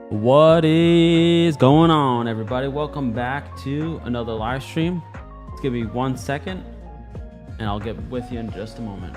What is going on, everybody? Welcome back to another live stream. Just give me 1 second and I'll get with you in just a moment.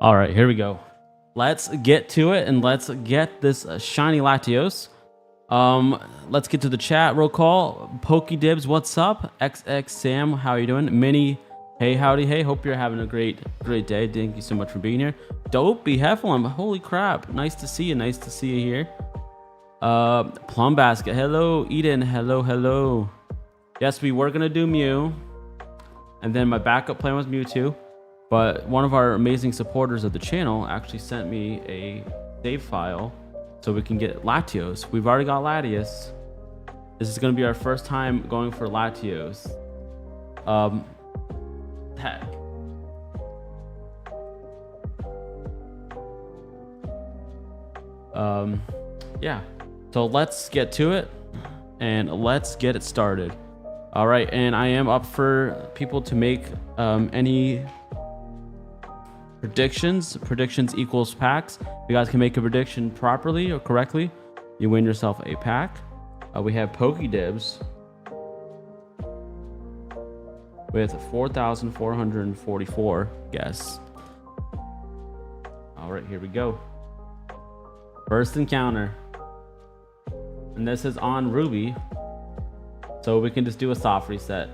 All right, here we go. Let's get to it and let's get this shiny Latios. Let's get to the chat. Roll call. Pokedibs, what's up? XX Sam, how are you doing? Minnie, hey, howdy, hey. Hope you're having a great day. Thank you so much for being here. Dopey Hefflin, holy crap. Nice to see you. Nice to see you here. Plum Basket, hello. Eden, hello. Yes, we were gonna do Mew, and then my backup plan was Mewtwo. But one of our amazing supporters of the channel actually sent me a save file so we can get Latios. We've already got Latios. This is going to be our first time going for Latios. Heck. Yeah. So let's get to it and let's get it started. All right. And I am up for people to make any predictions equals packs. If you guys can make a prediction properly or correctly, you win yourself a pack. We have Pokédibs with 4,444 guesses. All right, here we go. First encounter, and this is on Ruby, so we can just do a soft reset.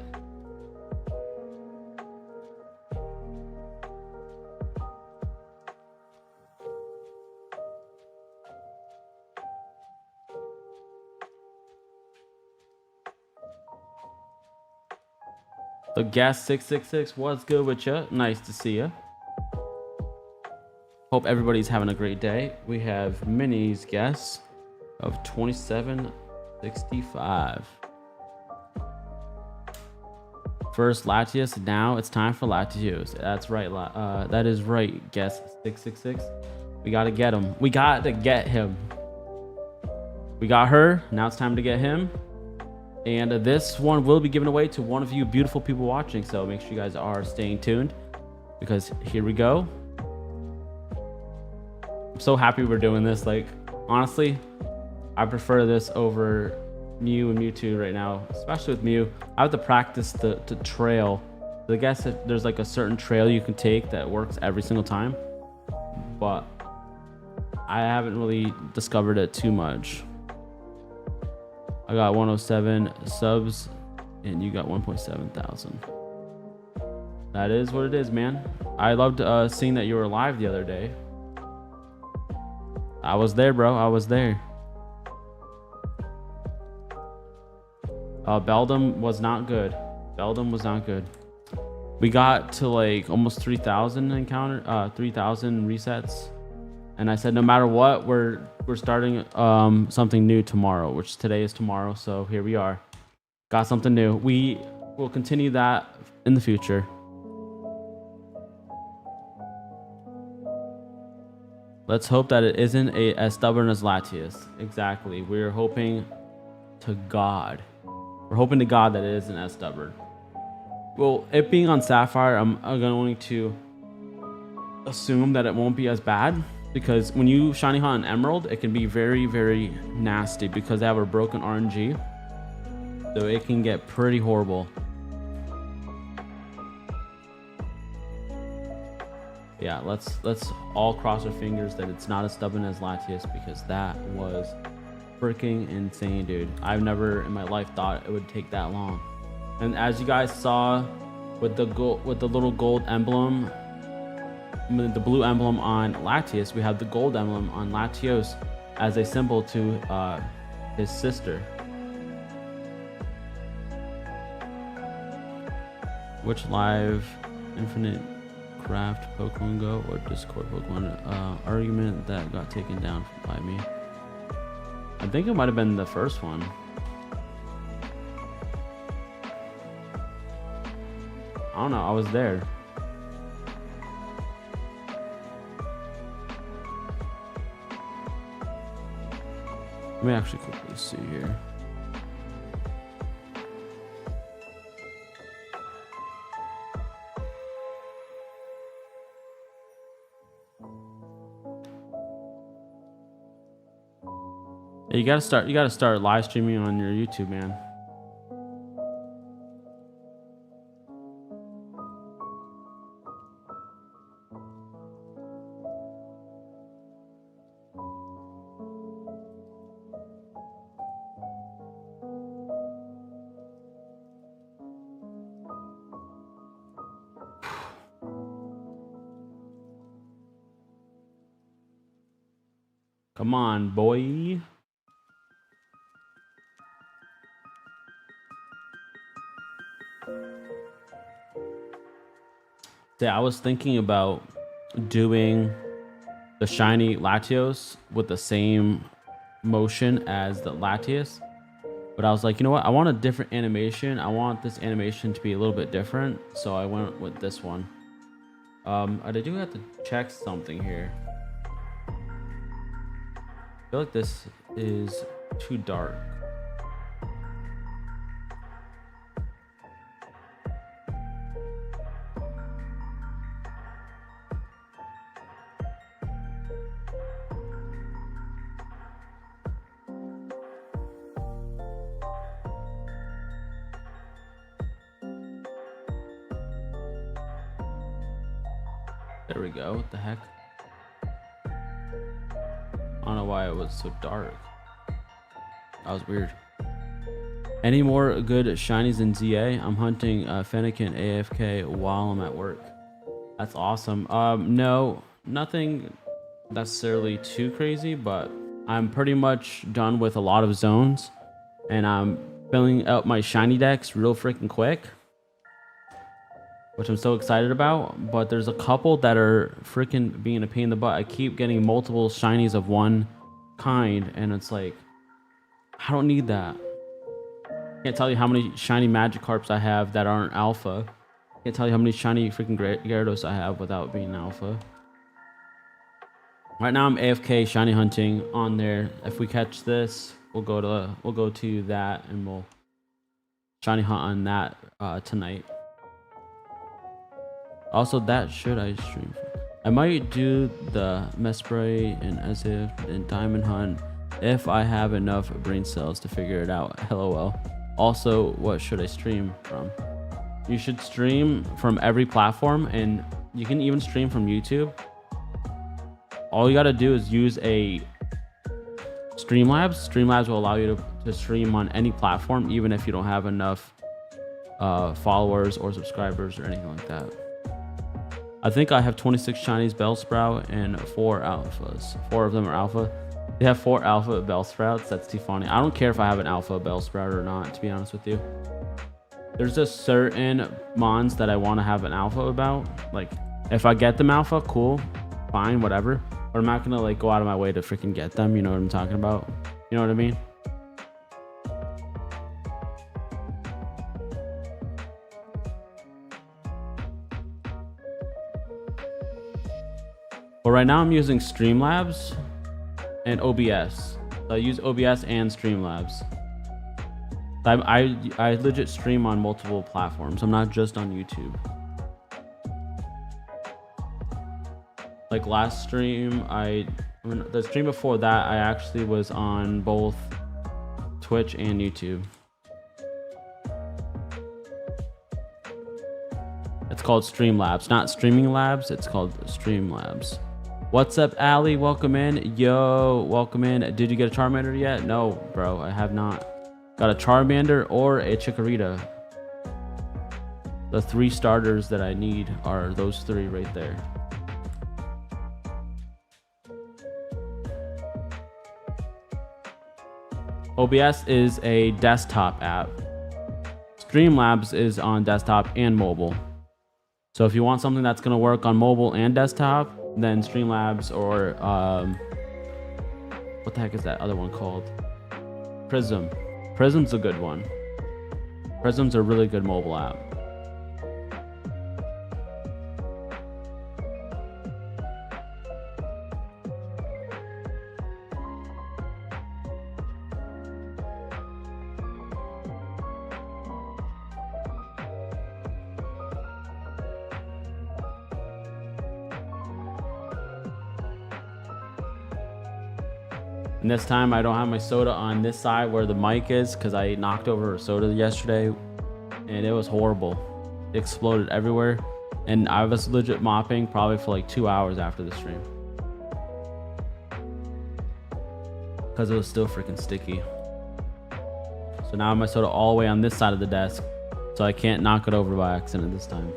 So Gas 666, what's good with you? Nice to see you. Hope everybody's having a great day. We have Minnie's guess of 2765. First Latios, now it's time for Latios. That's right. That is right. Guess 666. We gotta get him. We got to get him. We got her. Now it's time to get him. And this one will be given away to one of you beautiful people watching. So make sure you guys are staying tuned because here we go. I'm so happy we're doing this. Like, honestly, I prefer this over Mew and Mewtwo right now, especially with Mew. I have to practice the trail. I guess if there's like a certain trail you can take that works every single time, but I haven't really discovered it too much. I got 107 subs and you got 1.7 thousand. That is what it is, man. I loved seeing that you were live the other day. I was there, bro. I was there. Beldum was not good. Beldum was not good. We got to like almost 3,000 encounter, 3,000 resets. And I said, no matter what, we're starting something new tomorrow, which today is tomorrow. So here we are. Got something new. We will continue that in the future. Let's hope that it isn't as stubborn as Latios. Exactly. We're hoping to God. We're hoping to God that it isn't as stubborn. Well, it being on Sapphire, I'm going to assume that it won't be as bad, because when you shiny hunt an Emerald, it can be very, very nasty because they have a broken RNG. So it can get pretty horrible. Yeah, let's all cross our fingers that it's not as stubborn as Latios, because that was freaking insane, dude. I've never in my life thought it would take that long. And as you guys saw with the little gold emblem, the blue emblem on Latios, we have the gold emblem on Latios as a symbol to his sister. Which live infinite craft Pokemon Go or Discord Pokemon argument that got taken down by me? I think it might have been the first one. I don't know, I was there. Let me actually quickly see here. You gotta start live streaming on your YouTube, man. Come on, boy. Yeah, I was thinking about doing the shiny Latios with the same motion as the Latios, but I was like, you know what? I want a different animation. I want this animation to be a little bit different, so I went with this one. I do have to check something here. I feel like this is too dark. There we go. What the heck? I don't know why it was so dark. That was weird. Any more good shinies in ZA? I'm hunting Fennekin AFK while I'm at work. That's awesome. No, nothing necessarily too crazy, but I'm pretty much done with a lot of zones, and I'm filling out my shiny decks real freaking quick, which I'm so excited about. But there's a couple that are freaking being a pain in the butt. I keep getting multiple shinies of one kind, and it's like, I don't need that. Can't tell you how many shiny Magikarps I have that aren't alpha. Can't tell you how many shiny freaking Gyarados I have without being alpha. Right now I'm AFK shiny hunting on there. If we catch this, we'll go to that, and we'll shiny hunt on that tonight. Also, that should I stream? I might do the Mespray and Azif and Diamond Hunt if I have enough brain cells to figure it out. LOL. Also, what should I stream from? You should stream from every platform, and you can even stream from YouTube. All you gotta do is use a Streamlabs. Streamlabs will allow you to stream on any platform, even if you don't have enough followers or subscribers or anything like that. I think I have 26 shinies Bellsprout and 4 alphas. 4 of them are alpha. They have 4 alpha Bellsprouts. That's too funny. I don't care if I have an alpha Bellsprout or not, to be honest with you. There's just certain mons that I want to have an alpha about. Like, if I get them alpha, cool, fine, whatever. But I'm not gonna like go out of my way to freaking get them. You know what I'm talking about? You know what I mean? But right now I'm using Streamlabs and OBS. So I use OBS and Streamlabs. I legit stream on multiple platforms. I'm not just on YouTube. Like last stream, the stream before that, I actually was on both Twitch and YouTube. It's called Streamlabs, not Streaming Labs. It's called Streamlabs. What's up, Ali? Welcome in. Yo, welcome in. Did you get a Charmander yet? No, bro, I have not. Got a Charmander or a Chikorita. The 3 starters that I need are those 3 right there. OBS is a desktop app. Streamlabs is on desktop and mobile. So if you want something that's going to work on mobile and desktop, then Streamlabs or what the heck is that other one called? Prism. Prism's a good one. Prism's a really good mobile app. And this time I don't have my soda on this side where the mic is because I knocked over a soda yesterday and it was horrible. It exploded everywhere and I was legit mopping probably for like 2 hours after the stream because it was still freaking sticky. So now I have my soda all the way on this side of the desk so I can't knock it over by accident this time.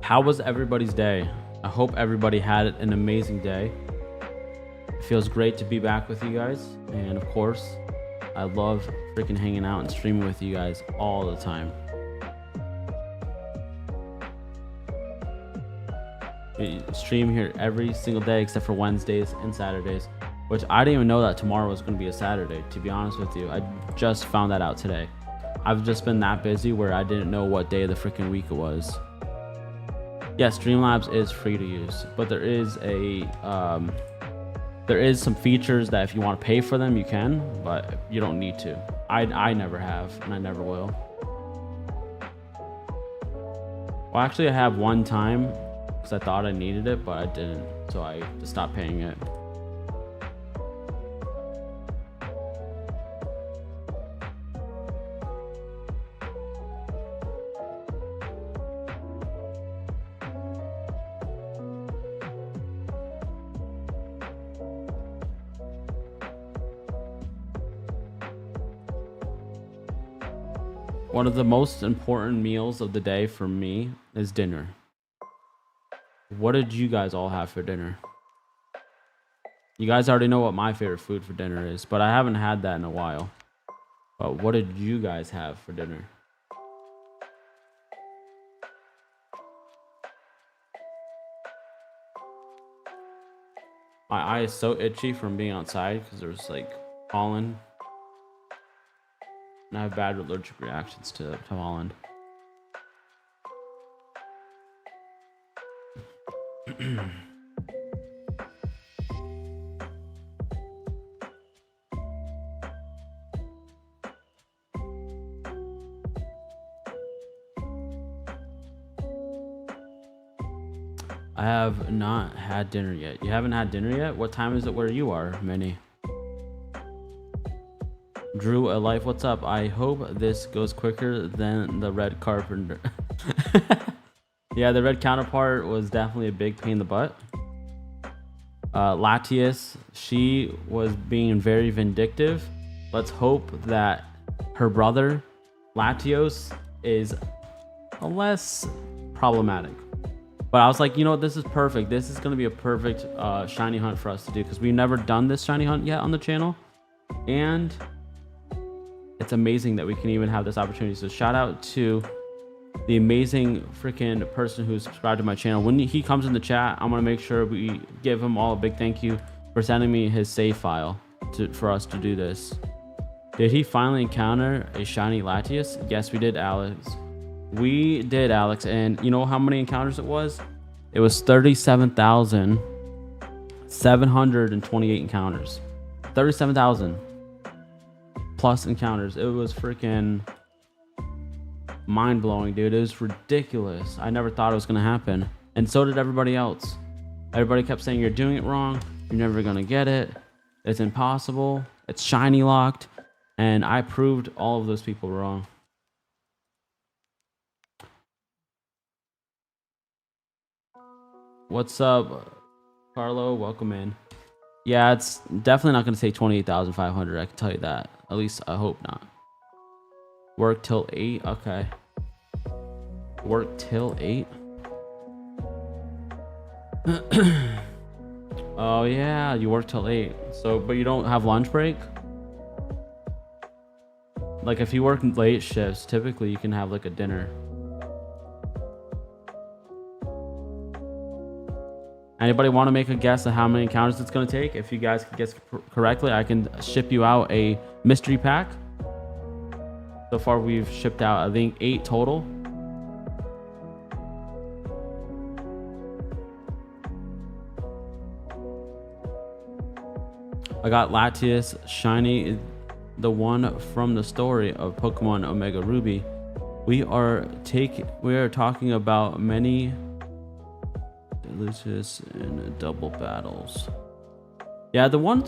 How was everybody's day? I hope everybody had an amazing day. It feels great to be back with you guys. And of course, I love freaking hanging out and streaming with you guys all the time. We stream here every single day except for Wednesdays and Saturdays, which I didn't even know that tomorrow was going to be a Saturday, to be honest with you. I just found that out today. I've just been that busy where I didn't know what day of the freaking week it was. Yes, Streamlabs is free to use, but there is some features that if you want to pay for them, you can, but you don't need to. I never have, and I never will. Well, actually, I have one time because I thought I needed it, but I didn't, so I just stopped paying it. One of the most important meals of the day for me is dinner. What did you guys all have for dinner? You guys already know what my favorite food for dinner is, but I haven't had that in a while. But what did you guys have for dinner? My eye is so itchy from being outside because there's like pollen. And I have bad allergic reactions to pollen. I have not had dinner yet. You haven't had dinner yet? What time is it where you are, Minnie? Drew a life, what's up? I hope this goes quicker than the red carpenter. Yeah, the red counterpart was definitely a big pain in the butt. Latios, she was being very vindictive. Let's hope that her brother, Latios, is less problematic. But I was like, you know what? This is perfect. This is going to be a perfect shiny hunt for us to do because we've never done this shiny hunt yet on the channel. And it's amazing that we can even have this opportunity. So shout out to the amazing freaking person who subscribed to my channel. When he comes in the chat, I'm going to make sure we give him all a big thank you for sending me his save file for us to do this. Did he finally encounter a shiny Latios? Yes, we did, Alex. We did, Alex. And you know how many encounters it was? It was 37,728 encounters. 37,000 plus encounters. It was freaking mind-blowing, dude. It was ridiculous. I never thought it was going to happen. And so did everybody else. Everybody kept saying, you're doing it wrong. You're never going to get it. It's impossible. It's shiny locked. And I proved all of those people wrong. What's up, Carlo? Welcome in. Yeah, it's definitely not going to say 28,500. I can tell you that. At least I hope not. Work till 8. Okay. Work till 8. Oh yeah, you work till 8. So, but you don't have lunch break? Like if you work late shifts, typically you can have like a dinner. Anybody want to make a guess at how many encounters it's going to take? If you guys can guess correctly, I can ship you out a mystery pack. So far we've shipped out, I think, 8 total. I got Latios shiny, the one from the story of Pokemon Omega Ruby. We are talking about many delicious and double battles. Yeah, the one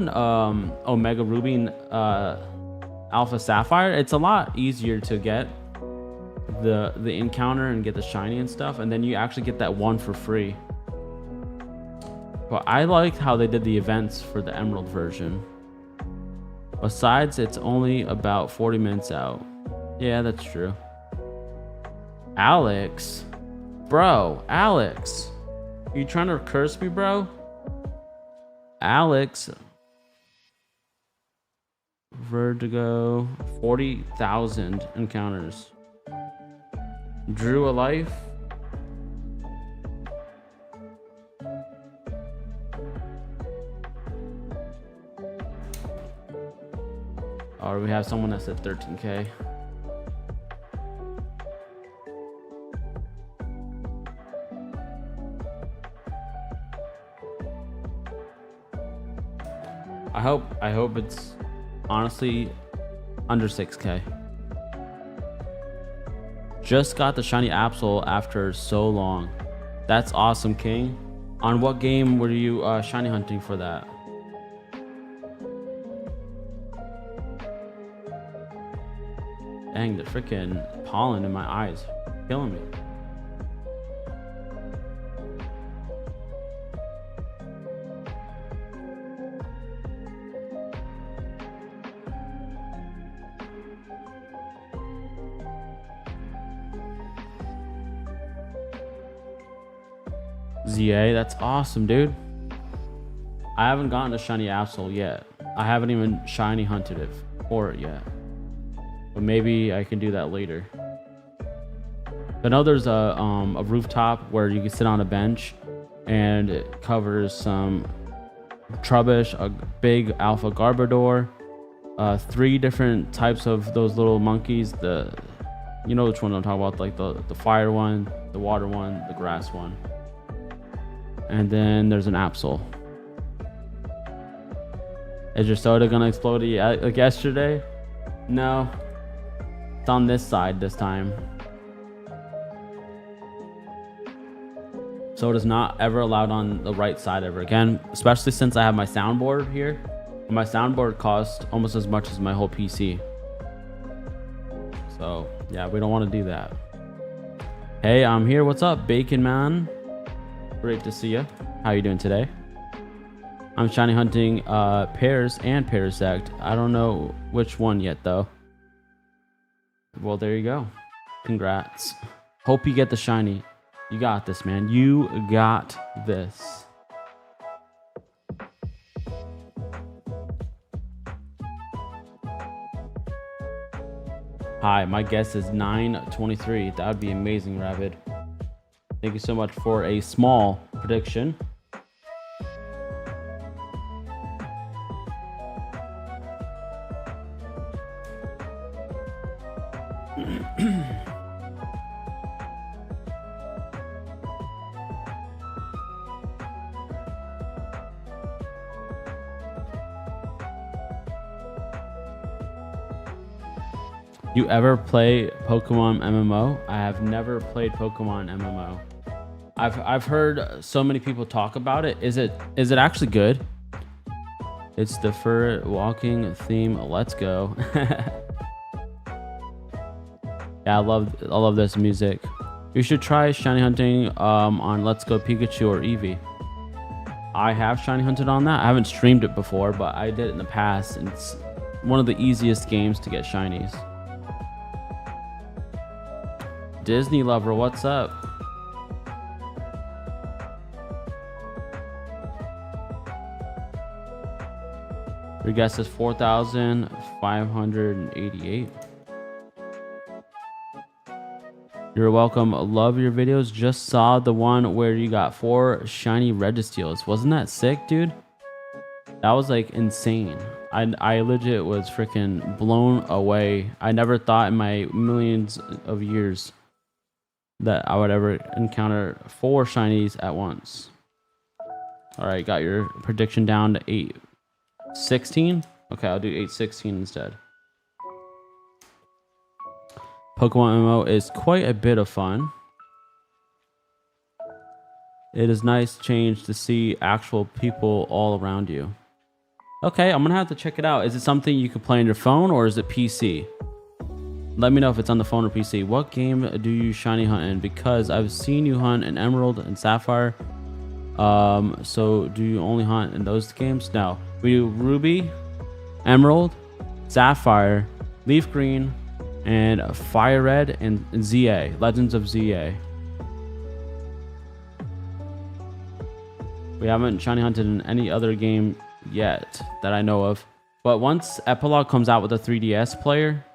on Omega Ruby and Alpha Sapphire, it's a lot easier to get the encounter and get the shiny and stuff, and then you actually get that one for free. But I liked how they did the events for the Emerald version. Besides, it's only about 40 minutes out. Yeah, that's true. Alex? Bro, Alex. Are you trying to curse me, bro? Alex. Vertigo. 40,000 encounters. Drew a life. Or we have someone that said 13K. I hope it's honestly under 6K. Just got the shiny Absol after so long. That's awesome, King. On what game were you shiny hunting for that? Dang, the freaking pollen in my eyes killing me. ZA, that's awesome, dude. I haven't gotten a shiny Absol yet. I haven't even shiny hunted it for it yet. But maybe I can do that later. I know there's a rooftop where you can sit on a bench, and it covers some Trubbish, a big Alpha Garbodor, 3 different types of those little monkeys. You know which one I'm talking about, like the fire one, the water one, the grass one. And then there's an Absol. Is your soda gonna explode like yesterday? No. It's on this side this time. Soda's not ever allowed on the right side ever again, especially since I have my soundboard here. My soundboard costs almost as much as my whole PC. So yeah, we don't want to do that. Hey, I'm here. What's up, Bacon Man? Great to see you. How you doing today? I'm shiny hunting Pears and Parasect. I don't know which one yet though. Well, there you go. Congrats. Hope you get the shiny. You got this, man. You got this. Hi, my guess is 923. That would be amazing, Ravid. Thank you so much for a small prediction. You ever play Pokemon MMO? I have never played Pokemon MMO. I've heard so many people talk about it. Is it actually good? It's the fur walking theme. Let's go. Yeah, I love this music. You should try shiny hunting on Let's Go Pikachu or Eevee. I have shiny hunted on that. I haven't streamed it before, but I did it in the past, and it's one of the easiest games to get shinies. Disney lover, what's up? Your guess is 4,588. You're welcome. Love your videos. Just saw the one where you got 4 shiny Registeals. Wasn't that sick, dude? That was like insane. I legit was freaking blown away. I never thought in my millions of years that I would ever encounter 4 shinies at once. All right, got your prediction down to 816. Okay, I'll do 816 instead. Pokemon MMO is quite a bit of fun. It is nice change to see actual people all around you. Okay, I'm gonna have to check it out. Is it something you can play on your phone or is it PC? Let me know if it's on the phone or PC. What game do you shiny hunt in? Because I've seen you hunt in Emerald and Sapphire. So do you only hunt in those games? No, we do Ruby, Emerald, Sapphire, Leaf Green, and Fire Red and ZA, Legends of ZA. We haven't shiny hunted in any other game yet that I know of. But once Epilogue comes out with a 3DS player,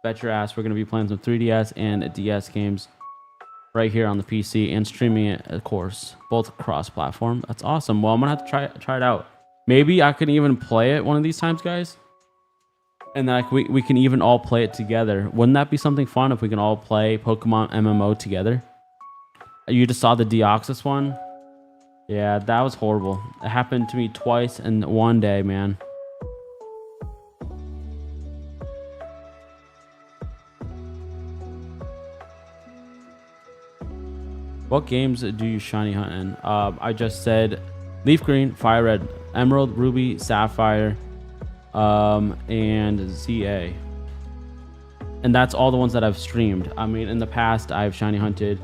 bet your ass we're going to be playing some 3DS and DS games right here on the PC and streaming it, of course, both cross-platform. That's awesome. Well, I'm going to have to try it out. Maybe I can even play it one of these times, guys. And then we can even all play it together. Wouldn't that be something fun if we can all play Pokemon MMO together? You just saw the Deoxys one? Yeah, that was horrible. It happened to me twice in one day, man. What games do you shiny hunt in? I just said Leaf Green, Fire Red, Emerald, Ruby, Sapphire, and ZA. And that's all the ones that I've streamed. I mean, in the past, I've shiny hunted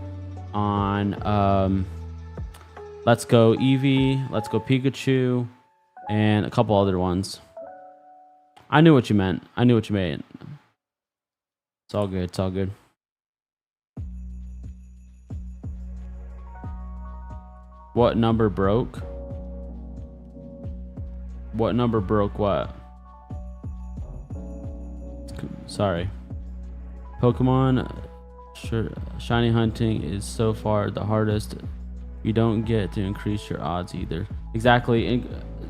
on Let's Go Eevee, Let's Go Pikachu, and a couple other ones. I knew what you meant. I knew what you meant. It's all good. It's all good. What number broke? What number broke what? Sorry. Pokemon shiny hunting is so far the hardest. You don't get to increase your odds either. Exactly.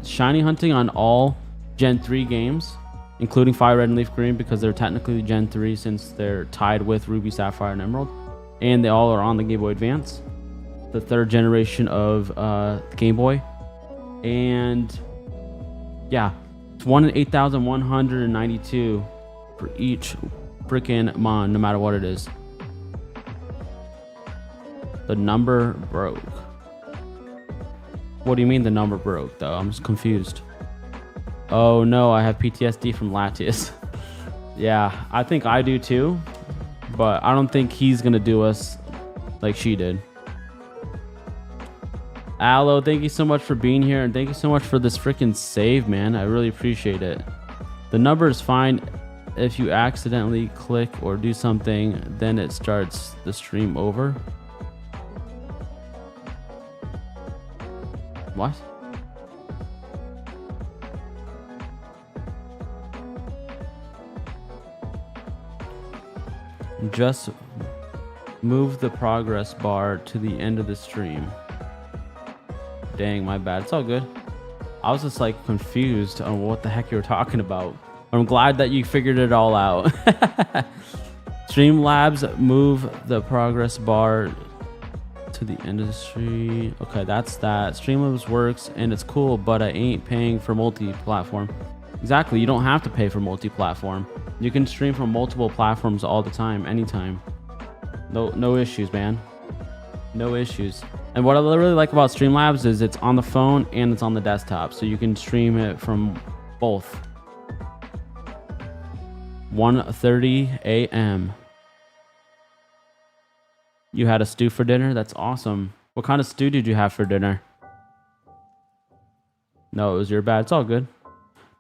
Shiny hunting on all Gen 3 games, including Fire Red and Leaf Green, because they're technically Gen 3 since they're tied with Ruby, Sapphire, and Emerald. And they all are on the Game Boy Advance, the 3rd generation of Game Boy. And yeah, it's 1 in 8,192 for each freaking mon, no matter what it is. The number broke. What do you mean the number broke, though? I'm just confused. Oh no, I have PTSD from Latios. Yeah, I think I do too, but I don't think he's gonna do us like she did. Aloe, thank you so much for being here, and thank you so much for this freaking save, man. I really appreciate it. The number is fine. If you accidentally click or do something, then it starts the stream over. What? Just move the progress bar to the end of the stream. Dang, my bad. It's all good. I was just like confused on what the heck you were talking about. I'm glad that you figured it all out. Streamlabs, move the progress bar to the end of the stream. Okay, that's that. Streamlabs works and it's cool, but I ain't paying for multi-platform. Exactly. You don't have to pay for multi-platform. You can stream from multiple platforms all the time, anytime. No issues, man. No issues. And what I really like about Streamlabs is it's on the phone and it's on the desktop, so you can stream it from both. 1:30 a.m. You had a stew for dinner? That's awesome. What kind of stew did you have for dinner? No, it was your bad. It's all good.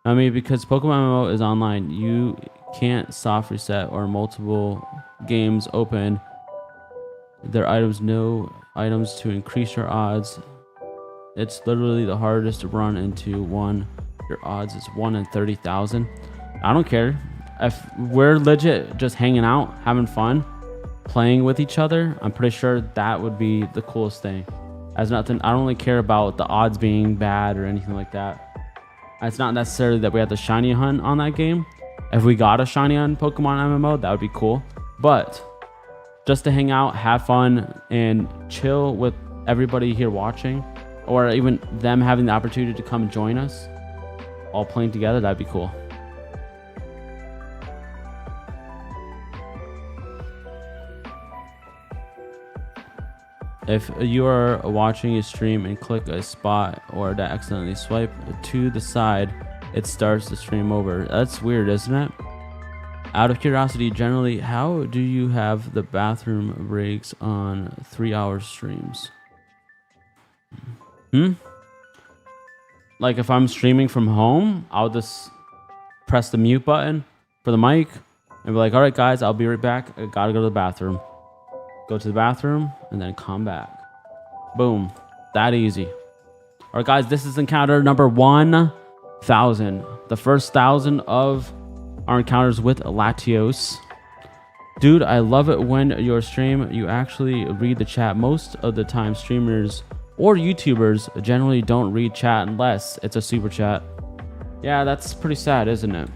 I mean, because Pokemon MMO is online, you can't soft reset or multiple games open their items, no items to increase your odds. It's literally the hardest to run into one. Your odds is 1 in 30,000. I don't care. If we're legit just hanging out, having fun, playing with each other, I'm pretty sure that would be the coolest thing. As nothing, I don't really care about the odds being bad or anything like that. It's not necessarily that we have the shiny hunt on that game. If we got a shiny on Pokemon MMO, that would be cool. But just to hang out, have fun, and chill with everybody here watching, or even them having the opportunity to come join us, all playing together, that'd be cool. If you are watching a stream and click a spot or to accidentally swipe to the side, it starts the stream over. That's weird, isn't it? Out of curiosity, generally, how do you have the bathroom breaks on 3-hour streams? Like if I'm streaming from home, I'll just press the mute button for the mic and be like, all right, guys, I'll be right back. I gotta go to the bathroom. Go to the bathroom and then come back. Boom. That easy. All right, guys, this is encounter number 1,000. The first 1,000 of our encounters with Latios. Dude, I love it when your stream, you actually read the chat. Most of the time, streamers or YouTubers generally don't read chat unless it's a super chat. Yeah, that's pretty sad, isn't it?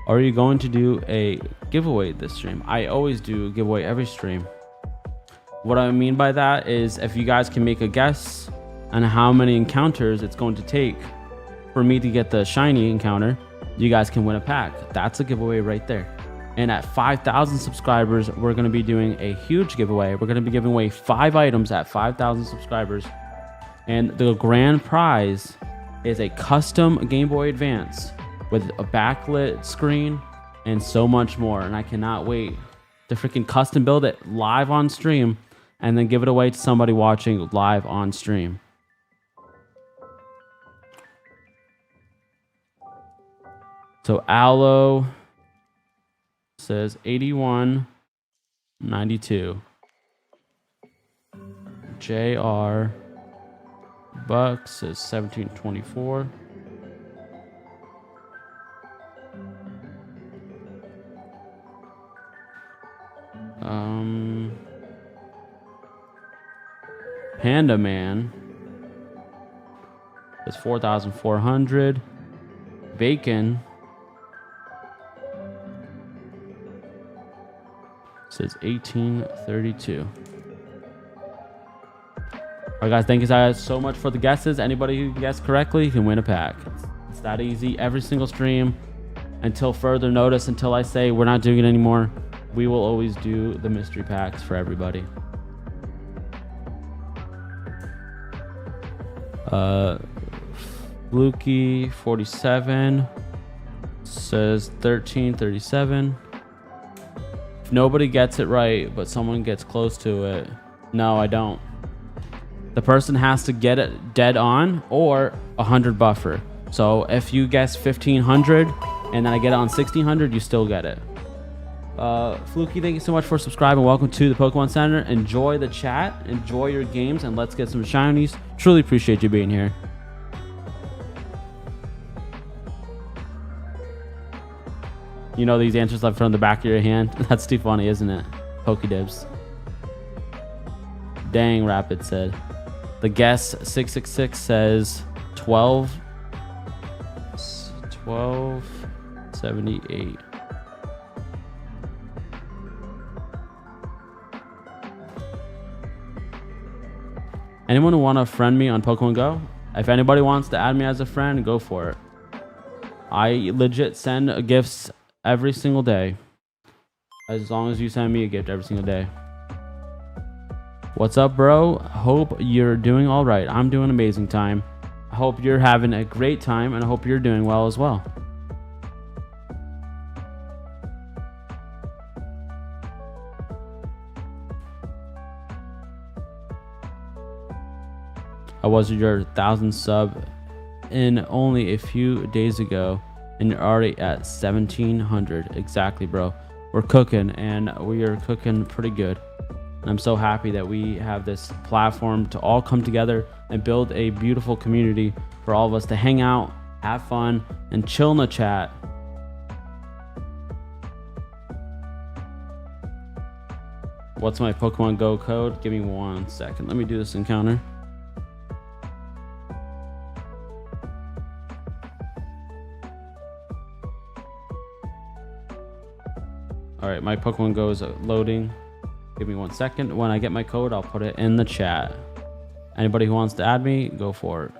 Are you going to do a giveaway this stream? I always do a giveaway every stream. What I mean by that is if you guys can make a guess on how many encounters it's going to take for me to get the shiny encounter, you guys can win a pack. That's a giveaway right there. And at 5,000 subscribers, we're going to be doing a huge giveaway. We're going to be giving away 5 items at 5,000 subscribers. And the grand prize is a custom Game Boy Advance with a backlit screen and so much more. And I cannot wait to freaking custom build it live on stream and then give it away to somebody watching live on stream. So Aloe says 81.92. JR Buck says 17.24. Panda Man is 4,400. Bacon says 1832. All right, guys, thank you guys so much for the guesses. Anybody who can guess correctly can win a pack. It's that easy. Every single stream until further notice, until I say we're not doing it anymore, we will always do the mystery packs for everybody. Fluky 47 says 1337. If nobody gets it right, but someone gets close to it, no, I don't. The person has to get it dead on or 100 buffer. So if you guess 1500 and then I get it on 1600, you still get it. Fluky, thank you so much for subscribing. Welcome to the Pokemon Center. Enjoy the chat, enjoy your games, and let's get some shinies. Truly appreciate you being here. You know these answers left from the back of your hand? That's too funny, isn't it? Pokédibs. Dang, Rapid said. The guess 666 says 1278. Anyone who want to friend me on Pokemon Go? If anybody wants to add me as a friend, go for it. I legit send gifts every single day. As long as you send me a gift every single day. What's up, bro? Hope you're doing all right. I'm doing amazing time. I hope you're having a great time, and I hope you're doing well as well. I was your 1,000 sub in only a few days ago, and you're already at 1,700. Exactly, bro. We're cooking, and we are cooking pretty good. And I'm so happy that we have this platform to all come together and build a beautiful community for all of us to hang out, have fun, and chill in the chat. What's my Pokemon Go code? Give me 1 second. Let me do this encounter. All right, my Pokemon Go is loading. Give me 1 second. When I get my code, I'll put it in the chat. Anybody who wants to add me, go for it.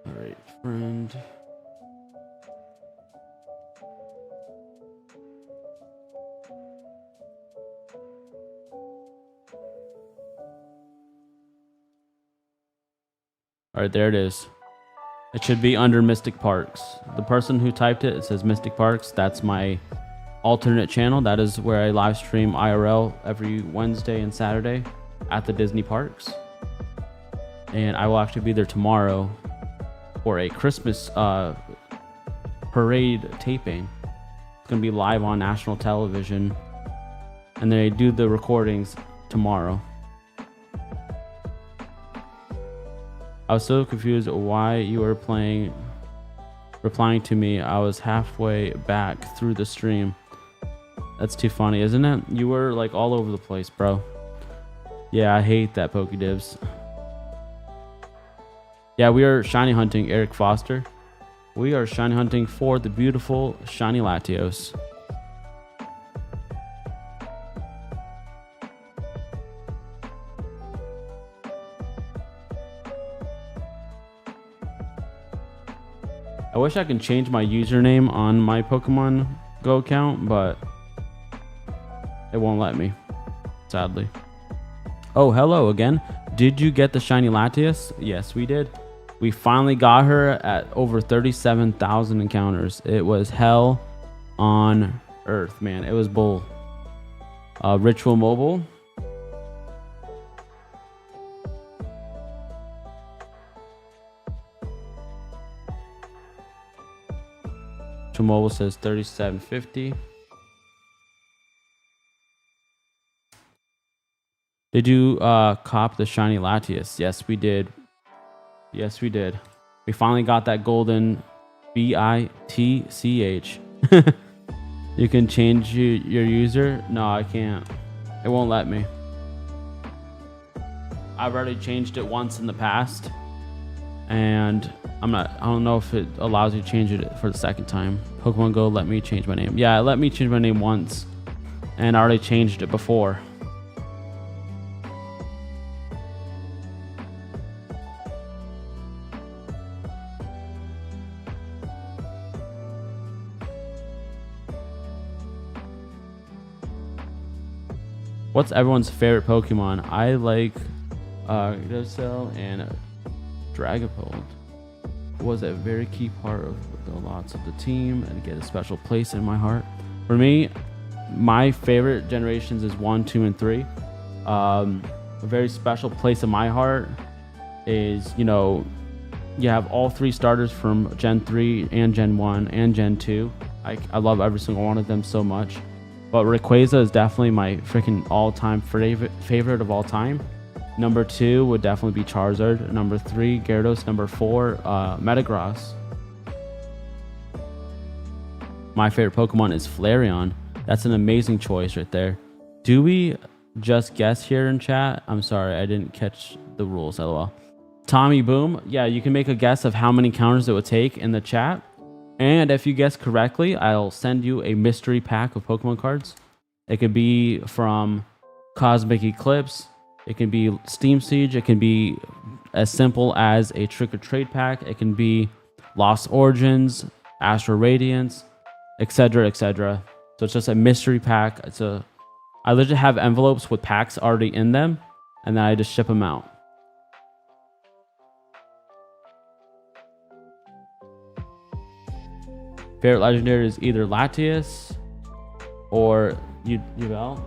All right, friend. All right, there it is. It should be under Mystic Parks. The person who typed it, it says Mystic Parks. That's my alternate channel. That is where I live stream IRL every Wednesday and Saturday at the Disney parks. And I will actually be there tomorrow for a Christmas parade taping. It's going to be live on national television. And they do the recordings tomorrow. I was so confused why you were replying to me. I was halfway back through the stream. That's too funny, isn't it? You were like all over the place, bro. Yeah, I hate that, Pokédibs. Yeah, we are shiny hunting, Eric Foster. We are shiny hunting for the beautiful shiny Latios. I wish I can change my username on my Pokemon Go account, but it won't let me, sadly. Oh, hello again. Did you get the shiny Latios? Yes, we did. We finally got her at over 37,000 encounters. It was hell on earth, man. It was bull. Ritual Mobile. Mobile says 3750. Did you cop the shiny Latios? Yes, we did. Yes, we did. We finally got that golden BITCH. You can change your user? No, I can't. It won't let me. I've already changed it once in the past, and I don't know if it allows you to change it for the second time. Pokemon Go let me change my name. Yeah, it let me change my name once, and I already changed it before. What's everyone's favorite Pokemon? I like Gyarados and Dragapult. Was a very key part of the lots of the team and get a special place in my heart. For me, my favorite generations is 1, 2, and 3. A very special place in my heart is, you know, you have all 3 starters from Gen 3 and Gen 1 and Gen 2. I love every single one of them so much. But Rayquaza is definitely my freaking all-time favorite of all time. Number 2 would definitely be Charizard. Number 3, Gyarados. Number 4, Metagross. My favorite Pokemon is Flareon. That's an amazing choice right there. Do we just guess here in chat? I'm sorry, I didn't catch the rules, lol. Tommy Boom. Yeah, you can make a guess of how many counters it would take in the chat. And if you guess correctly, I'll send you a mystery pack of Pokemon cards. It could be from Cosmic Eclipse. It can be Steam Siege. It can be as simple as a Trick or Trade pack. It can be Lost Origins, Astral Radiance, etc., etc. So it's just a mystery pack. I literally have envelopes with packs already in them, and then I just ship them out. Favorite legendary is either Latios or Uvel.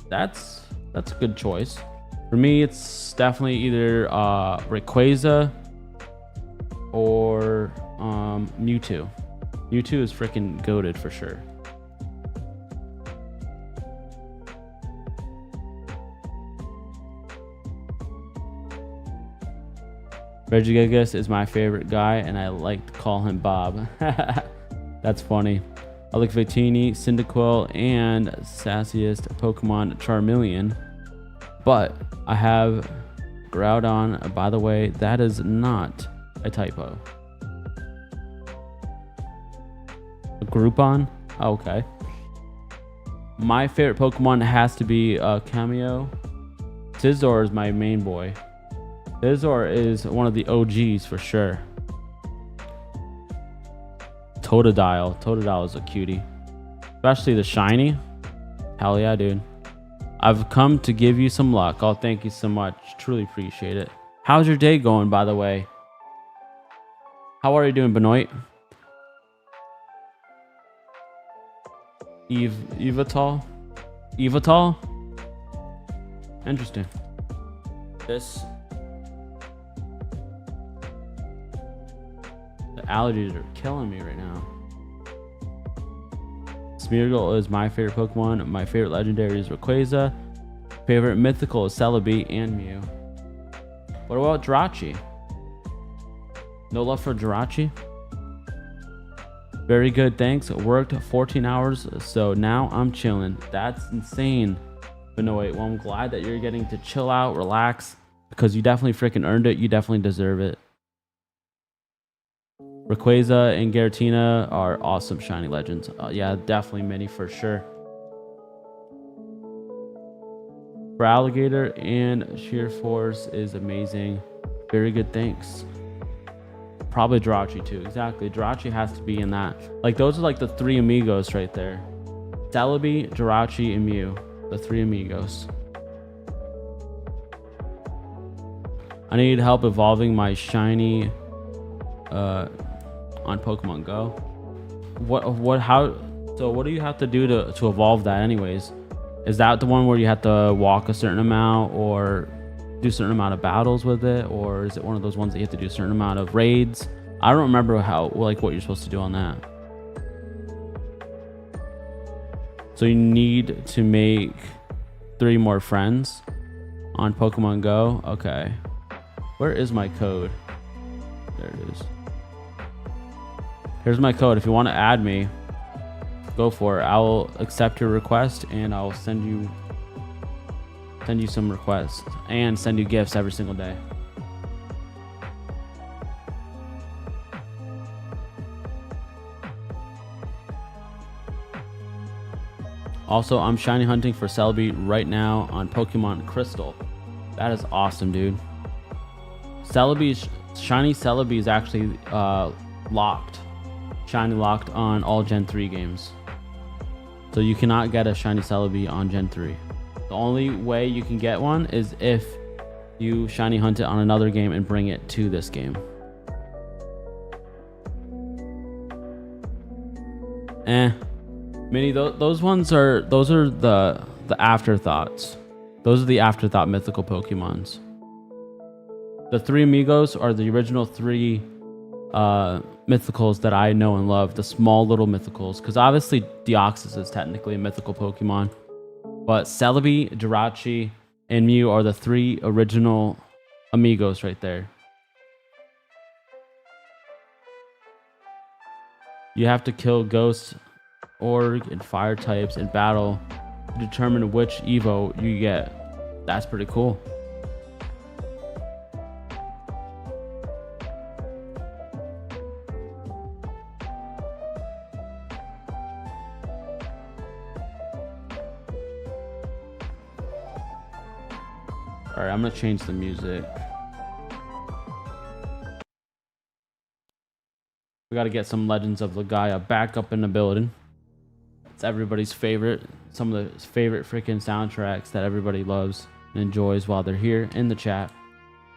That's a good choice. For me, it's definitely either Rayquaza or Mewtwo. Mewtwo is freaking goated for sure. Regigigas is my favorite guy, and I like to call him Bob. That's funny. I like Victini, Cyndaquil, and sassiest Pokemon Charmeleon. But I have Groudon. By the way, that is not a typo. A Groupon? Oh, okay. My favorite Pokemon has to be Cameo. Scizor is my main boy. Scizor is one of the OGs for sure. Totodile. Totodile is a cutie. Especially the shiny. Hell yeah, dude. I've come to give you some luck. Oh, thank you so much. Truly appreciate it. How's your day going, by the way? How are you doing, Benoit? Evatol? Evatol? Interesting. The allergies are killing me right now. Smeargle is my favorite Pokemon. My favorite legendary is Rayquaza. Favorite mythical is Celebi and Mew. What about Jirachi? No love for Jirachi? Very good, thanks. Worked 14 hours, so now I'm chilling. That's insane. But no, wait, well, I'm glad that you're getting to chill out, relax, because you definitely freaking earned it. You definitely deserve it. Rayquaza and Giratina are awesome shiny legends. Yeah, definitely many for sure. For Alligator and Sheer Force is amazing. Very good, thanks. Probably Jirachi too. Exactly. Jirachi has to be in that. Like, those are like the three amigos right there. Celebi, Jirachi, and Mew. The three amigos. I need help evolving my shiny on Pokemon Go. So what do you have to do to evolve that anyways? Is that the one where you have to walk a certain amount or do a certain amount of battles with it, or is it one of those ones that you have to do a certain amount of raids? I don't remember what you're supposed to do on that. So you need to make 3 more friends on Pokemon Go. Okay, where is my code? There it is. Here's my code. If you want to add me, go for it. I will accept your request, and I'll send you some requests and send you gifts every single day. Also, I'm shiny hunting for Celebi right now on Pokemon Crystal. That is awesome, dude. Shiny Celebi is actually locked. Shiny locked on all Gen 3 games. So you cannot get a shiny Celebi on Gen 3. The only way you can get one is if you shiny hunt it on another game and bring it to this game. Mini, those are the afterthoughts. Those are the afterthought mythical Pokemons. The 3 amigos are the original 3 mythicals that I know and love, the small little mythicals, because obviously Deoxys is technically a mythical Pokemon, but Celebi, Jirachi, and Mew are the 3 original amigos right there. You have to kill Ghost, Orc, and Fire types in battle to determine which Evo you get. That's pretty cool. All right, I'm gonna change the music. We gotta get some Legends of Legaia back up in the building. It's everybody's favorite. Some of the favorite freaking soundtracks that everybody loves and enjoys while they're here in the chat.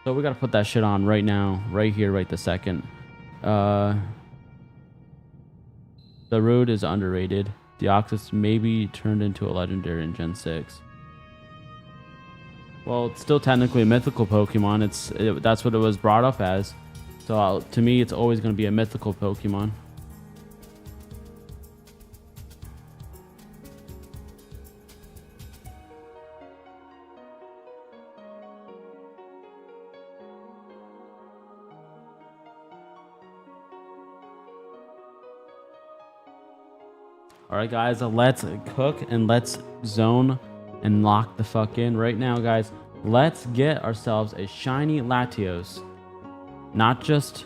So we gotta put that shit on right now, right here, right this second. The Road is underrated. Deoxys maybe turned into a legendary in Gen 6. Well, it's still technically a mythical Pokemon. That's what it was brought up as. So to me, it's always going to be a mythical Pokemon. All right, guys, let's cook and let's zone and lock the fuck in right now, guys. Let's get ourselves a shiny Latios. Not just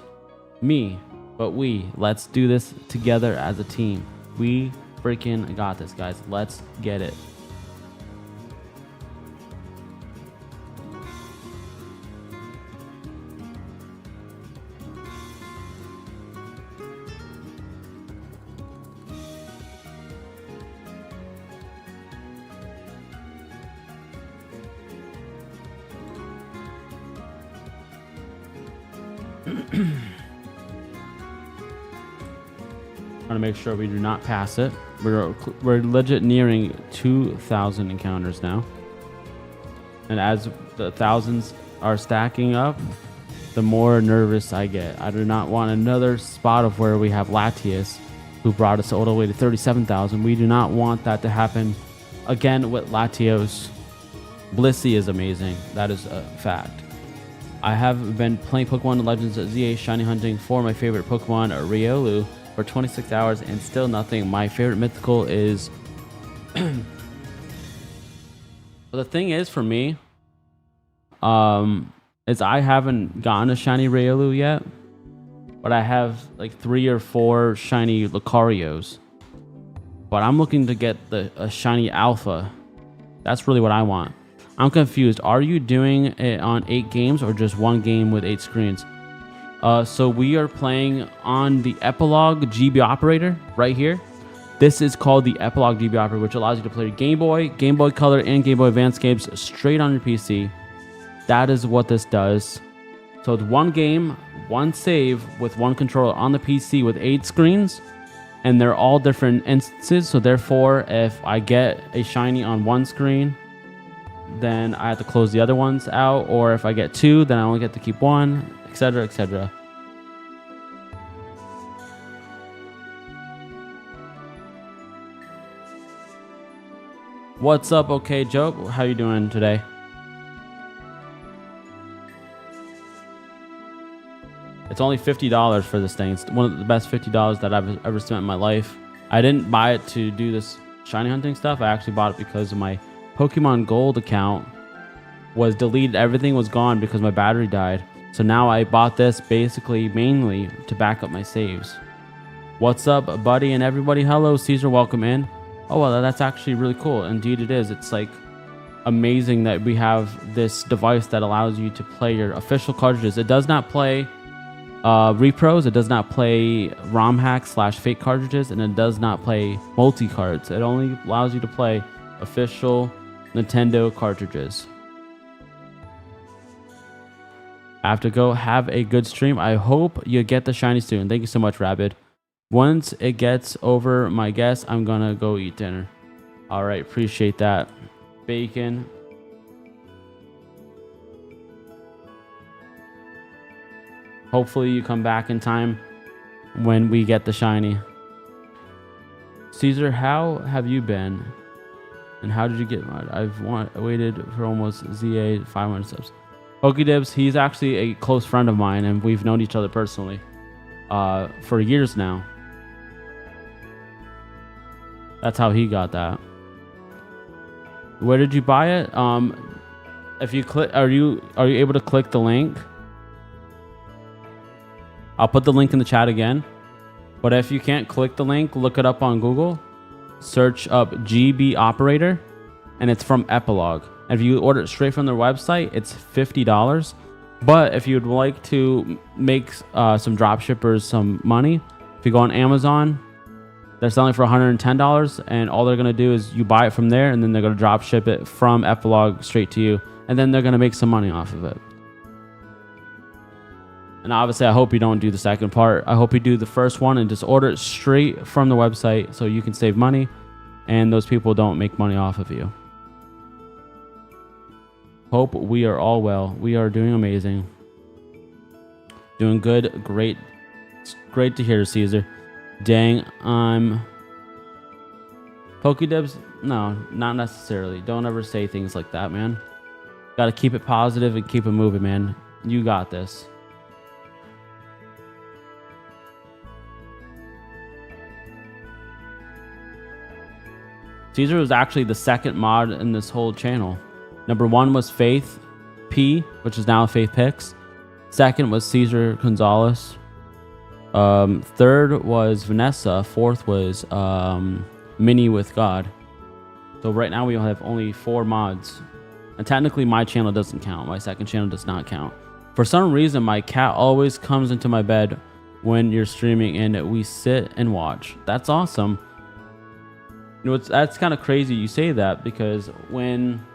me, but we. Let's do this together as a team. We freaking got this, guys. Let's get it. Trying to make sure we do not pass it. We're legit nearing 2,000 encounters now, and as the thousands are stacking up, the more nervous I get. I do not want another spot of where we have Latios, who brought us all the way to 37,000. We do not want that to happen again with Latios. Blissey is amazing. That is a fact. I have been playing Pokemon Legends ZA shiny hunting for my favorite Pokemon, Riolu, for 26 hours and still nothing. My favorite mythical is... Well, the thing is for me, is I haven't gotten a shiny Riolu yet, but I have like 3 or 4 shiny Lucarios. But I'm looking to get a shiny Alpha. That's really what I want. I'm confused. Are you doing it on 8 games or just 1 game with 8 screens? So we are playing on the Epilogue GB operator right here. This is called the Epilogue GB operator, which allows you to play Game Boy Color, and Game Boy Advance games straight on your PC. That is what this does. So it's 1 game, 1 save with 1 controller on the PC with 8 screens, and they're all different instances. So therefore, if I get a shiny on 1 screen, then I have to close the other ones out, or if I get 2, then I only get to keep 1, etc., etc. What's up, okay, Joe? How you doing today? It's only $50 for this thing. It's one of the best $50 that I've ever spent in my life. I didn't buy it to do this shiny hunting stuff. I actually bought it because of my Pokemon Gold account was deleted. Everything was gone because my battery died. So now I bought this basically mainly to back up my saves. What's up, buddy and everybody? Hello, Caesar. Welcome in. Oh, well, that's actually really cool. Indeed it is. It's like amazing that we have this device that allows you to play your official cartridges. It does not play repros. It does not play ROM hacks / fake cartridges, and it does not play multi-cards. It only allows you to play official Nintendo cartridges. I have to go. Have a good stream. I hope you get the shiny soon. Thank you so much, Rabid. Once it gets over my guess, I'm gonna go eat dinner. All right, appreciate that. Bacon. Hopefully you come back in time when we get the shiny. Caesar, how have you been? And how did you get mine? I've waited for almost ZA 500 subs. Pokedibs, he's actually a close friend of mine, and we've known each other personally for years now. That's how he got that. Where did you buy it? If you click, are you able to click the link? I'll put the link in the chat again. But if you can't click the link, look it up on Google. Search up GB operator, and it's from Epilogue. And if you order it straight from their website, it's $50. But if you'd like to make some drop shippers some money, if you go on Amazon, they're selling for $110, and all they're gonna do is you buy it from there, and then they're gonna drop ship it from Epilogue straight to you, and then they're gonna make some money off of it. And obviously, I hope you don't do the second part. I hope you do the first one and just order it straight from the website so you can save money, and those people don't make money off of you. Hope we are all well. We are doing amazing. Doing good. Great. It's great to hear, Caesar. Dang, I'm... Pokédibs? No, not necessarily. Don't ever say things like that, man. Gotta keep it positive and keep it moving, man. You got this. Caesar was actually the second mod in this whole channel. Number 1 was Faith P, which is now Faith Picks. Second was Caesar Gonzalez. Third was Vanessa. Fourth was Mini with God. So right now we have only 4 mods. And technically my channel doesn't count. My second channel does not count. For some reason, my cat always comes into my bed when you're streaming and we sit and watch. That's awesome. You know, that's kind of crazy you say that, because when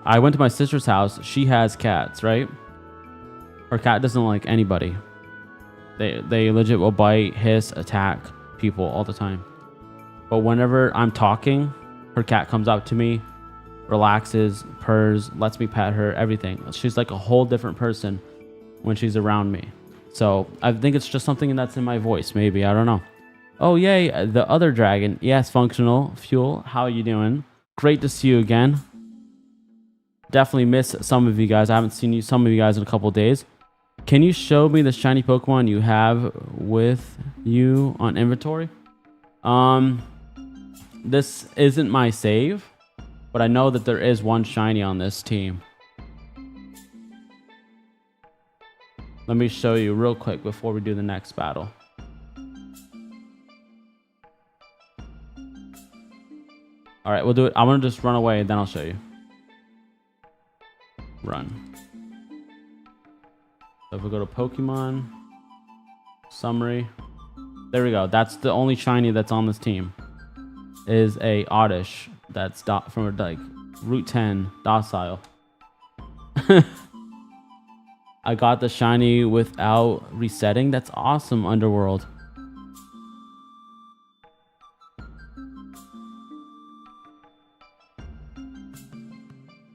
I went to my sister's house, she has cats, right? Her cat doesn't like anybody. They legit will bite, hiss, attack people all the time. But whenever I'm talking, her cat comes up to me, relaxes, purrs, lets me pet her, everything. She's like a whole different person when she's around me. So I think it's just something that's in my voice, maybe. I don't know. Oh, yay, the other dragon. Yes, Functional Fuel. How you doing? Great to see you again. Definitely miss some of you guys. I haven't seen some of you guys in a couple of days. Can you show me the shiny Pokemon you have with you on inventory? This isn't my save, but I know that there is one shiny on this team. Let me show you real quick before we do the next battle. All right, we'll do it. I'm gonna just run away and then I'll show you. Run. So if we go to Pokemon summary, there we go. That's the only shiny that's on this team. Is a Oddish that's from like Route 10 docile. I got the shiny without resetting. That's awesome, Underworld.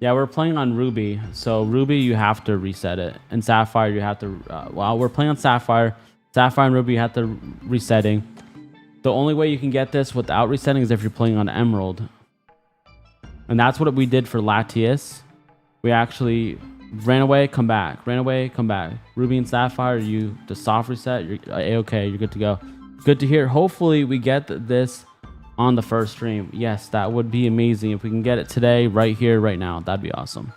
Yeah, we're playing on Ruby. So Ruby, you have to reset it. And Sapphire, you have to... well, we're playing on Sapphire. Sapphire and Ruby, you have to resetting. The only way you can get this without resetting is if you're playing on Emerald. And that's what we did for Latios. We actually ran away, come back. Ran away, come back. Ruby and Sapphire, you the soft reset. You're A-okay. You're good to go. Good to hear. Hopefully, we get this on the first stream. Yes, that would be amazing. If we can get it today, right here, right now, that'd be awesome.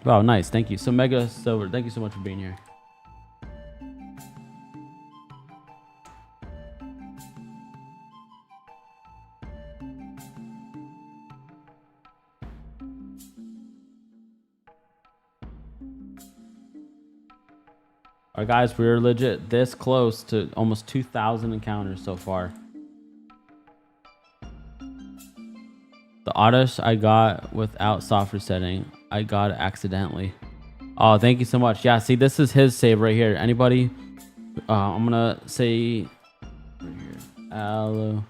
Wow, nice. Thank you. So Mega Silver, thank you so much for being here. All right, guys, we're legit this close to almost 2,000 encounters so far. The Oddish I got without soft resetting. I got it accidentally. Oh, thank you so much. Yeah, see, this is his save right here. Anybody? I'm gonna say right here. Hello.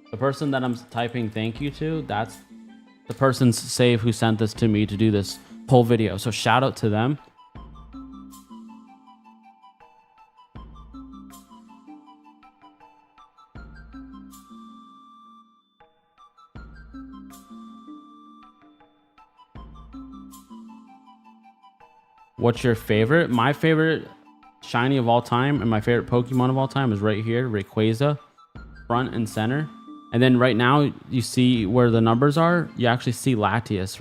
The person that I'm typing thank you to, that's the person's save who sent this to me to do this whole video. So shout out to them. What's your favorite? My favorite shiny of all time and my favorite Pokemon of all time is right here, Rayquaza, front and center. And then right now you see where the numbers are. You actually see Latios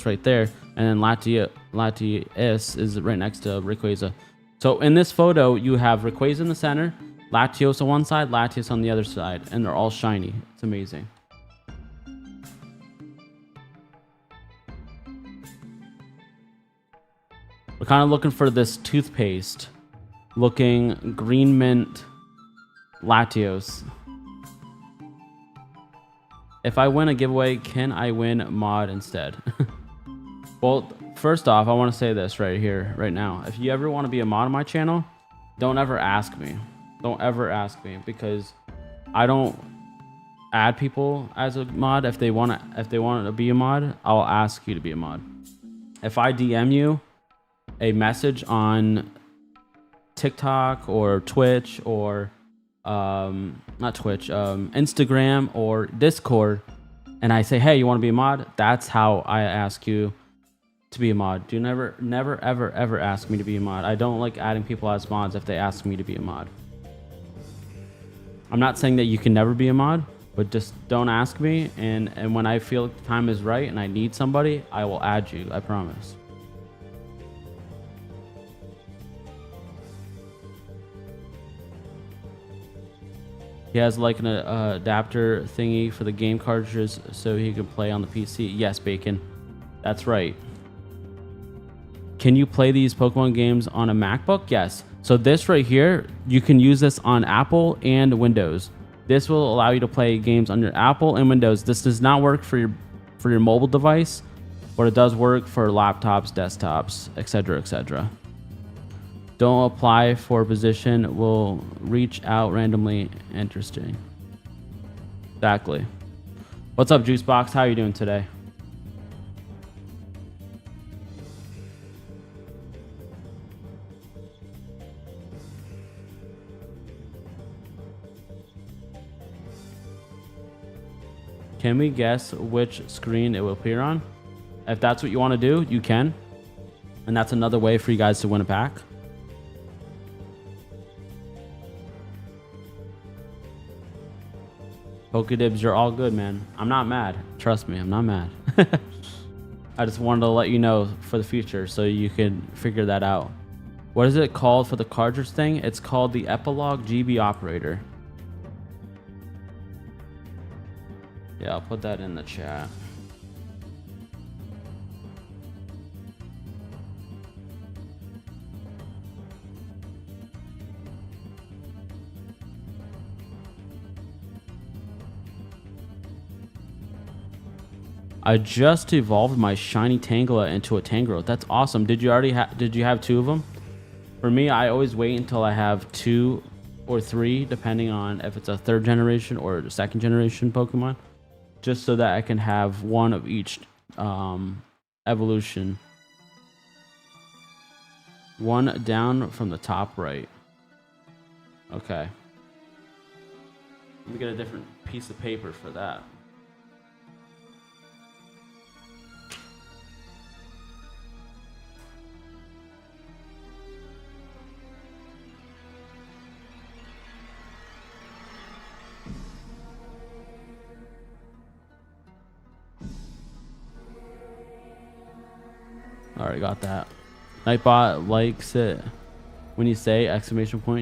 right there, and then Latios is right next to Rayquaza. So in this photo, you have Rayquaza in the center, Latios on one side, Latios on the other side, and they're all shiny. It's amazing. We're kind of looking for this toothpaste looking green mint Latios. If I win a giveaway, can I win mod instead? Well, first off, I want to say this right here, right now. If you ever want to be a mod on my channel, don't ever ask me. Don't ever ask me, because I don't add people as a mod. If they want to be a mod, I'll ask you to be a mod. If I DM you a message on TikTok or Twitch or not Twitch, Instagram or Discord, and I say, hey, you want to be a mod? That's how I ask you to be a mod. Do never ever ask me to be a mod. I don't like adding people as mods if they ask me to be a mod. I'm not saying that you can never be a mod, but just don't ask me, and when I feel the time is right and I need somebody, I will add you. I promise. He has like an adapter thingy for the game cartridges so he can play on the PC. Yes, Bacon. That's right. Can you play these Pokemon games on a MacBook? Yes. So this right here, you can use this on Apple and Windows. This will allow you to play games on your Apple and Windows. This does not work for your mobile device, but it does work for laptops, desktops, etc., etc. Don't apply for a position. Will reach out randomly. Interesting. Exactly. What's up, Juicebox? How are you doing today? Can we guess which screen it will appear on? If that's what you want to do, you can. And that's another way for you guys to win a pack. Pokedibs, you're all good, man. I'm not mad. Trust me, I'm not mad. I just wanted to let you know for the future so you can figure that out. What is it called for the cartridge thing? It's called the Epilogue GB operator. Yeah, I'll put that in the chat. I just evolved my shiny Tangela into a Tangrowth. That's awesome. Did you have two of them? For me, I always wait until I have 2 or 3, depending on if it's a 3rd generation or a 2nd generation Pokemon, just so that I can have one of each evolution. One down from the top right. Okay. Let me get a different piece of paper for that. Alright, got that. Nightbot likes it when you say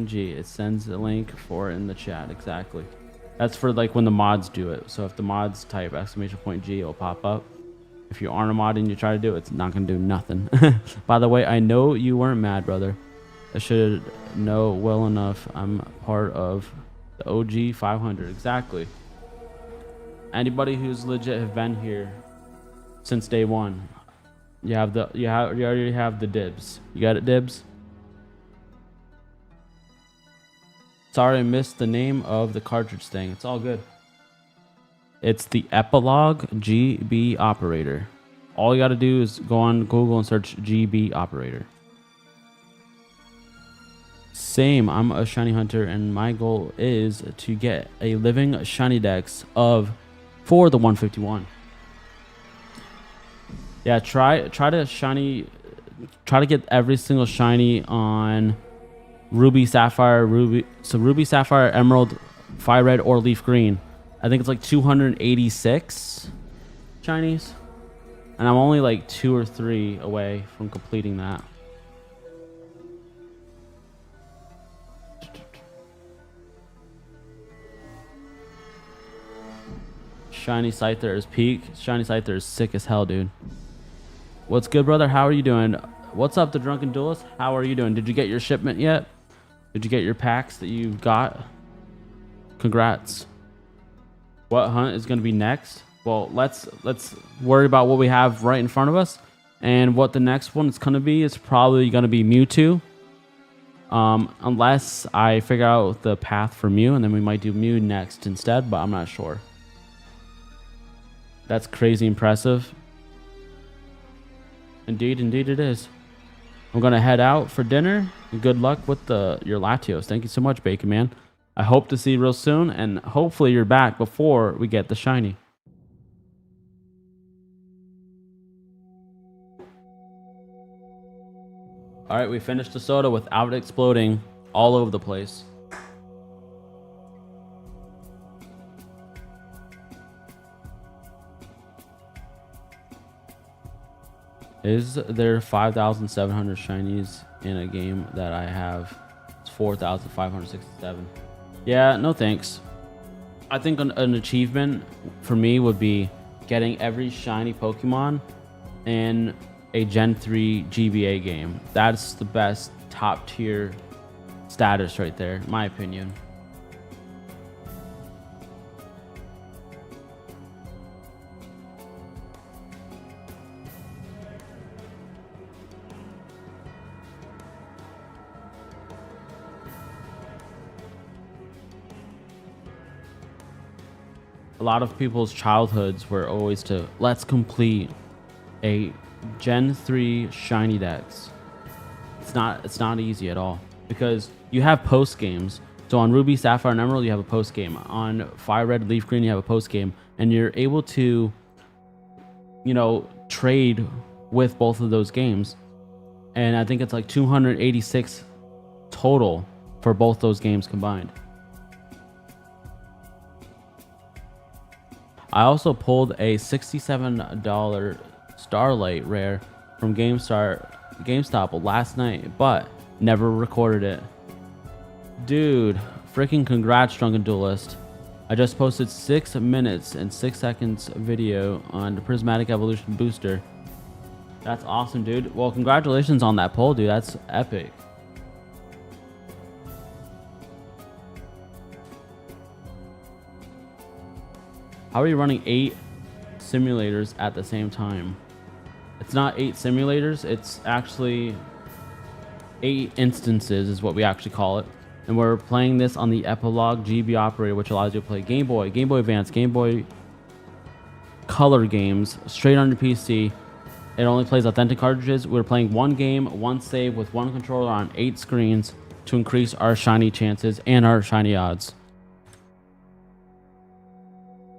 !G. It sends a link for it in the chat. Exactly. That's for like when the mods do it. So if the mods type !G, it'll pop up. If you aren't a mod and you try to do it, it's not going to do nothing. By the way, I know you weren't mad, brother. I should know well enough. I'm part of the OG 500. Exactly. Anybody who's legit have been here since day one. You already have the dibs. You got it, dibs? Sorry, I missed the name of the cartridge thing. It's all good. It's the Epilogue GB operator. All you got to do is go on Google and search GB operator. Same, I'm a shiny hunter and my goal is to get a living shiny dex for the 151. Yeah, try to get every single shiny on Ruby, Sapphire, Ruby, Sapphire, Emerald, Fire Red, or Leaf Green. I think it's like 286 shinies, and I'm only like 2 or 3 away from completing that. Shiny Scyther is peak. Shiny Scyther is sick as hell, dude. What's good, brother? How are you doing? What's up, the Drunken Duelist? How are you doing? Did you get your shipment yet? Did you get your packs that you got? Congrats. What hunt is going to be next? Well, let's worry about what we have right in front of us. And what the next one is going to be is probably going to be Mewtwo. Unless I figure out the path for Mew, and then we might do Mew next instead, but I'm not sure. That's crazy impressive. Indeed it is. I'm going to head out for dinner. Good luck with your Latios. Thank you so much, Bacon Man. I hope to see you real soon, and hopefully you're back before we get the shiny. All right, we finished the soda without exploding all over the place. Is there 5,700 shinies in a game that I have? It's 4,567. Yeah, no thanks. I think an achievement for me would be getting every shiny Pokemon in a Gen 3 GBA game. That's the best top tier status right there, in my opinion. A lot of people's childhoods were always to let's complete a Gen 3 shiny dex. It's not easy at all because you have post games. So on Ruby, Sapphire, and Emerald, you have a post game. On Fire Red, Leaf Green, you have a post game, and you're able to, trade with both of those games. And I think it's like 286 total for both those games combined. I also pulled a $67 Starlight rare from GameStop last night, but never recorded it. Dude, freaking congrats, Drunken Duelist. I just posted 6 minutes and 6 seconds video on the Prismatic Evolution Booster. That's awesome, dude. Well, congratulations on that pull, dude. That's epic. How are you running 8 simulators at the same time? It's not 8 simulators, it's actually 8 instances is what we actually call it. And we're playing this on the Epilogue GB operator, which allows you to play Game Boy, Game Boy Advance, Game Boy Color games straight on your PC. It only plays authentic cartridges. We're playing one game, one save with one controller on 8 screens to increase our shiny chances and our shiny odds.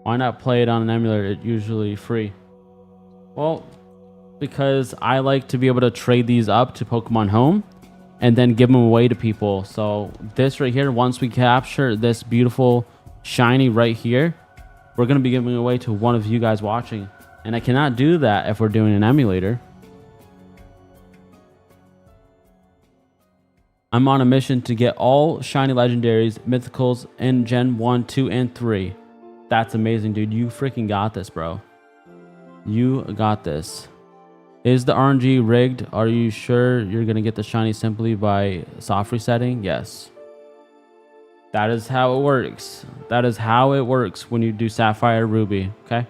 Why not play it on an emulator? It's usually free. Well, because I like to be able to trade these up to Pokemon Home and then give them away to people. So this right here, once we capture this beautiful shiny right here, we're going to be giving away to one of you guys watching. And I cannot do that if we're doing an emulator. I'm on a mission to get all shiny legendaries, mythicals in Gen 1, 2, and 3. That's amazing, dude. You freaking got this, bro. You got this. Is the RNG rigged? Are you sure you're going to get the shiny simply by soft resetting? Yes. That is how it works. That is how it works when you do Sapphire Ruby, okay?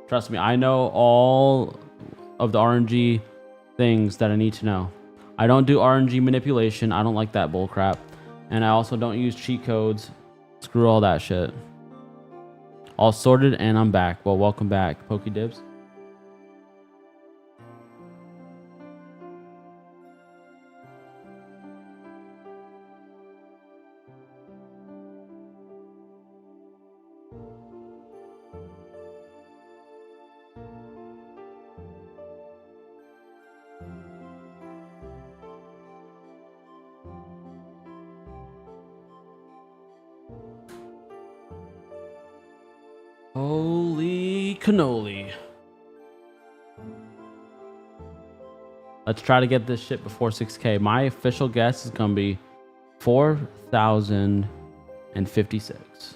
Trust me, I know all of the RNG things that I need to know. I don't do RNG manipulation. I don't like that bullcrap. And I also don't use cheat codes. Screw all that shit. All sorted, and I'm back. Well, welcome back, Pokedibs. Holy cannoli. Let's try to get this shit before 6K. My official guess is going to be 4,000 4,056.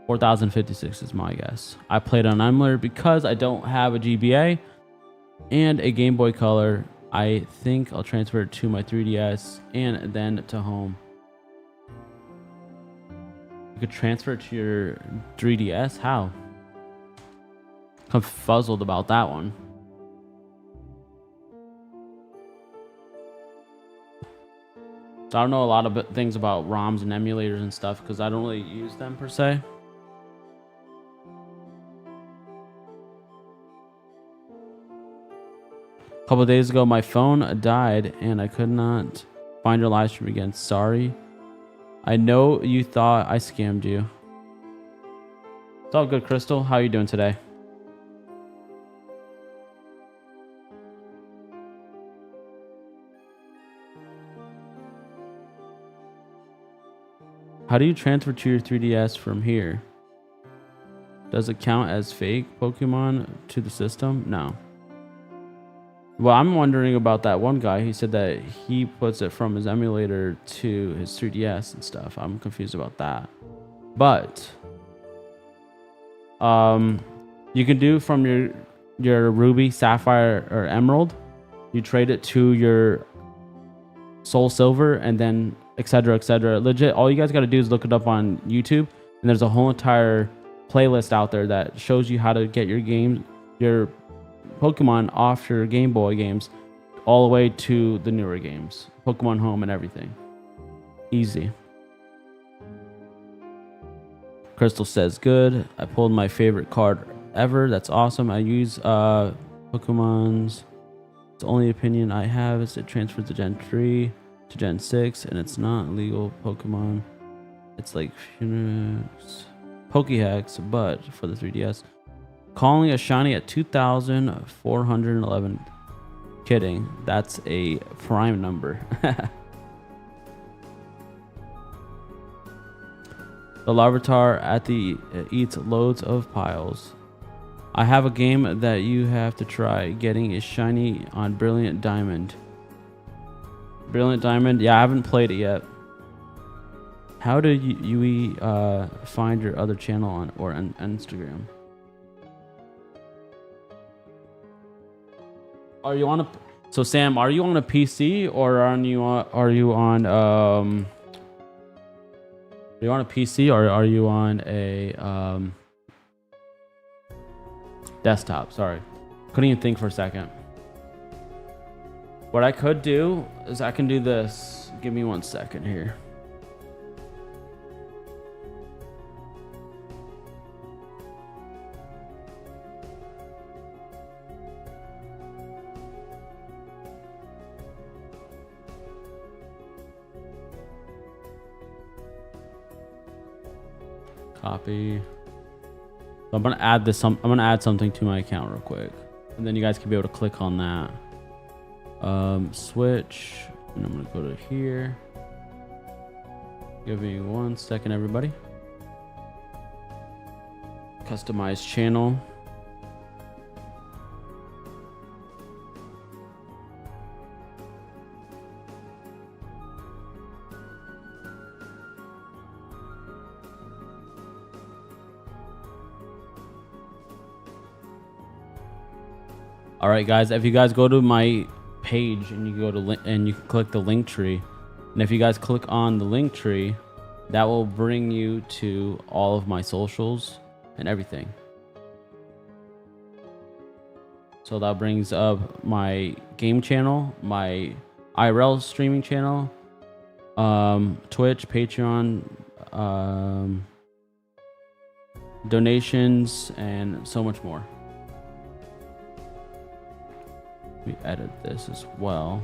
4,056 is my guess. I played on emulator because I don't have a GBA and a Game Boy Color. I think I'll transfer it to my 3DS and then to home. You could transfer it to your 3DS? How? Confuzzled about that one. So I don't know a lot of things about ROMs and emulators and stuff because I don't really use them per se. A couple of days ago, my phone died and I could not find your live stream again. Sorry. I know you thought I scammed you. It's all good, Crystal. How are you doing today? How do you transfer to your 3DS from here? Does it count as fake Pokemon to the system? No. Well, I'm wondering about that one guy. He said that he puts it from his emulator to his 3DS and stuff. I'm confused about that. But you can do from your Ruby, Sapphire, or Emerald. You trade it to your Soul Silver and then etc, etc. Legit, all you guys got to do is look it up on YouTube, and there's a whole entire playlist out there that shows you how to get your games, your Pokemon off your Game Boy games all the way to the newer games, Pokemon Home and everything. Easy. Crystal says good. I pulled my favorite card ever. That's awesome. I use Pokemon's. The only opinion I have is it transfers to Gen 3 to Gen 6, and it's not legal Pokemon. It's like Pokehex, but for the 3DS. Calling a shiny at 2,411. Kidding. That's a prime number. The Larvitar at the eats loads of piles. I have a game that you have to try. Getting a shiny on Brilliant Diamond. Brilliant Diamond? Yeah, I haven't played it yet. How do you find your other channel on Instagram? Are you on a Sam? Are you on a PC or are you on a PC or are you on a desktop? Sorry, couldn't even think for a second. What I could do is I can do this. Give me 1 second here. Copy. So I'm gonna add this. I'm gonna add something to my account real quick, and then you guys can be able to click on that. Switch, and I'm gonna go to here. Give me 1 second, everybody. Customize channel. All right, guys. If you guys go to my page and you go to and you click the link tree, and if you guys click on the link tree, that will bring you to all of my socials and everything. So that brings up my game channel, my IRL streaming channel, Twitch, Patreon, donations, and so much more. We edit this as well.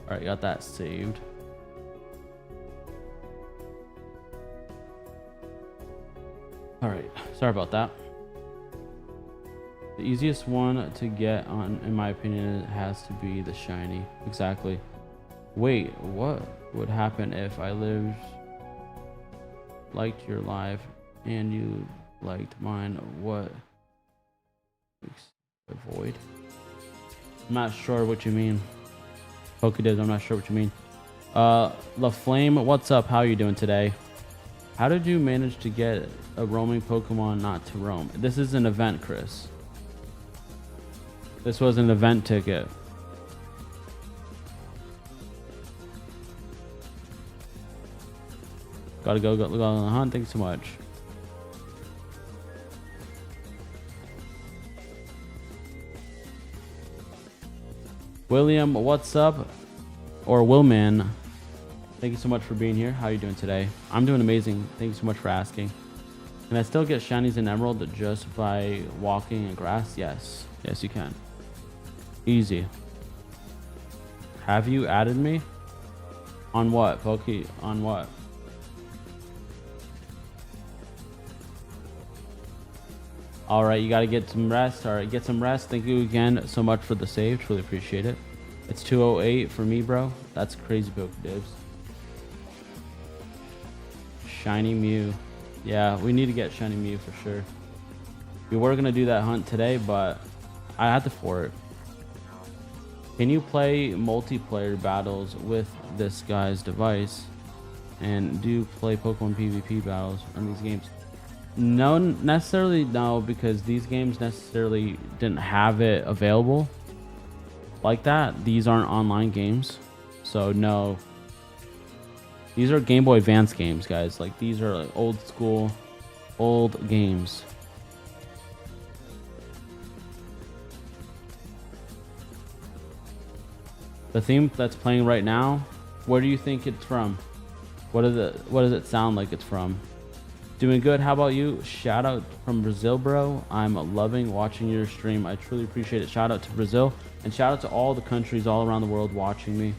All right, got that saved. All right, sorry about that. The easiest one to get on, in my opinion, has to be the shiny. Exactly. Wait, what would happen if I liked your live and you liked mine. What avoid? I'm not sure what you mean. Pokédex, I'm not sure what you mean. La Flame, what's up? How are you doing today? How did you manage to get a roaming Pokemon not to roam? This is an event, Chris. This was an event ticket. Gotta go on the hunt. Thanks so much. William, what's up? Or Willman, thank you so much for being here. How are you doing today? I'm doing amazing. Thank you so much for asking. Can I still get shinies in Emerald just by walking in grass? Yes. Yes, you can. Easy. Have you added me? On what, Pokey? On what? All right, you got to get some rest. All right, get some rest. Thank you again so much for the save. Truly appreciate it. It's 208 for me, bro. That's crazy, Pokédibs. Shiny Mew. Yeah, we need to get Shiny Mew for sure. We were going to do that hunt today, but I had to for it. Can you play multiplayer battles with this guy's device? And do you play Pokemon PvP battles in these games? No, necessarily no, because these games necessarily didn't have it available like that. These aren't online games, so no. These are Game Boy Advance games, guys. Like, these are like old school, old games. The theme that's playing right now, where do you think it's from? What does it sound like it's from? Doing good. How about you? Shout out from Brazil, bro. I'm loving watching your stream. I truly appreciate it. Shout out to Brazil, and shout out to all the countries all around the world watching me.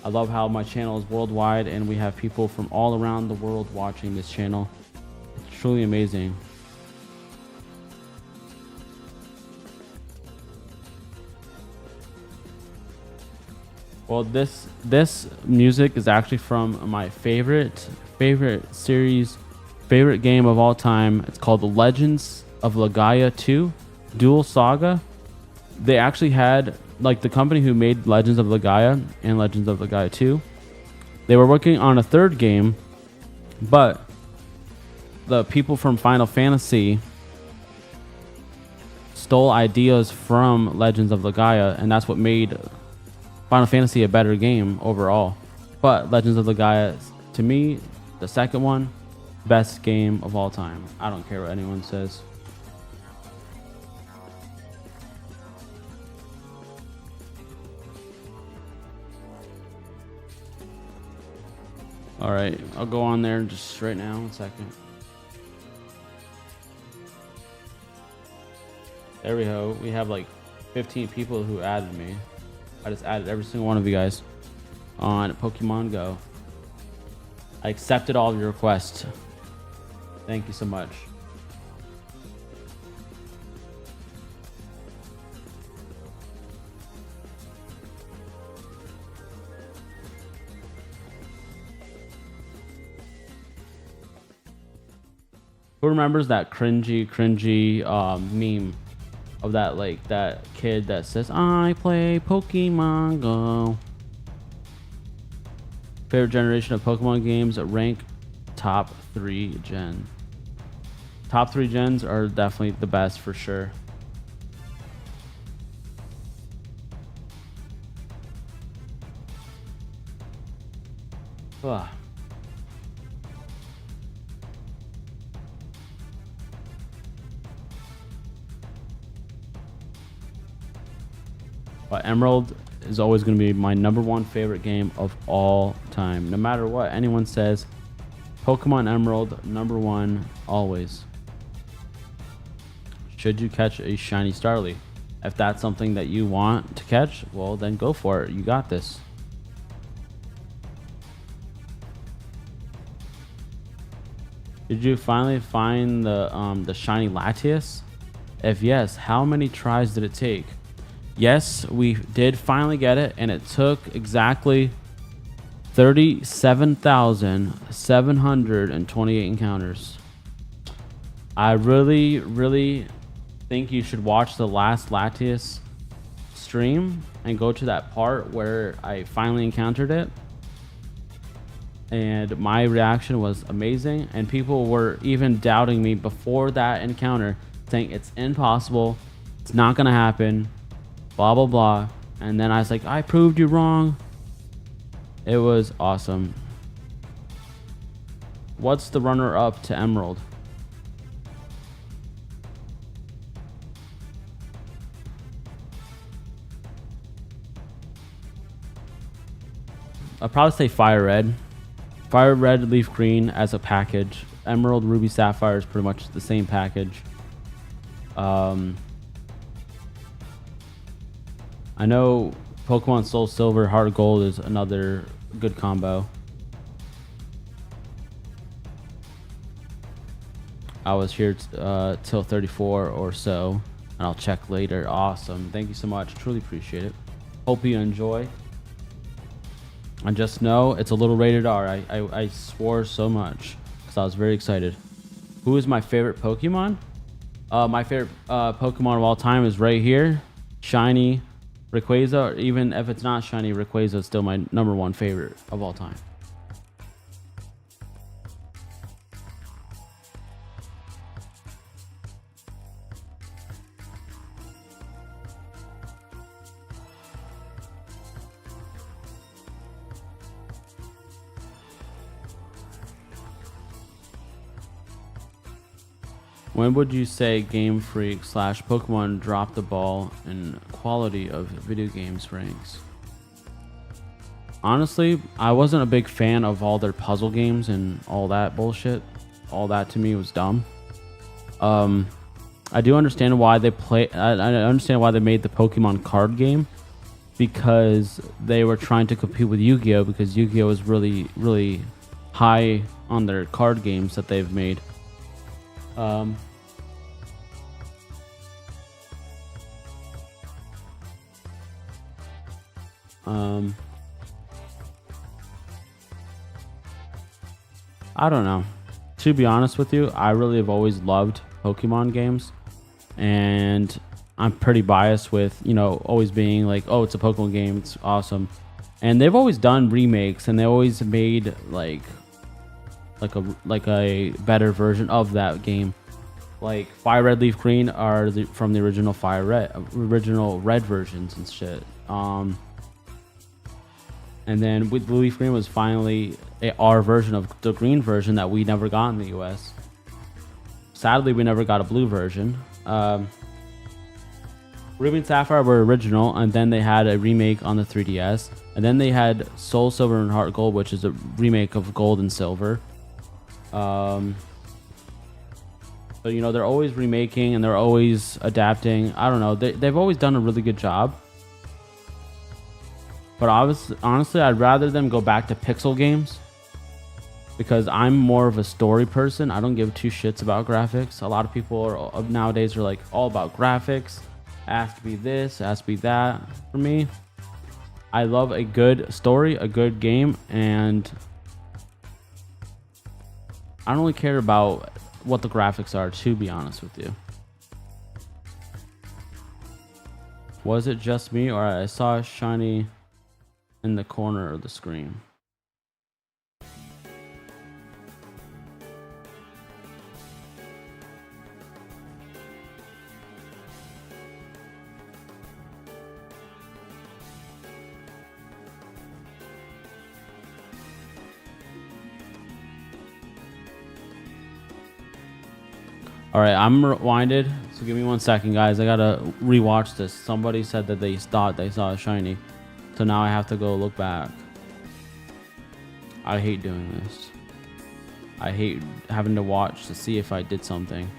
I love how my channel is worldwide and we have people from all around the world watching this channel. It's truly amazing. Well, this music is actually from my favorite series, favorite game of all time. It's called The Legends of Legaia 2 Dual Saga. They actually had, like, the company who made Legends of Legaia and Legends of Legaia 2, they were working on a third game, but the people from Final Fantasy stole ideas from Legends of Legaia, and that's what made Final Fantasy a better game overall. But Legends of Legaia, to me, the second one, best game of all time. I don't care what anyone says. All right, I'll go on there just right now. 1 second. There we go. We have like 15 people who added me. I just added every single one of you guys on Pokemon Go. I accepted all of your requests. Thank you so much. Who remembers that cringy meme of that, like, that kid that says, I play Pokemon Go? Favorite generation of Pokemon games, rank top 3 gen. Top 3 gens are definitely the best for sure. Ugh. But Emerald is always going to be my #1 favorite game of all time. No matter what anyone says, Pokemon Emerald, #1, always. Should you catch a shiny Starly? If that's something that you want to catch, well, then go for it. You got this. Did you finally find the shiny Latios? If yes, how many tries did it take? Yes, we did finally get it, and it took exactly 37,728 encounters I really, really think you should watch the last Latios stream and go to that part where I finally encountered it. And my reaction was amazing. And people were even doubting me before that encounter, saying it's impossible, it's not gonna happen, blah blah blah. And then I was like, I proved you wrong. It was awesome. What's the runner up to Emerald? I'll probably say Fire Red. Fire Red, Leaf Green as a package. Emerald, Ruby, Sapphire is pretty much the same package. I know Pokemon Soul Silver, Heart Gold is another good combo. I was here till 34 or so, and I'll check later. Awesome. Thank you so much. Truly appreciate it. Hope you enjoy. And just know it's a little rated R. I swore so much because I was very excited. Who is my favorite Pokemon? My favorite Pokemon of all time is right here. Shiny Rayquaza. Or even if it's not shiny, Rayquaza is still my #1 favorite of all time. When would you say Game Freak / Pokemon dropped the ball in quality of video games ranks? Honestly, I wasn't a big fan of all their puzzle games and all that bullshit. All that to me was dumb. I do understand why they I understand why they made the Pokemon card game, because they were trying to compete with Yu-Gi-Oh, because Yu-Gi-Oh was really, really high on their card games that they've made. I don't know. To be honest with you, I really have always loved Pokemon games, and I'm pretty biased with, you know, always being like, oh, it's a Pokemon game, it's awesome. And they've always done remakes, and they always made like a better version of that game. Like Fire Red, Leaf Green are from the original original Red versions and shit. And then with Leaf Green was finally our version of the green version that we never got in the US. Sadly, we never got a blue version. Ruby and Sapphire were original, and then they had a remake on the 3DS. And then they had Soul Silver and Heart Gold, which is a remake of Gold and Silver. So, you know, they're always remaking and they're always adapting. I don't know. They've always done a really good job. But honestly, I'd rather them go back to pixel games, because I'm more of a story person. I don't give two shits about graphics. A lot of people nowadays are like all about graphics. It has to be this, it has to be that. For me, I love a good story, a good game, and I don't really care about what the graphics are, to be honest with you. Was it just me, or I saw a shiny in the corner of the screen? All right, I'm rewinded, so give me 1 second, guys. I gotta rewatch this. Somebody said that they thought they saw a shiny, so now I have to go look back. I hate doing this. I hate having to watch to see if I did something.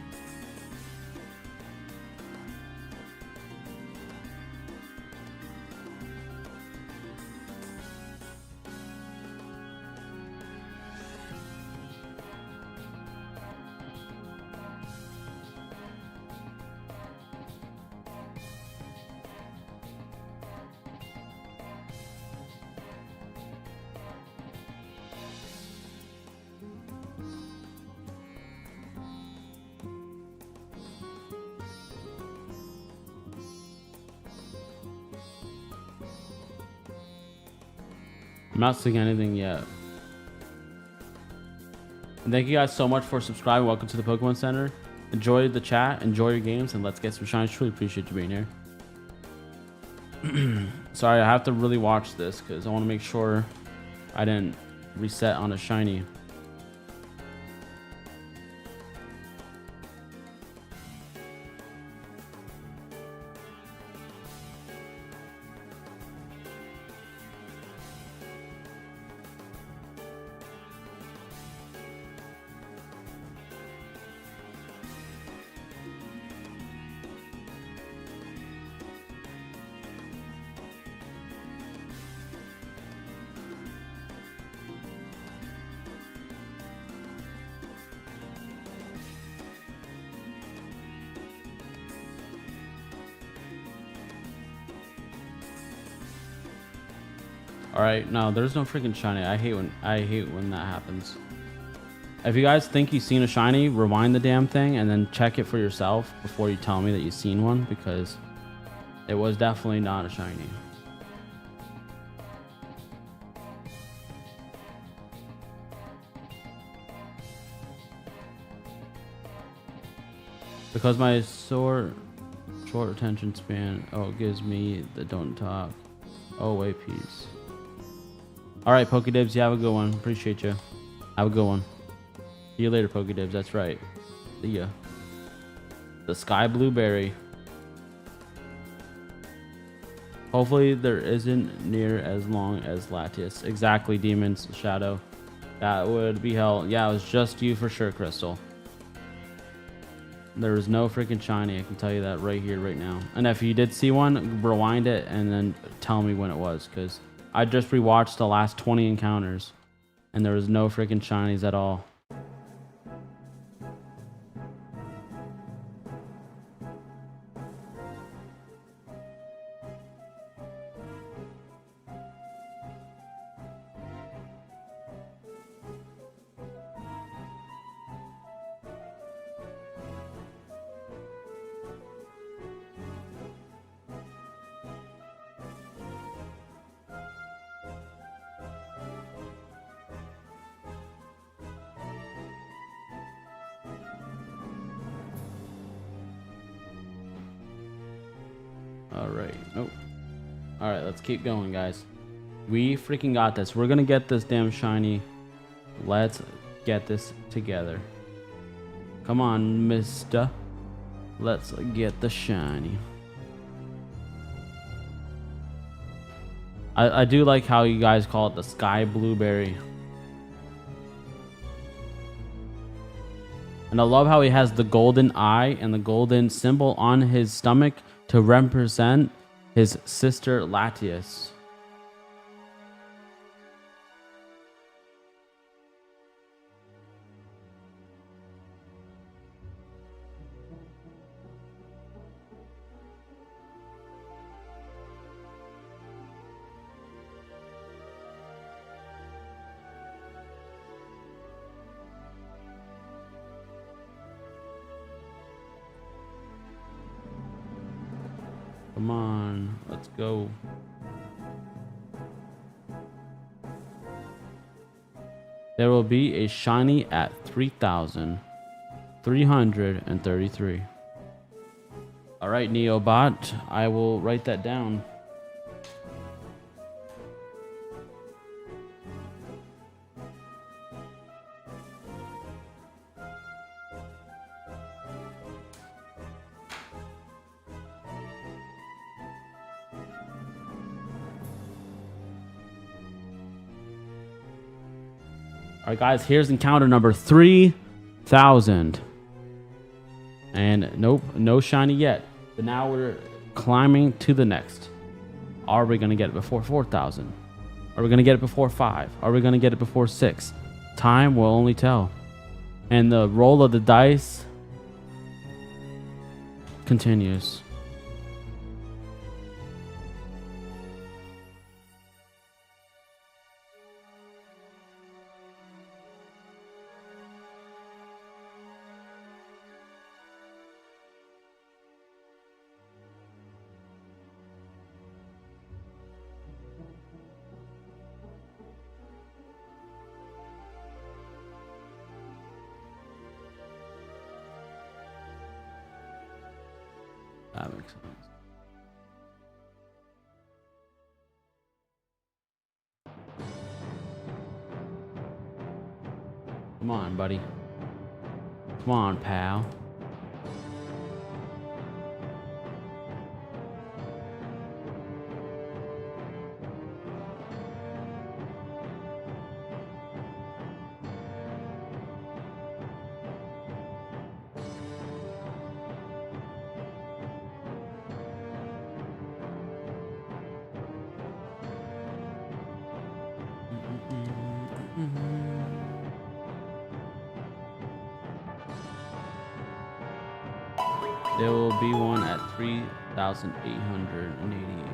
I'm not seeing anything yet. And thank you guys so much for subscribing. Welcome to the Pokemon Center. Enjoy the chat, enjoy your games, and let's get some shinies. Truly appreciate you being here. Sorry, I have to really watch this because I want to make sure I didn't reset on a shiny. All right, no, there's no freaking shiny. I hate when that happens. If you guys think you've seen a shiny, rewind the damn thing and then check it for yourself before you tell me that you've seen one, because it was definitely not a shiny. Because my short attention span, gives me the don't talk. Oh, wait, peace. All right, Pokédibs, you have a good one. Appreciate you. Have a good one. See you later, Pokédibs. That's right. See ya. The Sky Blueberry. Hopefully there isn't near as long as Latios. Exactly, Demon's Shadow. That would be hell. Yeah, it was just you for sure, Crystal. There was no freaking shiny. I can tell you that right here, right now. And if you did see one, rewind it and then tell me when it was, because I just rewatched the last 20 encounters and there was no freaking shinies at all. All right. Nope. All right, let's keep going, guys. We freaking got this. We're gonna get this damn shiny. Let's get this together. Come on, mister. Let's get the shiny. I do like how you guys call it the Sky Blueberry. And I love how he has the golden eye and the golden symbol on his stomach to represent his sister Latios. Come on, let's go. There will be a shiny at 3,333. All right, Neobot, I will write that down. All right, guys, here's encounter number 3,000. And nope, no shiny yet. But now we're climbing to the next. Are we going to get it before 4,000? Are we going to get it before 5? Are we going to get it before 6? Time will only tell. And the roll of the dice continues. sense. Come on, buddy. Come on, pal. There will be one at 3,888.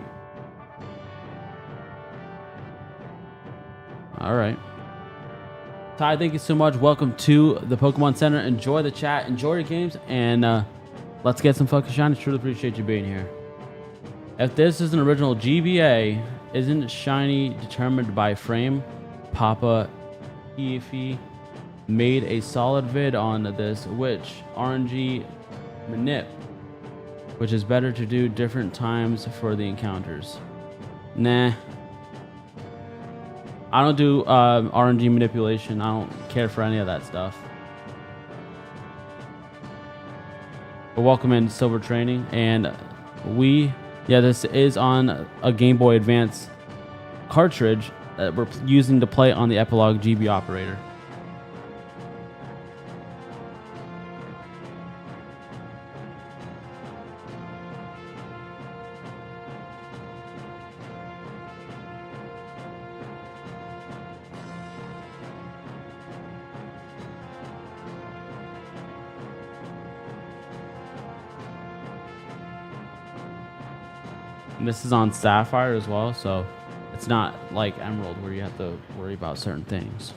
All right. Ty, thank you so much. Welcome to the Pokemon Center. Enjoy the chat, enjoy your games, and let's get some fucking shiny. Truly appreciate you being here. If this is an original GBA, isn't shiny determined by frame? Papa Eefy made a solid vid on this, which RNG manip, which is better to do different times for the encounters. Nah. I don't do RNG manipulation. I don't care for any of that stuff. But welcome in Silver Training, and this is on a Game Boy Advance cartridge that we're using to play on the Epilogue GB operator. And this is on Sapphire as well, so it's not like Emerald where you have to worry about certain things.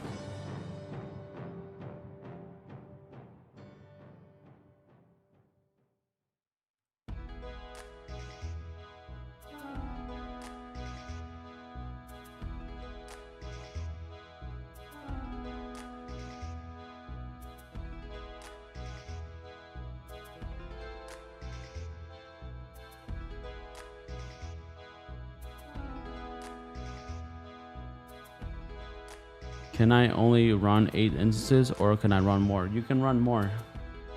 Can I only run 8 instances, or can I run more? You can run more.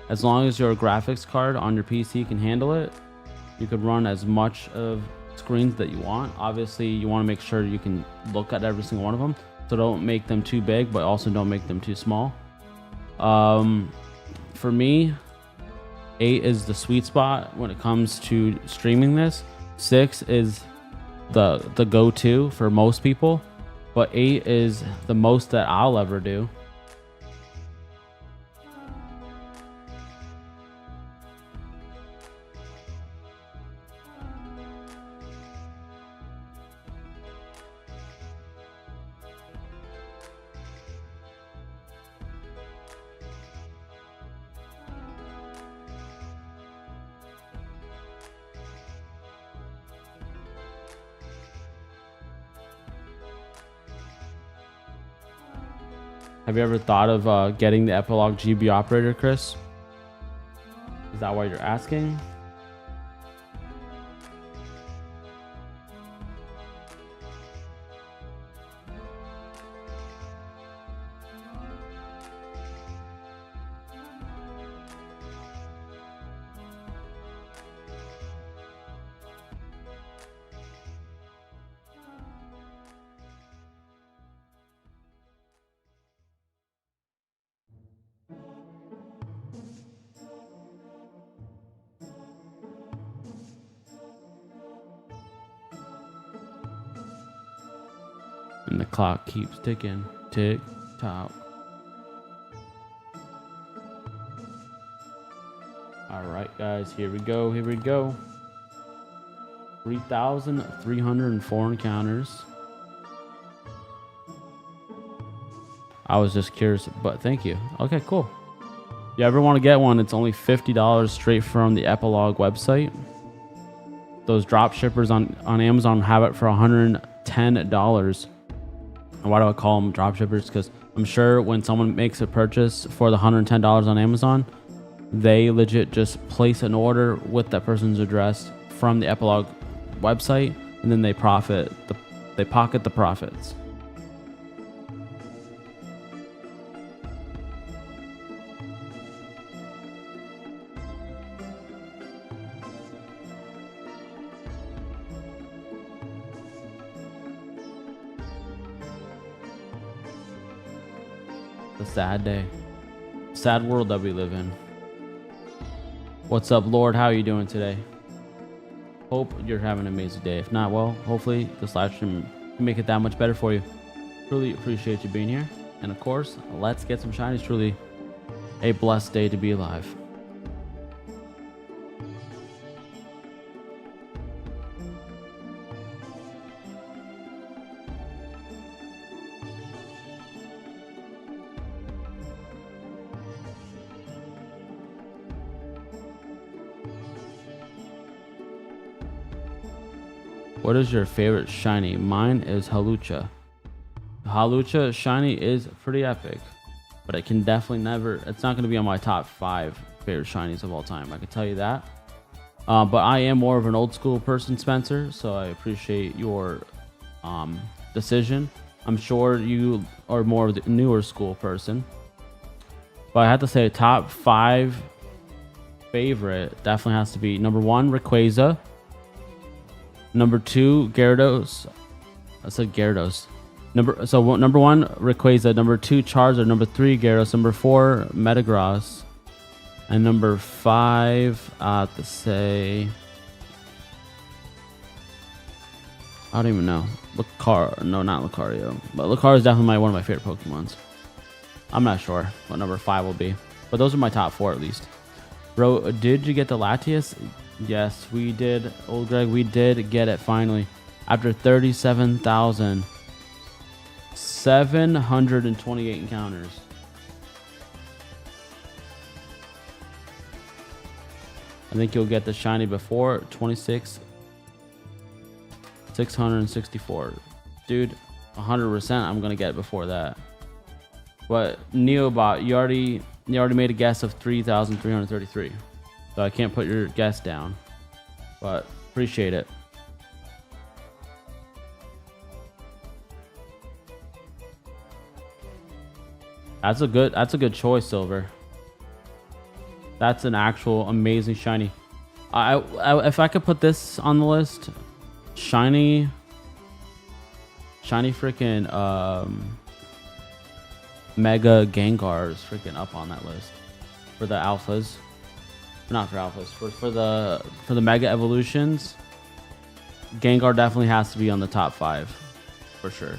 As long as your graphics card on your PC can handle it, you could run as much of screens that you want. Obviously, you want to make sure you can look at every single one of them, so don't make them too big, but also don't make them too small. For me, 8 is the sweet spot when it comes to streaming this. 6 is the go-to for most people. But 8 is the most that I'll ever do. Have you ever thought of getting the Epilogue GB operator, Chris? Is that why you're asking? And the clock keeps ticking. Tick, tock. Alright, guys, here we go. 3,304 encounters. I was just curious, but thank you. Okay, cool. If you ever want to get one, it's only $50 straight from the Epilogue website. Those drop shippers on Amazon have it for $110. And why do I call them drop shippers? Because I'm sure when someone makes a purchase for the $110 on Amazon, they legit just place an order with that person's address from the Epilogue website, and then they pocket the profits. The sad day, sad world that we live in. What's up, Lord? How are you doing today? Hope you're having an amazing day. If not, well, hopefully this live stream can make it that much better for you. Really appreciate you being here. And of course, let's get some shinies. Truly a blessed day to be alive. What is your favorite shiny? Mine is Halucha. Halucha shiny is pretty epic, but it can definitely it's not going to be on my top 5 favorite shinies of all time. I can tell you that. But I am more of an old school person, Spencer, so I appreciate your decision. I'm sure you are more of the newer school person. But I have to say top 5 favorite definitely has to be number 1, Rayquaza. Number 2, Gyarados. I said Gyarados. Number 1, Rayquaza. Number 2, Charizard. Number 3, Gyarados. Number 4, Metagross. And number 5, I have to say, I don't even know. No, not Lucario. But Lucario is definitely one of my favorite Pokemons. I'm not sure what number 5 will be. But those are my top 4 at least. Bro, did you get the Latios? Yes, we did. Old Greg, we did get it finally. After 37,728 encounters. I think you'll get the shiny before 26,664. Dude, 100% I'm going to get it before that. But Neobot, you already made a guess of 3,333. So I can't put your guess down, but appreciate it. That's a good choice, Silver. That's an actual amazing shiny. If I could put this on the list, shiny freaking Mega Gengar is freaking up on that list for the alphas. Not for alphas, for the Mega Evolutions. Gengar definitely has to be on the top 5 for sure.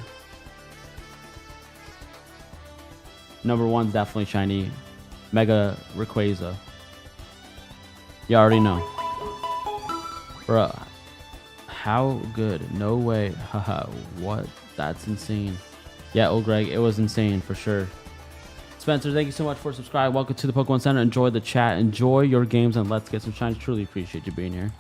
Number 1's definitely shiny Mega Rayquaza. You already know. Bruh, how good? No way. Haha, what? That's insane. Yeah, old Greg, it was insane for sure. Spencer, thank you so much for subscribing. Welcome to the Pokemon Center. Enjoy the chat. Enjoy your games, and let's get some shinies. Truly appreciate you being here.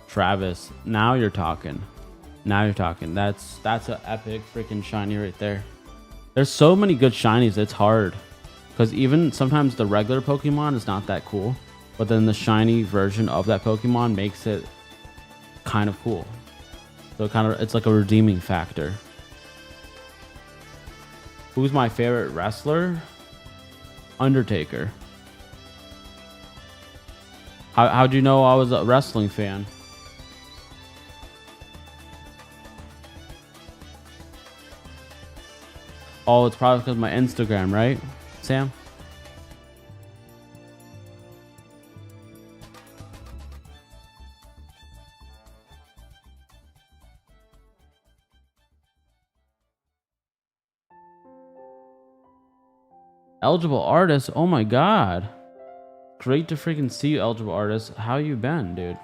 Travis, now you're talking. That's an epic freaking shiny right there. There's so many good shinies, it's hard. Because even sometimes the regular Pokemon is not that cool, but then the shiny version of that Pokemon makes it kind of cool. So it's like a redeeming factor. Who's my favorite wrestler? Undertaker. How'd you know I was a wrestling fan? Oh, it's probably because of my Instagram, right, Sam? Eligible artist? Oh my god. Great to freaking see you, eligible artist. How you been, dude?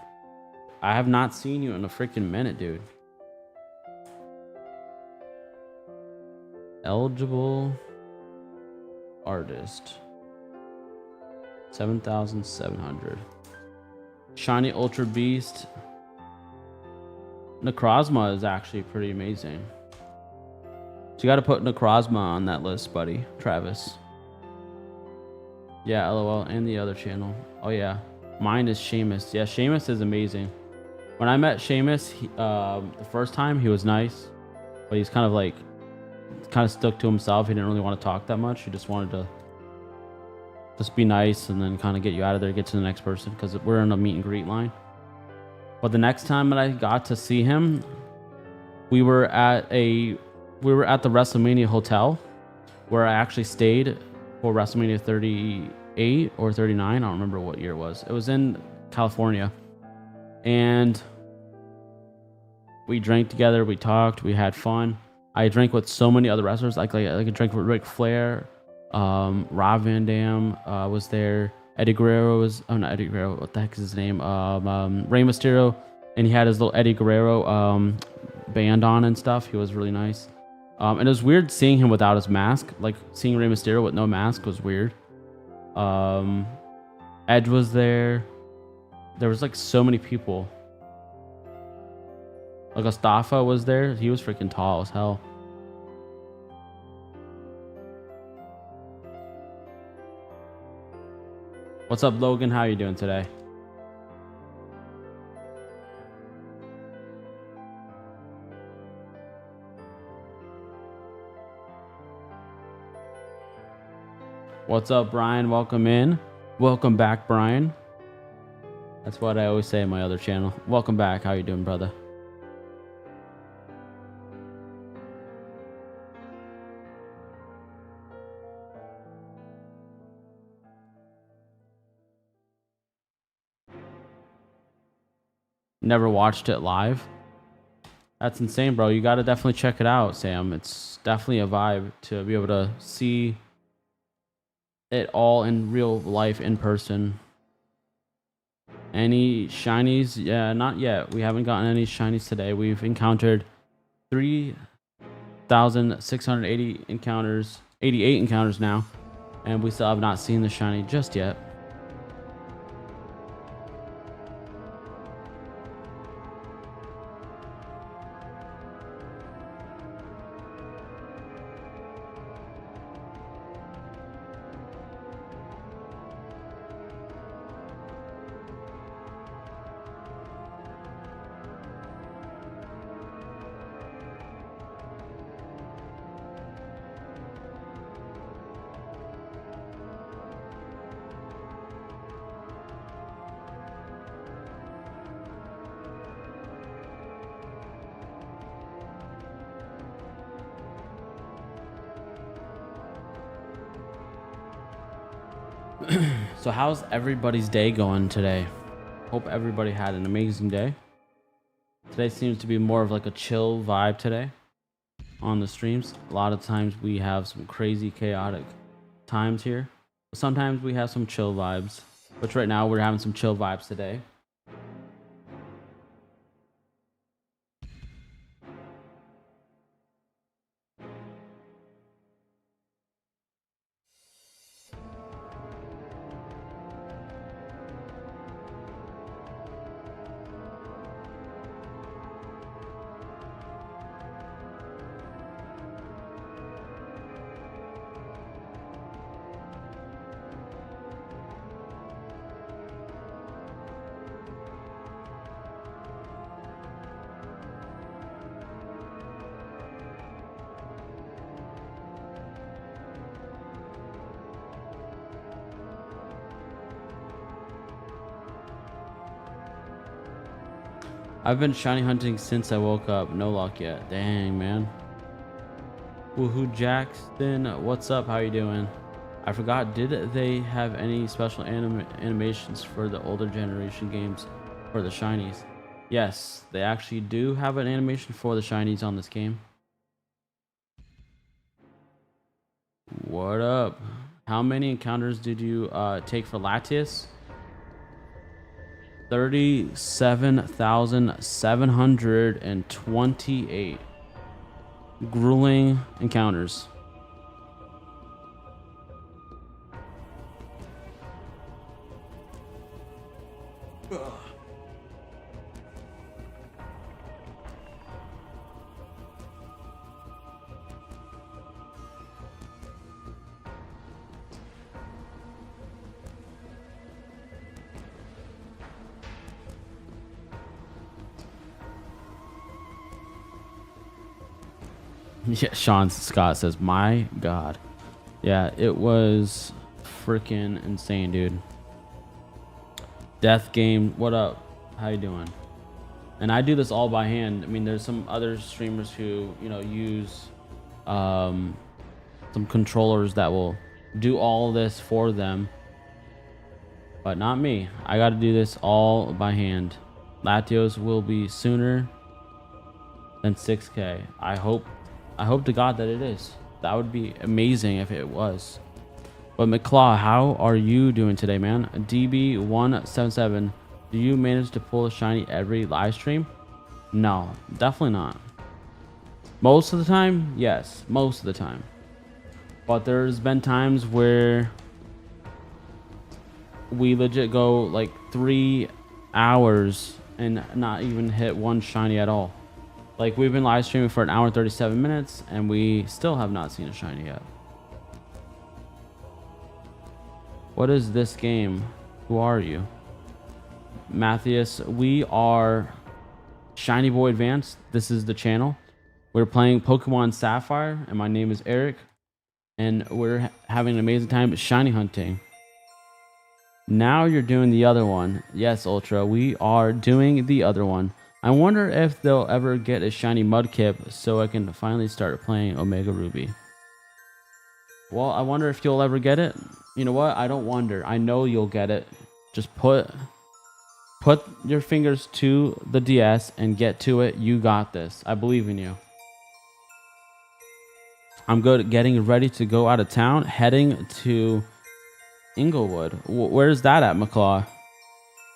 I have not seen you in a freaking minute, dude. Eligible artist. 7,700. Shiny Ultra Beast. Necrozma is actually pretty amazing. So you got to put Necrozma on that list, buddy. Travis. Yeah, LOL. And the other channel. Oh, yeah. Mine is Seamus. Yeah, Seamus is amazing. When I met Seamus, the first time, he was nice. But he's kind of stuck to himself. He didn't really want to talk that much. He just wanted to just be nice and then kind of get you out of there, get to the next person, because we're in a meet and greet line. But the next time that I got to see him, we were at the WrestleMania hotel where I actually stayed for WrestleMania 38 or 39. I don't remember what year it was. It was in California. And we drank together, we talked, we had fun. I drank with so many other wrestlers. Like I drank with Ric Flair, Rob Van Dam was there. Eddie Guerrero was, oh, not Eddie Guerrero, what the heck is his name? Rey Mysterio, and he had his little Eddie Guerrero band on and stuff. He was really nice. And it was weird seeing him without his mask. Like seeing Rey Mysterio with no mask was weird. Edge was there. There was like so many people. Like Mustafa was there. He was freaking tall as hell. What's up, Logan? How you doing today? What's up, Brian? Welcome in. Welcome back, Brian. That's what I always say in my other channel. Welcome back. How you doing, brother? Never watched it live. That's insane, bro. You got to definitely check it out, Sam. It's definitely a vibe to be able to see it all in real life in person. Any shinies? Yeah, not yet. We haven't gotten any shinies today. We've encountered 3,680 encounters, 88 encounters now, and we still have not seen the shiny just yet. So how's everybody's day going today? Hope everybody had an amazing day. Today seems to be more of like a chill vibe today on the streams. A lot of times we have some crazy chaotic times here. Sometimes we have some chill vibes, which right now we're having some chill vibes today. I've been shiny hunting since I woke up. No luck yet. Dang, man. Woohoo Jackson, what's up? How you doing? I forgot, did they have any special animations for the older generation games for the shinies? Yes, they actually do have an animation for the shinies on this game. What up? How many encounters did you take for Latios? 37,728 grueling encounters. Yeah, Sean Scott says, my God. Yeah, it was freaking insane, dude. Death Game, what up? How you doing? And I do this all by hand. I mean, there's some other streamers who, you know, use some controllers that will do all this for them. But not me. I got to do this all by hand. Latios will be sooner than 6K. I hope to God that it is. That would be amazing if it was. But McClaw, how are you doing today, man? DB177, do you manage to pull a shiny every live stream? No, definitely not. Most of the time, yes, most of the time. But there's been times where we legit go like 3 hours and not even hit one shiny at all. Like, we've been live streaming for 1 hour and 37 minutes and we still have not seen a shiny yet. What is this game? Who are you? Matthias, we are Shiny Boy Advanced. This is the channel. We're playing Pokemon Sapphire and my name is Eric. And we're having an amazing time shiny hunting. Now you're doing the other one. Yes, Ultra, we are doing the other one. I wonder if they'll ever get a shiny Mudkip so I can finally start playing Omega Ruby. Well, I wonder if you'll ever get it. You know what? I don't wonder. I know you'll get it. Just put your fingers to the DS and get to it. You got this. I believe in you. I'm good at getting ready to go out of town, heading to Inglewood. Where's that at, McClaw?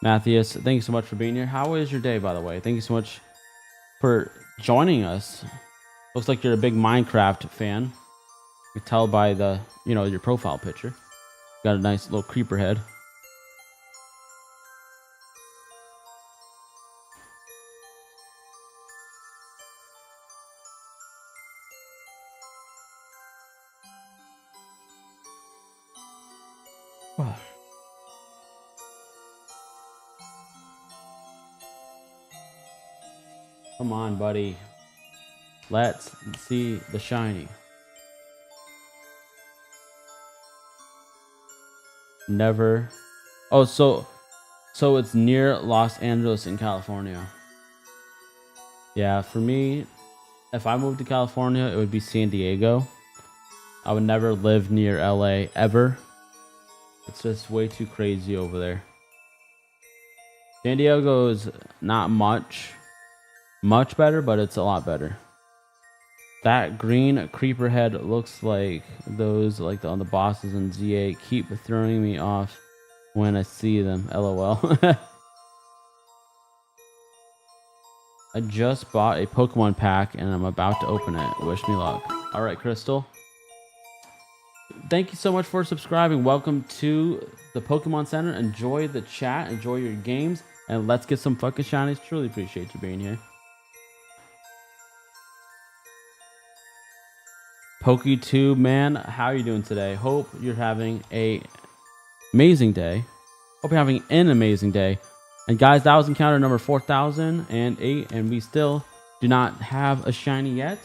Matthias, thank you so much for being here. How is your day, by the way? Thank you so much for joining us. Looks like you're a big Minecraft fan. You can tell by the, you know, your profile picture. Got a nice little creeper head. Come on, buddy. Let's see the shiny. Never. Oh, so it's near Los Angeles in California. Yeah, for me, if I moved to California, it would be San Diego. I would never live near LA ever. It's just way too crazy over there. San Diego is not much better, but it's a lot better. That green creeper head looks like those on the bosses in ZA. Keep throwing me off when I see them. LOL. I just bought a Pokemon pack and I'm about to open it. Wish me luck. All right, Crystal. Thank you so much for subscribing. Welcome to the Pokemon Center. Enjoy the chat. Enjoy your games. And let's get some fucking shinies. Truly appreciate you being here. PokeTube, man, how are you doing today? Hope you're having an amazing day. Hope you're having an amazing day. And guys, that was encounter number 4008, and we still do not have a shiny yet.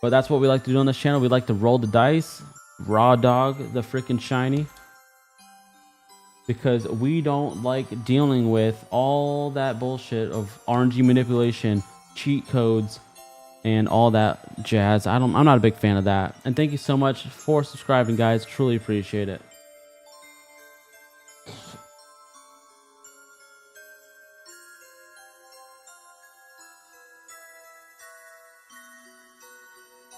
But that's what we like to do on this channel. We like to roll the dice, raw dog the freaking shiny. Because we don't like dealing with all that bullshit of RNG manipulation, cheat codes, and all that jazz. I'm not a big fan of that. And thank you so much for subscribing, guys. Truly appreciate it.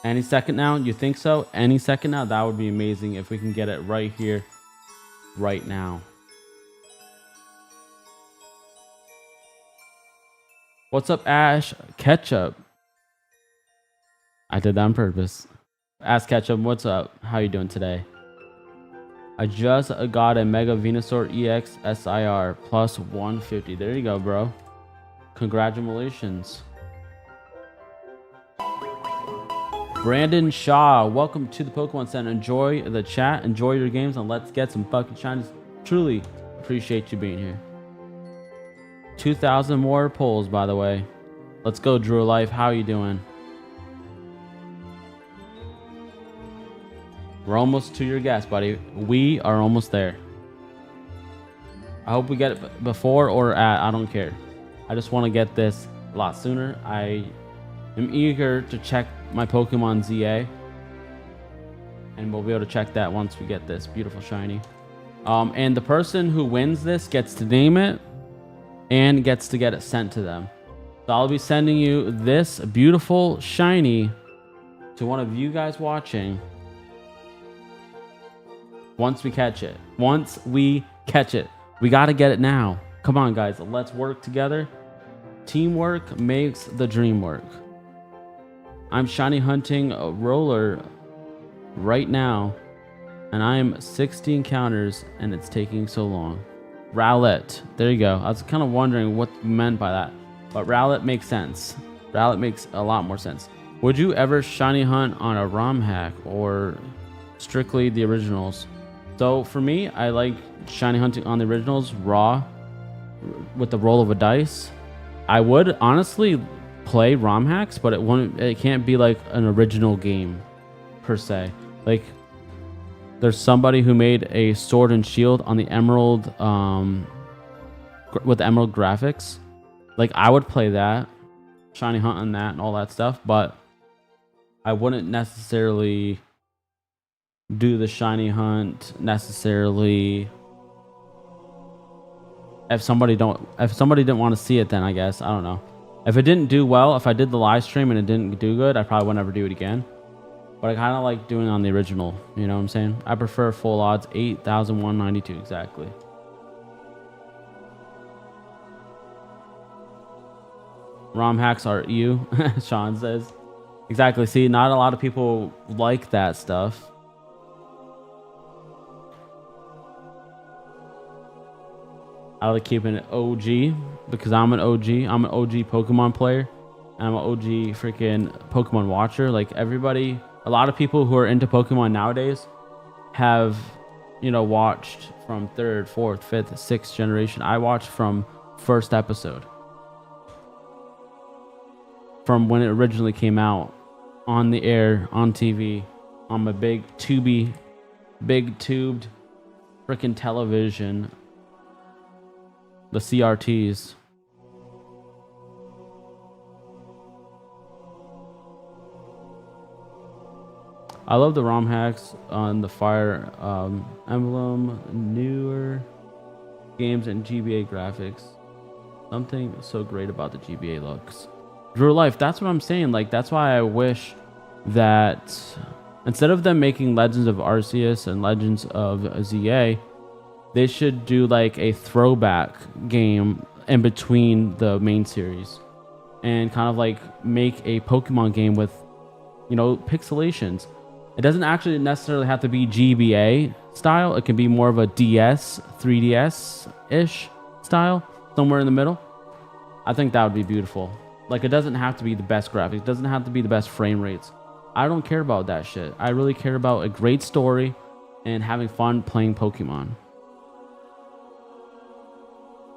Any second now? You think so? Any second now? That would be amazing if we can get it right here, right now. What's up, Ash Ketchup? I did that on purpose. Ash Ketchup, what's up? How you doing today? I just got a Mega Venusaur EX SIR plus 150. There you go, bro. Congratulations. Brandon Shaw, welcome to the Pokemon Center. Enjoy the chat, enjoy your games, and let's get some fucking shinies. Truly appreciate you being here. 2,000 more polls, by the way. Let's go, Drew Life. How you doing? We're almost to your guess, buddy. We are almost there. I hope we get it before or at. I don't care. I just want to get this a lot sooner. I am eager to check my Pokemon ZA. And we'll be able to check that once we get this beautiful shiny. And the person who wins this gets to name it and gets to get it sent to them. So I'll be sending you this beautiful shiny to one of you guys watching. Once we catch it. Once we catch it. We got to get it now. Come on, guys. Let's work together. Teamwork makes the dream work. I'm shiny hunting a roller right now. And I am 60 encounters and it's taking so long. Rowlet. There you go. I was kind of wondering what you meant by that. But Rowlet makes sense. Rowlet makes a lot more sense. Would you ever shiny hunt on a ROM hack or strictly the originals? So for me, I like shiny hunting on the originals raw with the roll of a dice. I would honestly play ROM hacks, but it can't be like an original game per se. Like there's somebody who made a Sword and Shield on the Emerald with the Emerald graphics. Like I would play that, shiny hunt on that and all that stuff, but I wouldn't necessarily do the shiny hunt necessarily. If somebody didn't want to see it, then I guess I don't know. If it didn't do well, if I did the live stream and it didn't do good, I probably would never do it again. But I kind of like doing it on the original. You know what I'm saying? I prefer full odds. 8,192 exactly. ROM hacks are you, Sean says. Exactly. See, not a lot of people like that stuff. I like keeping it OG because I'm an OG. I'm an OG Pokemon player. And I'm an OG freaking Pokemon watcher. Like everybody, a lot of people who are into Pokemon nowadays have, you know, watched from 3rd, 4th, 5th, 6th generation. I watched from first episode. From when it originally came out on the air, on TV, on my big tubed freaking television. The CRTs. I love the ROM hacks on the Fire Emblem, newer games and GBA graphics. Something so great about the GBA looks. Drew Life, that's what I'm saying. Like that's why I wish that instead of them making Legends of Arceus and Legends of ZA, they should do like a throwback game in between the main series and kind of like make a Pokemon game with, you know, pixelations. It doesn't actually necessarily have to be GBA style. It can be more of a DS, 3DS-ish style, somewhere in the middle. I think that would be beautiful. Like it doesn't have to be the best graphics. It doesn't have to be the best frame rates. I don't care about that shit. I really care about a great story and having fun playing Pokemon.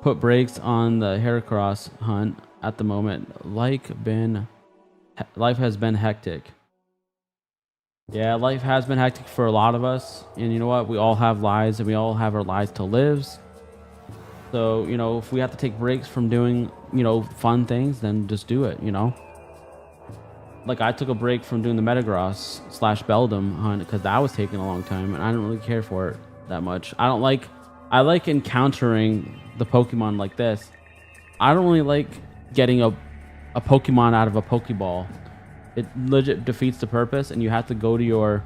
Put brakes on the Heracross hunt at the moment. Life has been hectic. Yeah, life has been hectic for a lot of us. And you know what? We all have lives and we all have our lives to live. So, you know, if we have to take breaks from doing, you know, fun things, then just do it, you know? Like I took a break from doing the Metagross / Beldum hunt because that was taking a long time and I didn't really care for it that much. I like encountering the Pokemon like this. I don't really like getting a Pokemon out of a Pokeball. It legit defeats the purpose and you have to go to your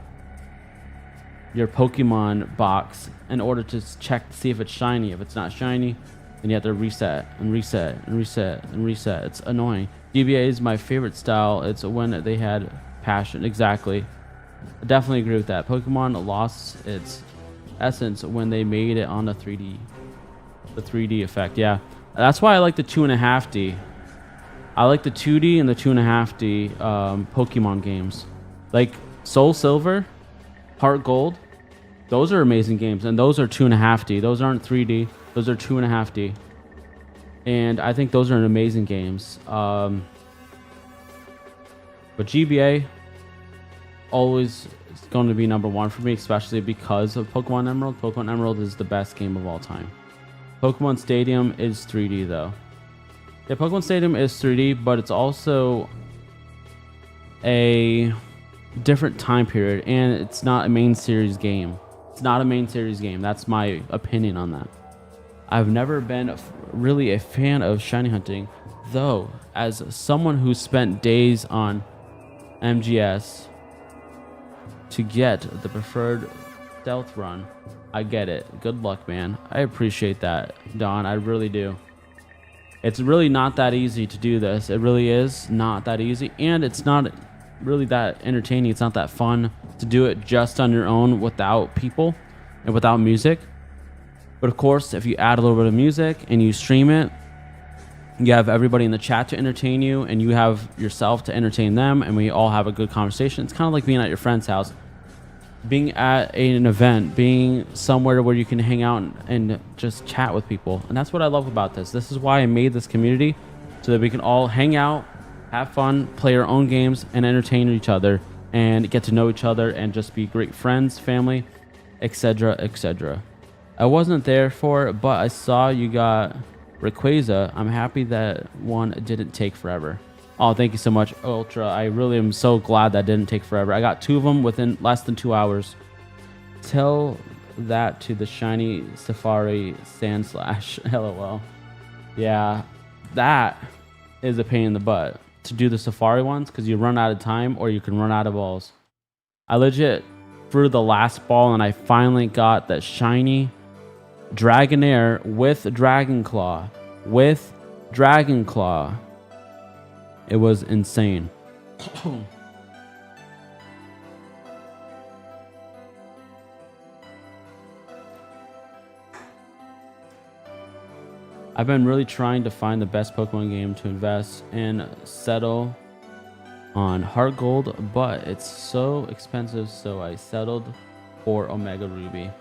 Pokemon box in order to check to see if it's shiny. If it's not shiny, and you have to reset and reset and reset and reset. It's annoying. GBA is my favorite style. It's when they had passion. Exactly. I definitely agree with that. Pokemon lost its essence when they made it on the 3D effect. Yeah, that's why I like the 2.5D. I like the 2D and the 2.5D Pokemon games, like Soul Silver, Heart Gold. Those are amazing games, and those are 2.5D. Those aren't 3D. Those are 2.5D, and I think those are amazing games. But GBA always is going to be number one for me, especially because of Pokemon Emerald. Pokemon Emerald is the best game of all time. Pokemon Stadium is 3D though. Yeah, Pokemon Stadium is 3D, but it's also a different time period, and it's not a main series game. It's not a main series game. That's my opinion on that. I've never been really a fan of shiny hunting, though, as someone who spent days on MGS to get the preferred stealth run, I get it. Good luck, man. I appreciate that, Don. I really do. It's really not that easy to do this. It really is not that easy, and it's not really that entertaining. It's not that fun to do it just on your own without people and without music. But of course, if you add a little bit of music and you stream it, you have everybody in the chat to entertain you, and you have yourself to entertain them, and we all have a good conversation. It's kind of like being at your friend's house, being at an event, being somewhere where you can hang out and just chat with people. And that's what I love about this. This is why I made this community, so that we can all hang out, have fun, play our own games, and entertain each other, and get to know each other, and just be great friends, family, etc., etc. I wasn't there for it, but I saw you got Rayquaza. I'm happy that one didn't take forever. Oh, thank you so much, Ultra. I really am so glad that didn't take forever. I got 2 of them within less than 2 hours. Tell that to the shiny Safari Sandslash. LOL. Yeah, that is a pain in the butt to do the Safari ones, because you run out of time or you can run out of balls. I legit threw the last ball and I finally got that shiny Dragonair with Dragon Claw. With Dragon Claw. It was insane. I've been really trying to find the best Pokemon game to invest and settle on Heart Gold, but it's so expensive, so I settled for Omega Ruby.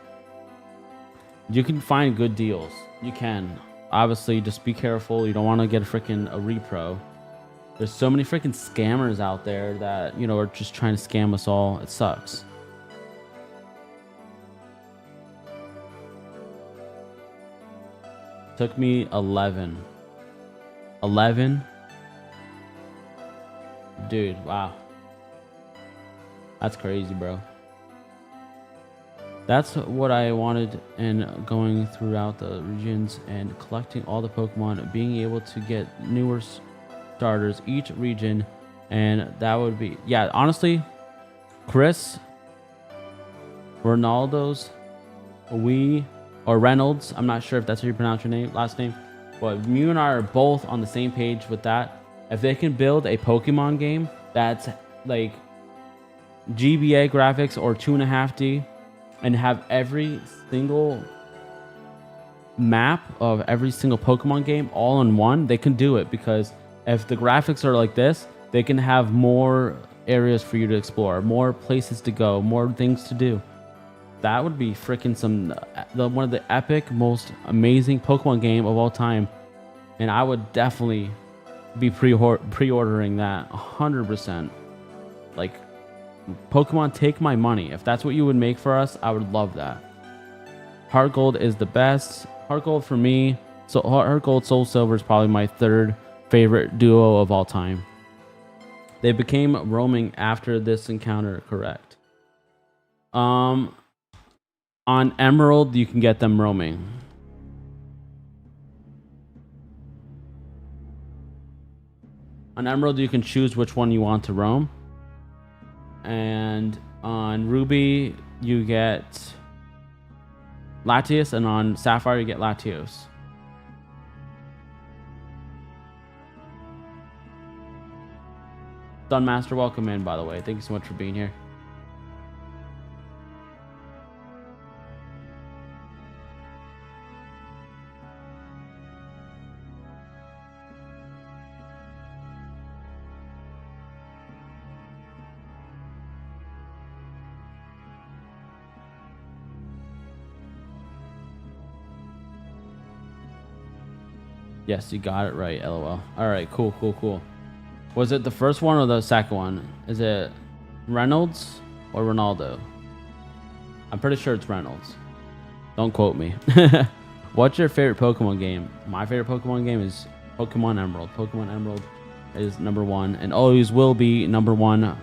You can find good deals. You can. Obviously, just be careful. You don't want to get a repro. There's so many freaking scammers out there that, you know, are just trying to scam us all. It sucks. Took me 11. 11? Dude, wow. That's crazy, bro. That's what I wanted, and going throughout the regions and collecting all the Pokemon, being able to get newer starters each region, and that would be, yeah, honestly, Chris, Ronaldo's, or Reynolds, I'm not sure if that's how you pronounce your last name, but you and I are both on the same page with that. If they can build a Pokemon game that's like GBA graphics or 2.5D, and have every single map of every single Pokemon game all in one, they can do it, because if the graphics are like this, they can have more areas for you to explore, more places to go, more things to do. That would be freaking one of the epic, most amazing Pokemon game of all time, and I would definitely be pre-ordering that 100%. Like, Pokemon, take my money. If that's what you would make for us, I would love that. Heart Gold is the best. Heart Gold for me. So Heart Gold, Soul Silver is probably my 3rd favorite duo of all time. They became roaming after this encounter, correct? On Emerald, you can get them roaming. On Emerald, you can choose which one you want to roam. And on Ruby, you get Latios, and on Sapphire, you get Latios. Sunmaster, welcome in, by the way. Thank you so much for being here. Yes, you got it right, LOL. All right, cool. Was it the first one or the second one? Is it Reynolds or Ronaldo? I'm pretty sure it's Reynolds. Don't quote me. What's your favorite Pokemon game? My favorite Pokemon game is Pokemon Emerald. Pokemon Emerald is #1 and always will be #1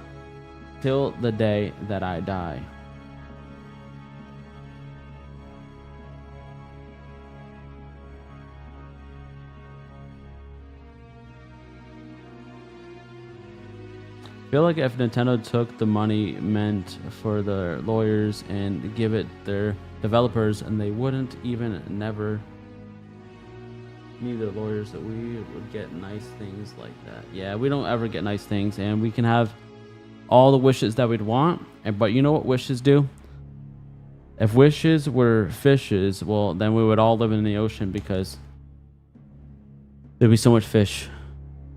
till the day that I die. I feel like if Nintendo took the money meant for their lawyers and give it their developers, and they wouldn't even never need their lawyers, that we would get nice things like that. Yeah, we don't ever get nice things, and we can have all the wishes that we'd want. But you know what wishes do? If wishes were fishes, well, then we would all live in the ocean because there'd be so much fish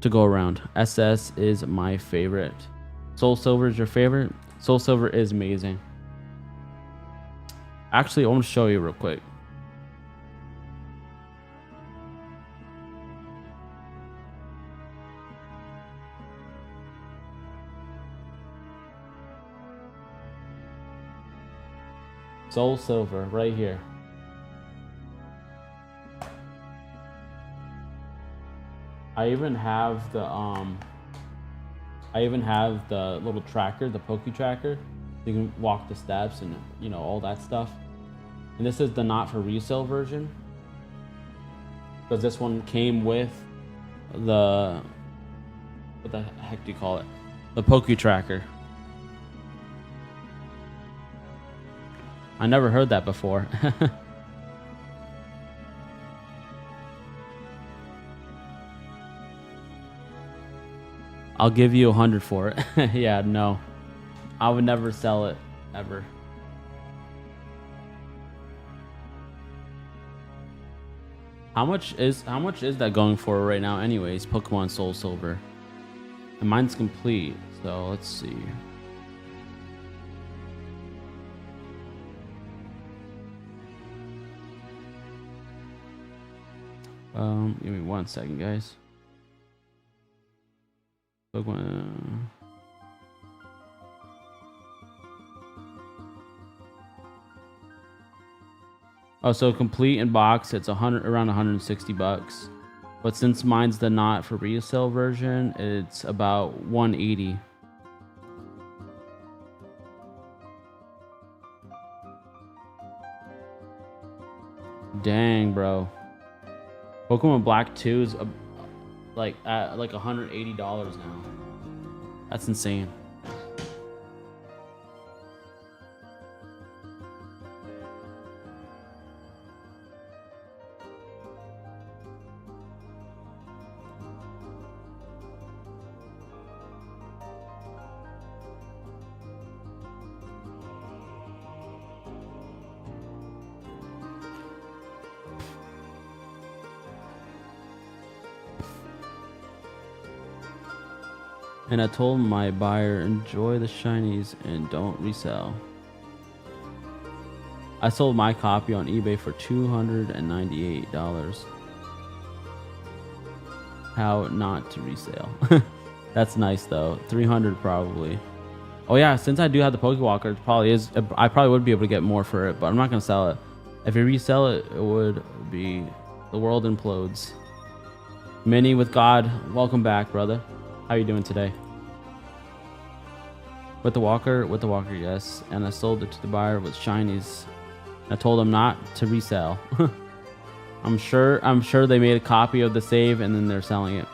to go around. SS is my favorite. Soul Silver is your favorite? Soul Silver is amazing. Actually, I want to show you real quick. Soul Silver right here. I even have the little tracker, the Poke Tracker. You can walk the steps and all that stuff. And this is the not for resale version, because this one came with the, what the heck do you call it? The Poke Tracker. I never heard that before. I'll give you 100 for it. Yeah, no. I would never sell it, ever. How much is that going for right now anyways? Pokemon Soul Silver. And mine's complete, so let's see. Give me 1 second, guys. Pokemon. Oh, so complete in box, it's around 160 bucks. But since mine's the not for resale version, it's about 180. Dang, bro. Pokemon Black 2 is like $180 now. That's insane. And I told my buyer, enjoy the shinies and don't resell. I sold my copy on eBay for $298. How not to resale? That's nice though. 300 probably. Oh yeah, since I do have the Pokewalker, it probably is. I probably would be able to get more for it, but I'm not gonna sell it. If you resell it, it would be the world implodes. Mini with God, welcome back, brother. How you doing today? With the walker, yes. And I sold it to the buyer with shinies. I told him not to resell. I'm sure they made a copy of the save and then they're selling it.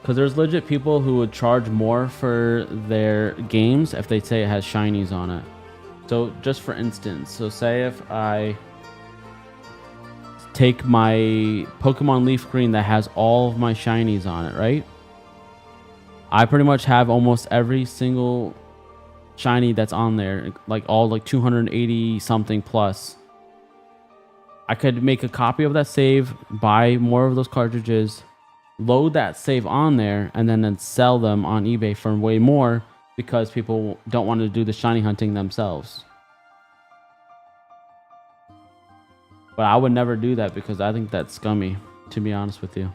Because there's legit people who would charge more for their games if they say it has shinies on it. So just for instance, so say if I take my Pokemon Leaf Green that has all of my shinies on it, right? I pretty much have almost every single shiny that's on there, like all like 280 something plus. I could make a copy of that save, buy more of those cartridges, load that save on there, and then sell them on eBay for way more because people don't want to do the shiny hunting themselves. But I would never do that because I think that's scummy, to be honest with you.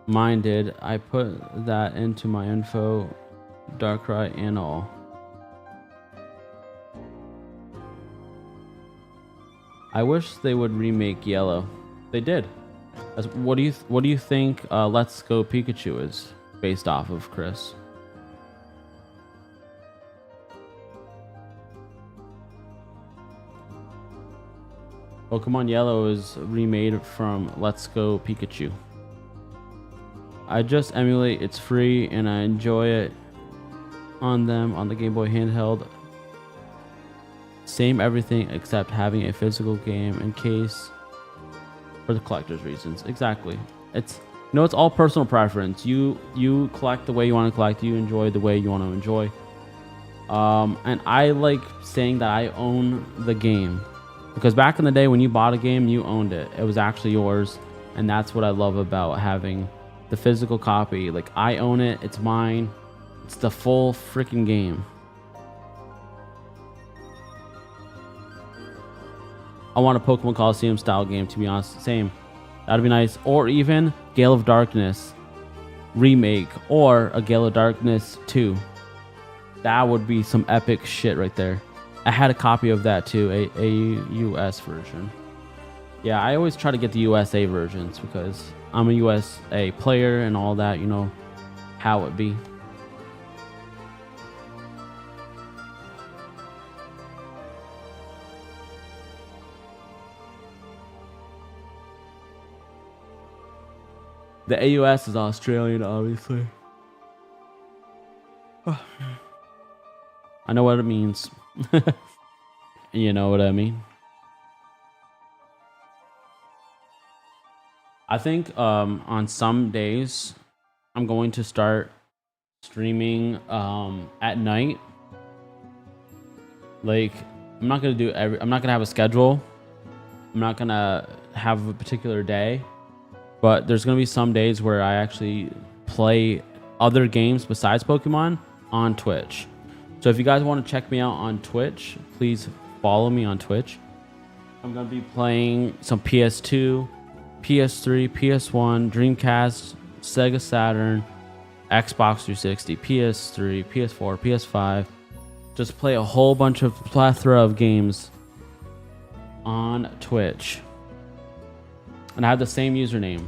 Mine did. I put that into my info, Darkrai and all. I wish they would remake Yellow. They did. What do you think Let's Go Pikachu is based off of, Chris? Pokemon Yellow is remade from Let's Go Pikachu. I just emulate, it's free, and I enjoy it on the Game Boy handheld. Same everything except having a physical game in case for the collector's reasons. Exactly. It's it's all personal preference. You collect the way you want to collect. You enjoy the way you want to enjoy. And I like saying that I own the game because back in the day when you bought a game, you owned it. It was actually yours, and that's what I love about having the physical copy. Like, I own it. It's mine. It's the full freaking game. I want a Pokemon Coliseum style game, to be honest. Same. That'd be nice. Or even Gale of Darkness remake or a Gale of Darkness 2. That would be some epic shit right there. I had a copy of that too, a US version. Yeah, I always try to get the USA versions because I'm a USA player and all that, you know how it be. The AUS is Australian, obviously. I know what it means. You know what I mean? I think on some days I'm going to start streaming at night. Like, I'm not gonna have a schedule. I'm not gonna have a particular day. But there's going to be some days where I actually play other games besides Pokemon on Twitch. So if you guys want to check me out on Twitch, please follow me on Twitch. I'm going to be playing some PS2, PS3, PS1, Dreamcast, Sega Saturn, Xbox 360, PS3, PS4, PS5. Just play a whole bunch of plethora of games on Twitch. And I have the same username.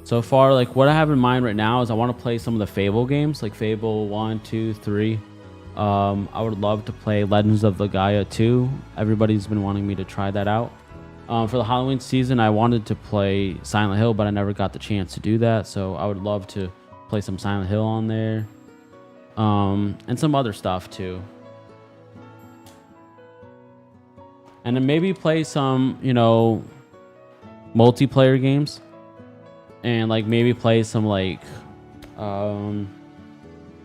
So far, like, what I have in mind right now is I want to play some of the Fable games, like Fable 1, 2, 3. I would love to play Legends of the Gaia 2. Everybody's been wanting me to try that out. For the Halloween season, I wanted to play Silent Hill, but I never got the chance to do that. So I would love to play some Silent Hill on there. And some other stuff too. And then maybe play some, multiplayer games. And like maybe play some like some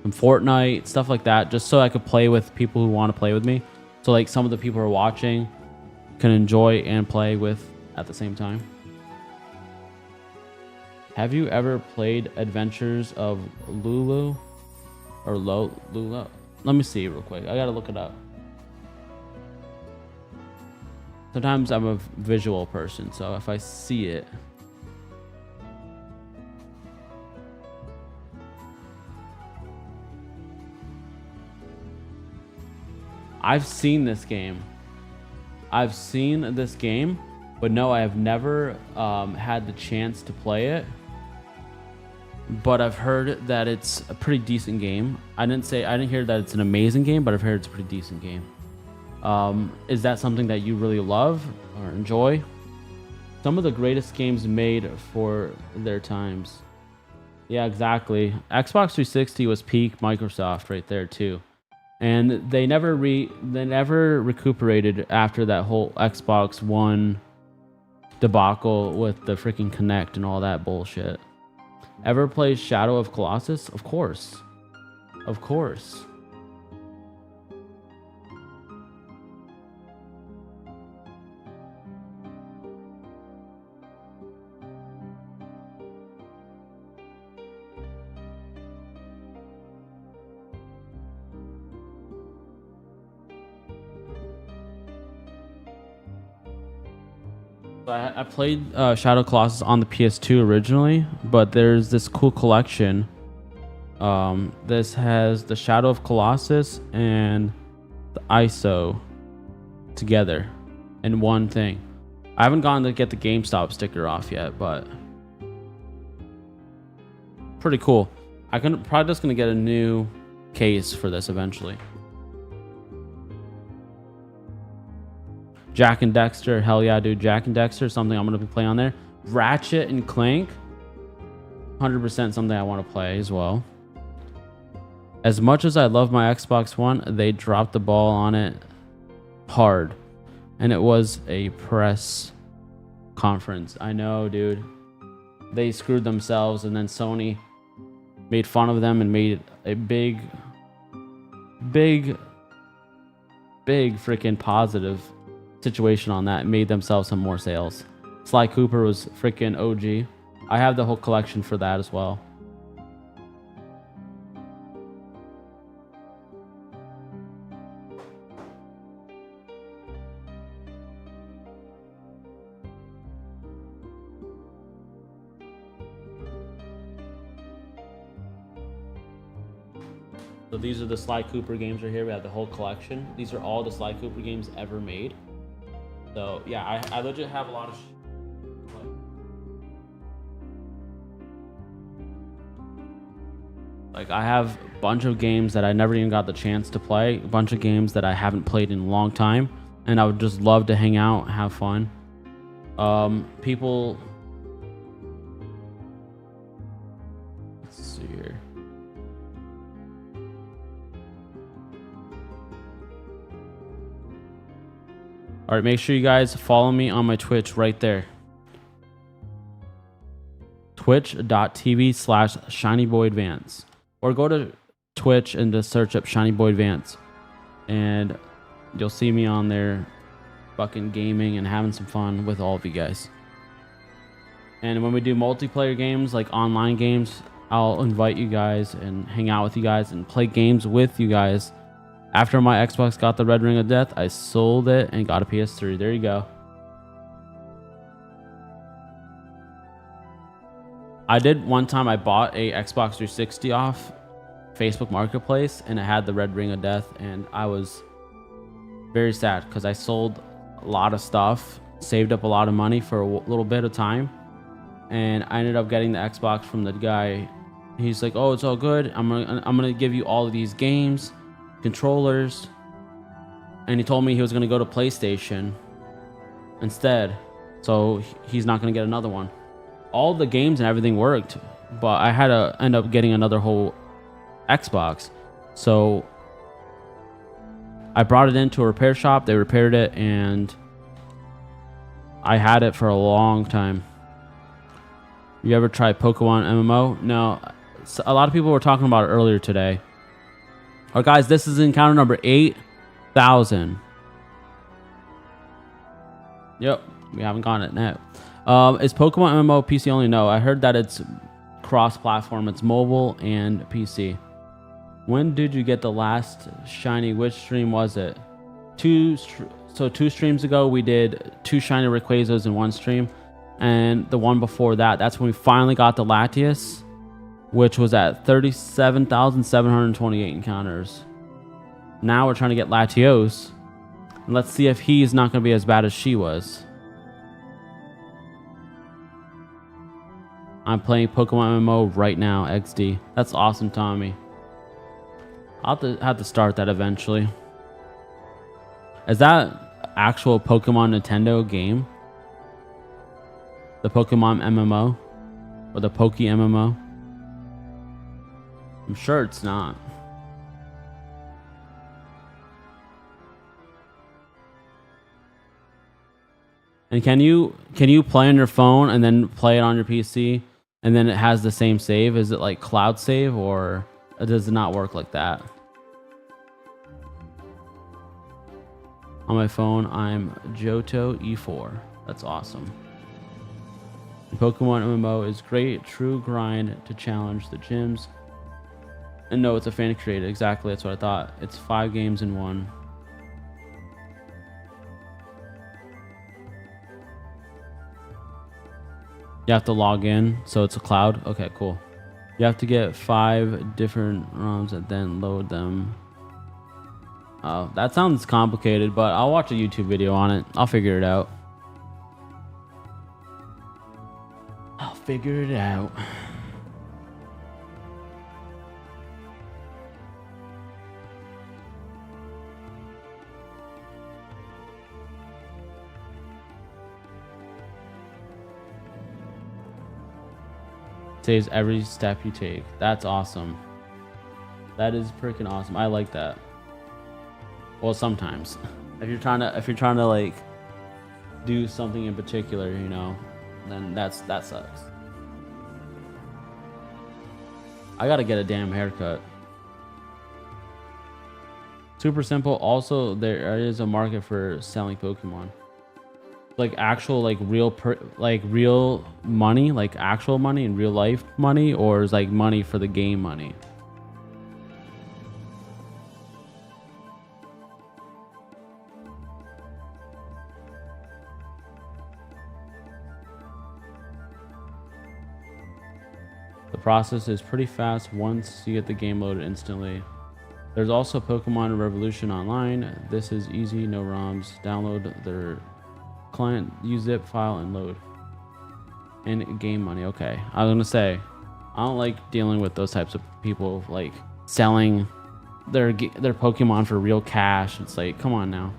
Fortnite, stuff like that, just so I could play with people who want to play with me. So like some of the people who are watching can enjoy and play with at the same time. Have you ever played Adventures of Lulu or Lula? Let me see real quick. I gotta look it up. Sometimes I'm a visual person, so if I see it. I've seen this game. But no, I have never had the chance to play it. But I've heard that it's a pretty decent game. I didn't hear that it's an amazing game, but I've heard it's a pretty decent game. Is that something that you really love or enjoy? Some of the greatest games made for their times. Yeah, exactly. Xbox 360 was peak Microsoft right there too. And they never recuperated after that whole Xbox One debacle with the freaking Kinect and all that bullshit. Ever play Shadow of Colossus? Of course. Of course. I played Shadow Colossus on the PS2 originally, but there's this cool collection. This has the Shadow of Colossus and the ISO together in one thing. I haven't gotten to get the GameStop sticker off yet, but pretty cool. Probably just gonna get a new case for this eventually. Jack and Dexter, hell yeah, dude. Jack and Dexter, something I'm gonna be playing on there. Ratchet and Clank, 100% something I want to play as well. As much as I love my Xbox One, they dropped the ball on it hard, and it was a press conference. I know, dude. They screwed themselves, and then Sony made fun of them and made a big freaking positive situation on that. It made themselves some more sales. Sly Cooper was freaking OG. I have the whole collection for that as well. So these are the Sly Cooper games right here. We have the whole collection. These are all the Sly Cooper games ever made. So yeah, I legit have a lot of like I have a bunch of games that I never even got the chance to play, a bunch of games that I haven't played in a long time, and I would just love to hang out, have fun. People, let's see here. All right, make sure you guys follow me on my Twitch right there. Twitch.tv/ShinyBoyAdvance. Or go to Twitch and just search up Shiny Boy Advance. And you'll see me on there fucking gaming and having some fun with all of you guys. And when we do multiplayer games, like online games, I'll invite you guys and hang out with you guys and play games with you guys. After my Xbox got the Red Ring of Death, I sold it and got a PS3. There you go. I did one time, I bought a Xbox 360 off Facebook Marketplace, and it had the Red Ring of Death, and I was very sad because I sold a lot of stuff, saved up a lot of money for a little bit of time, and I ended up getting the Xbox from the guy. He's like, "Oh, it's all good. I'm gonna give you all of these games, controllers," and he told me he was gonna go to PlayStation instead, so he's not gonna get another one. All the games and everything worked, but I had to end up getting another whole Xbox. So I brought it into a repair shop. They repaired it, and I had it for a long time. You ever tried Pokemon MMO? No. A lot of people were talking about it earlier today. All right, guys, this is encounter number 8,000. Yep, we haven't gotten it yet. Is Pokemon MMO PC only? No, I heard that it's cross-platform. It's mobile and PC. When did you get the last shiny? Which stream was it? Two streams ago, we did 2 shiny Rayquazas in one stream, and the one before that, that's when we finally got the Latios, which was at 37,728 encounters. Now we're trying to get Latios, and let's see if he's not going to be as bad as she was. I'm playing Pokemon MMO right now, XD. That's awesome, Tommy. I'll have to start that eventually. Is that actual Pokemon Nintendo game? The Pokemon MMO? Or the Poke MMO? I'm sure it's not. And can you play on your phone and then play it on your PC and then it has the same save? Is it like cloud save, or does it not work like that? On my phone, I'm Johto E4. That's awesome. And Pokemon MMO is great. True grind to challenge the gyms. And no, it's a fan created. Exactly, that's what I thought. It's 5 games in 1. You have to log in, so it's a cloud. Okay, cool. You have to get 5 different ROMs and then load them. Oh, that sounds complicated, but I'll watch a YouTube video on it. I'll figure it out. I'll figure it out. Saves every step you take. That's awesome. That is freaking awesome. I like that. Well, sometimes if you're trying to like do something in particular, you know, then that sucks. I gotta get a damn haircut. Super simple. Also, there is a market for selling Pokemon. Like actual, like real money, like actual money in real life money, or is like money for the game money? The process is pretty fast once you get the game loaded instantly. There's also Pokemon Revolution Online. This is easy, no ROMs. Download their client, use zip file and load. And game money. Okay, I was gonna say, I don't like dealing with those types of people, like selling their Pokemon for real cash. It's like, come on now.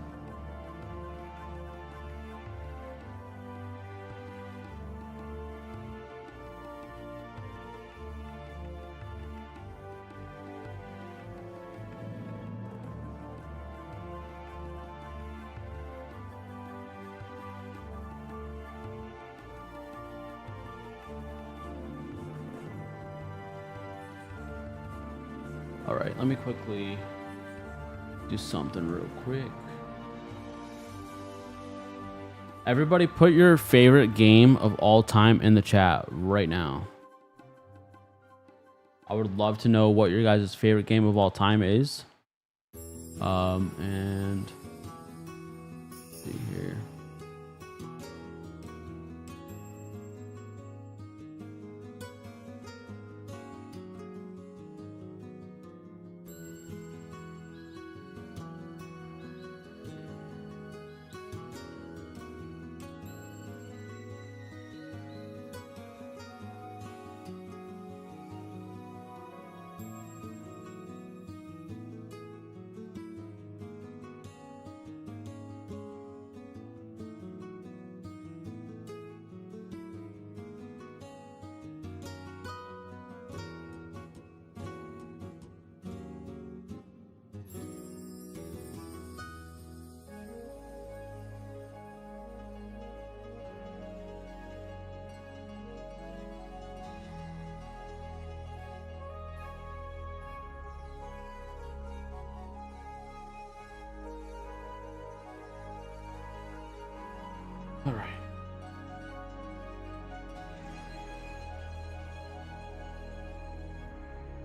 All right, let me quickly do something real quick. Everybody put your favorite game of all time in the chat right now. I would love to know what your guys' favorite game of all time is. And let's see here. All right.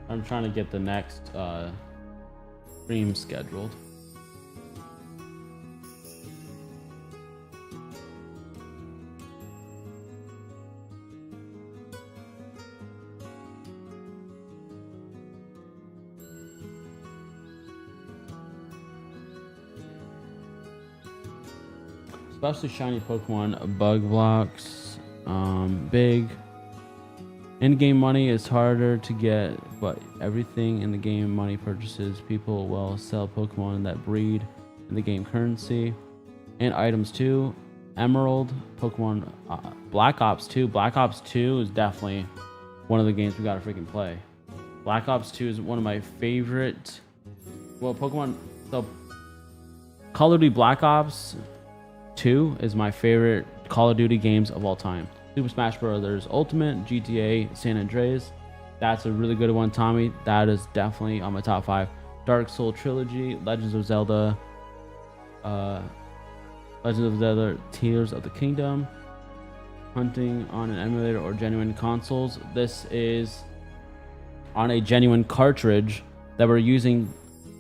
I'm trying to get the next stream scheduled. Especially shiny Pokemon, bug blocks, big. In-game money is harder to get, but everything in the game money purchases. People will sell Pokemon that breed in the game currency and items too. Emerald, Pokemon, Black Ops 2. Black Ops 2 is definitely one of the games we gotta freaking play. Black Ops 2 is one of my favorite. Well, Pokemon. So, Call of Duty Black Ops 2 is my favorite Call of Duty games of all time. Super Smash Bros. Ultimate, GTA, San Andreas. That's a really good one, Tommy. That is definitely on my top 5. Dark Soul Trilogy, Legends of Zelda, Tears of the Kingdom, hunting on an emulator or genuine consoles. This is on a genuine cartridge that we're using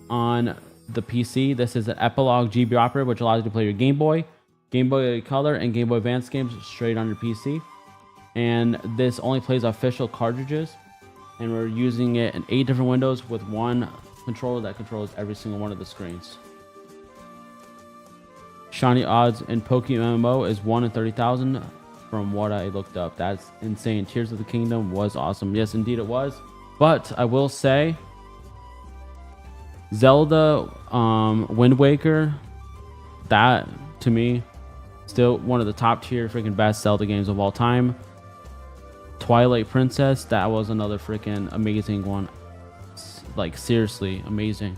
on the PC. This is an Epilogue GB operator, which allows you to play your Game Boy Color, and Game Boy Advance games straight on your PC. And this only plays official cartridges, and we're using it in 8 different windows with one controller that controls every single one of the screens. Shiny odds in Pokemon MMO is 1 in 30,000 from what I looked up. That's insane. Tears of the Kingdom was awesome. Yes, indeed it was. But I will say, Zelda Wind Waker, that to me, still one of the top tier freaking best Zelda games of all time. Twilight Princess, that was another freaking amazing one. Like, seriously amazing.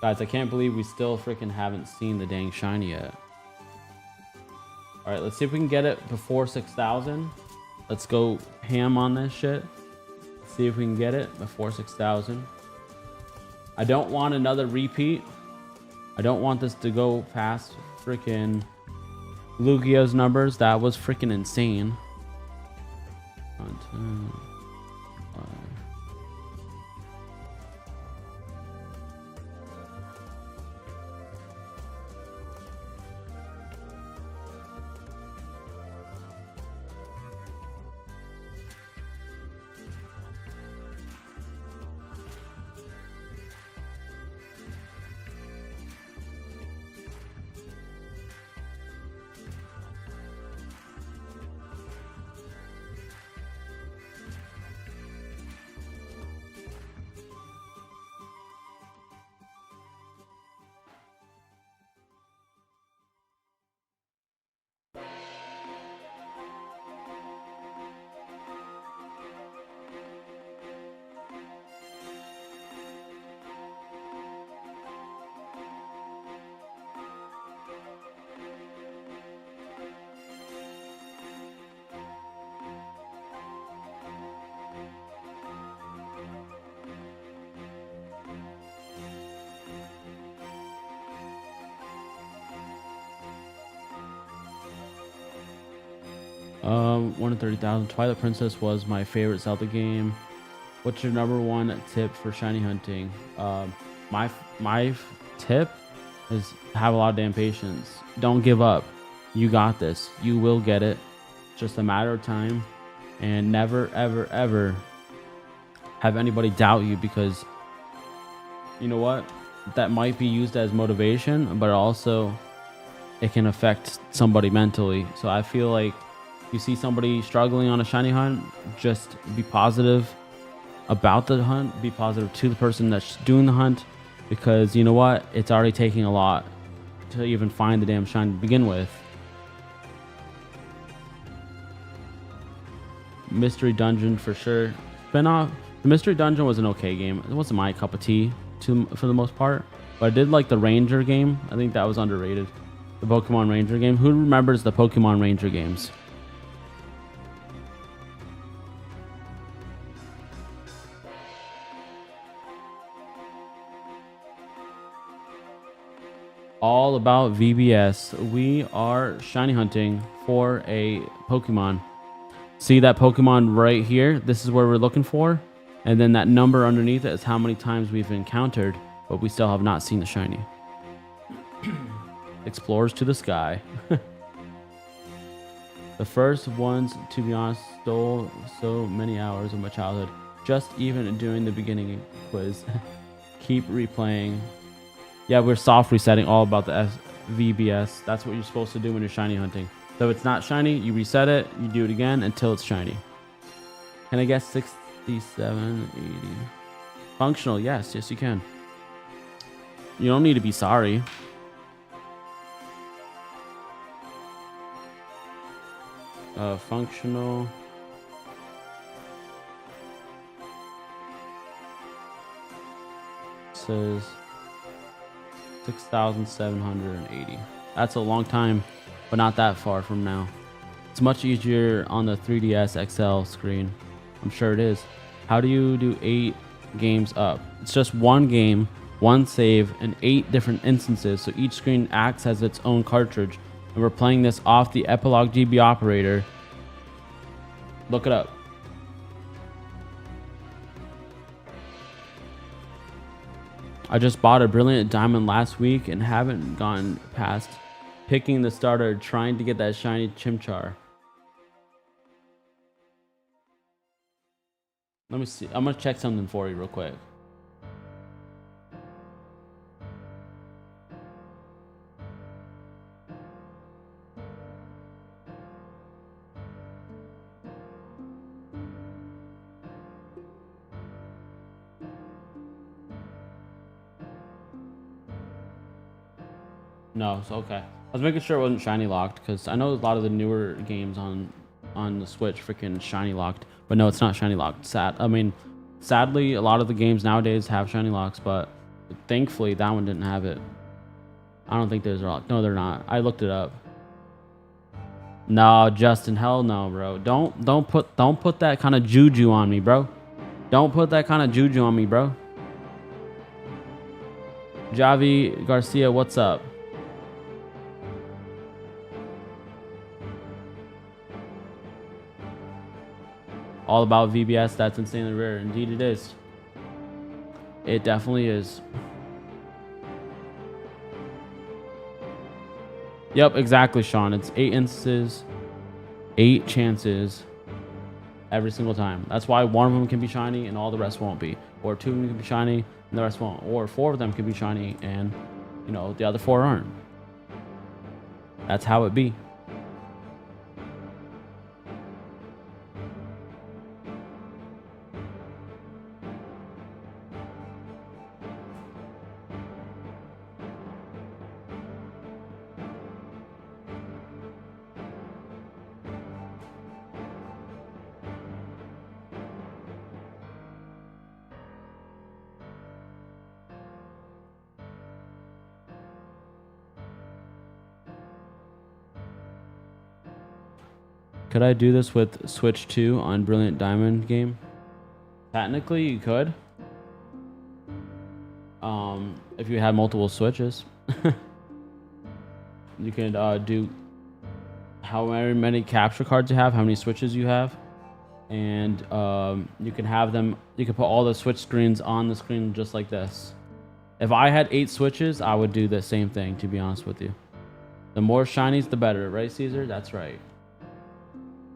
Guys, I can't believe we still freaking haven't seen the dang shiny yet. All right, let's see if we can get it before 6,000. Let's go ham on this shit. See if we can get it before 6,000. I don't want another repeat. I don't want this to go past freaking Lugia's numbers. That was freaking insane. 1, 2, 5. One in 30,000. Twilight Princess was my favorite Zelda game. What's your number 1 tip for shiny hunting? My tip is have a lot of damn patience. Don't give up. You got this. You will get it. It's just a matter of time. And never, ever, ever have anybody doubt you, because you know what? That might be used as motivation, but also it can affect somebody mentally. So I feel like you see somebody struggling on a shiny hunt, just be positive about the hunt. Be positive to the person that's doing the hunt, because you know what? It's already taking a lot to even find the damn shiny to begin with. Mystery Dungeon for sure. Spin-off. The Mystery Dungeon was an okay game. It wasn't my cup of tea for the most part, but I did like the Ranger game. I think that was underrated. The Pokemon Ranger game. Who remembers the Pokemon Ranger games? All about VBS. We are shiny hunting for a Pokemon. See that Pokemon right here? This is where we're looking for. And then that number underneath it is how many times we've encountered, but we still have not seen the shiny. Explores to the sky. The first ones, to be honest, stole so many hours of my childhood. Just even doing the beginning quiz. Keep replaying. Yeah, we're soft resetting, all about the VBS. That's what you're supposed to do when you're shiny hunting. So if it's not shiny, you reset it, you do it again until it's shiny. Can I guess 67, 80? Functional, yes, yes you can. You don't need to be sorry. Functional. Says 6,780. That's a long time, but not that far from now. It's much easier on the 3DS XL screen. I'm sure it is. How do you do 8 games up? It's just one game, one save, and 8 different instances, so each screen acts as its own cartridge. And we're playing this off the Epilogue GB operator. Look it up. I just bought a Brilliant Diamond last week and haven't gone past picking the starter, trying to get that shiny Chimchar. Let me see. I'm gonna check something for you real quick. No, it's okay. I was making sure it wasn't shiny locked because I know a lot of the newer games on the Switch freaking shiny locked, but no, it's not shiny locked. Sadly, a lot of the games nowadays have shiny locks, but thankfully that one didn't have it. I don't think those are locked. No, they're not. I looked it up. No, Justin, hell no, bro. Don't put that kind of juju on me, bro. Don't put that kind of juju on me, bro. Javi Garcia, what's up? All about VBS, that's insanely rare. Indeed it is. It definitely is. Yep, exactly, Sean. It's 8 instances, 8 chances every single time. That's why one of them can be shiny and all the rest won't be. Or 2 of them can be shiny and the rest won't. Or 4 of them can be shiny and, you know, the other 4 aren't. That's how it be. Could I do this with Switch 2 on Brilliant Diamond game? Technically, you could. If you had multiple Switches. You can do however many capture cards you have, how many Switches you have. And you can have them, you can put all the Switch screens on the screen just like this. If I had 8 Switches, I would do the same thing, to be honest with you. The more shinies, the better. Right, Caesar? That's right.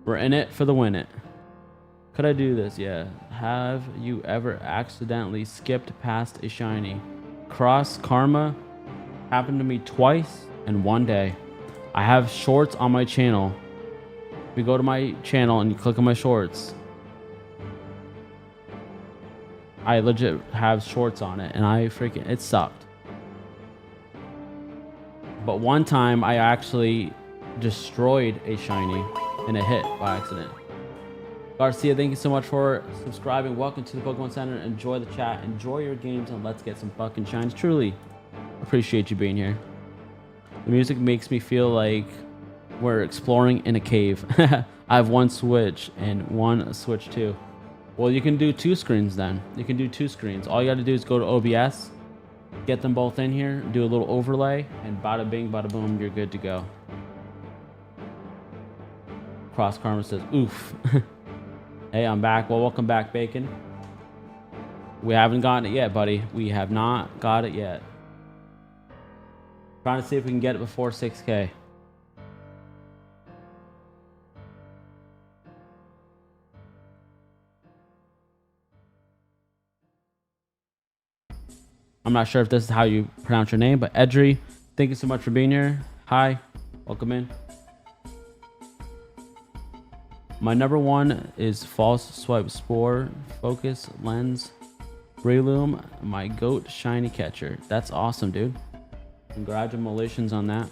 We're in it for the win it. Could I do this? Yeah. Have you ever accidentally skipped past a shiny? Cross Karma happened to me twice in one day. I have shorts on my channel. If you go to my channel and you click on my shorts, I legit have shorts on it and it sucked. But one time I actually destroyed a shiny and it hit by accident. Garcia, thank you so much for subscribing. Welcome to the Pokemon Center. Enjoy the chat, enjoy your games, and let's get some fucking shines. Truly appreciate you being here. The music makes me feel like we're exploring in a cave. I have 1 Switch and 1 Switch 2. Well, you can do 2 screens then. You can do 2 screens. All you got to do is go to OBS, get them both in here, do a little overlay, and bada bing, bada boom, you're good to go. Cross Karma says, oof. Hey, I'm back. Well, welcome back, Bacon. We haven't gotten it yet, buddy. We have not got it yet. Trying to see if we can get it before 6K. I'm not sure if this is how you pronounce your name, but Edry, thank you so much for being here. Hi, welcome in. My number one is False Swipe Spore, Focus, Lens, Breloom, my GOAT Shiny Catcher. That's awesome, dude. Congratulations on that.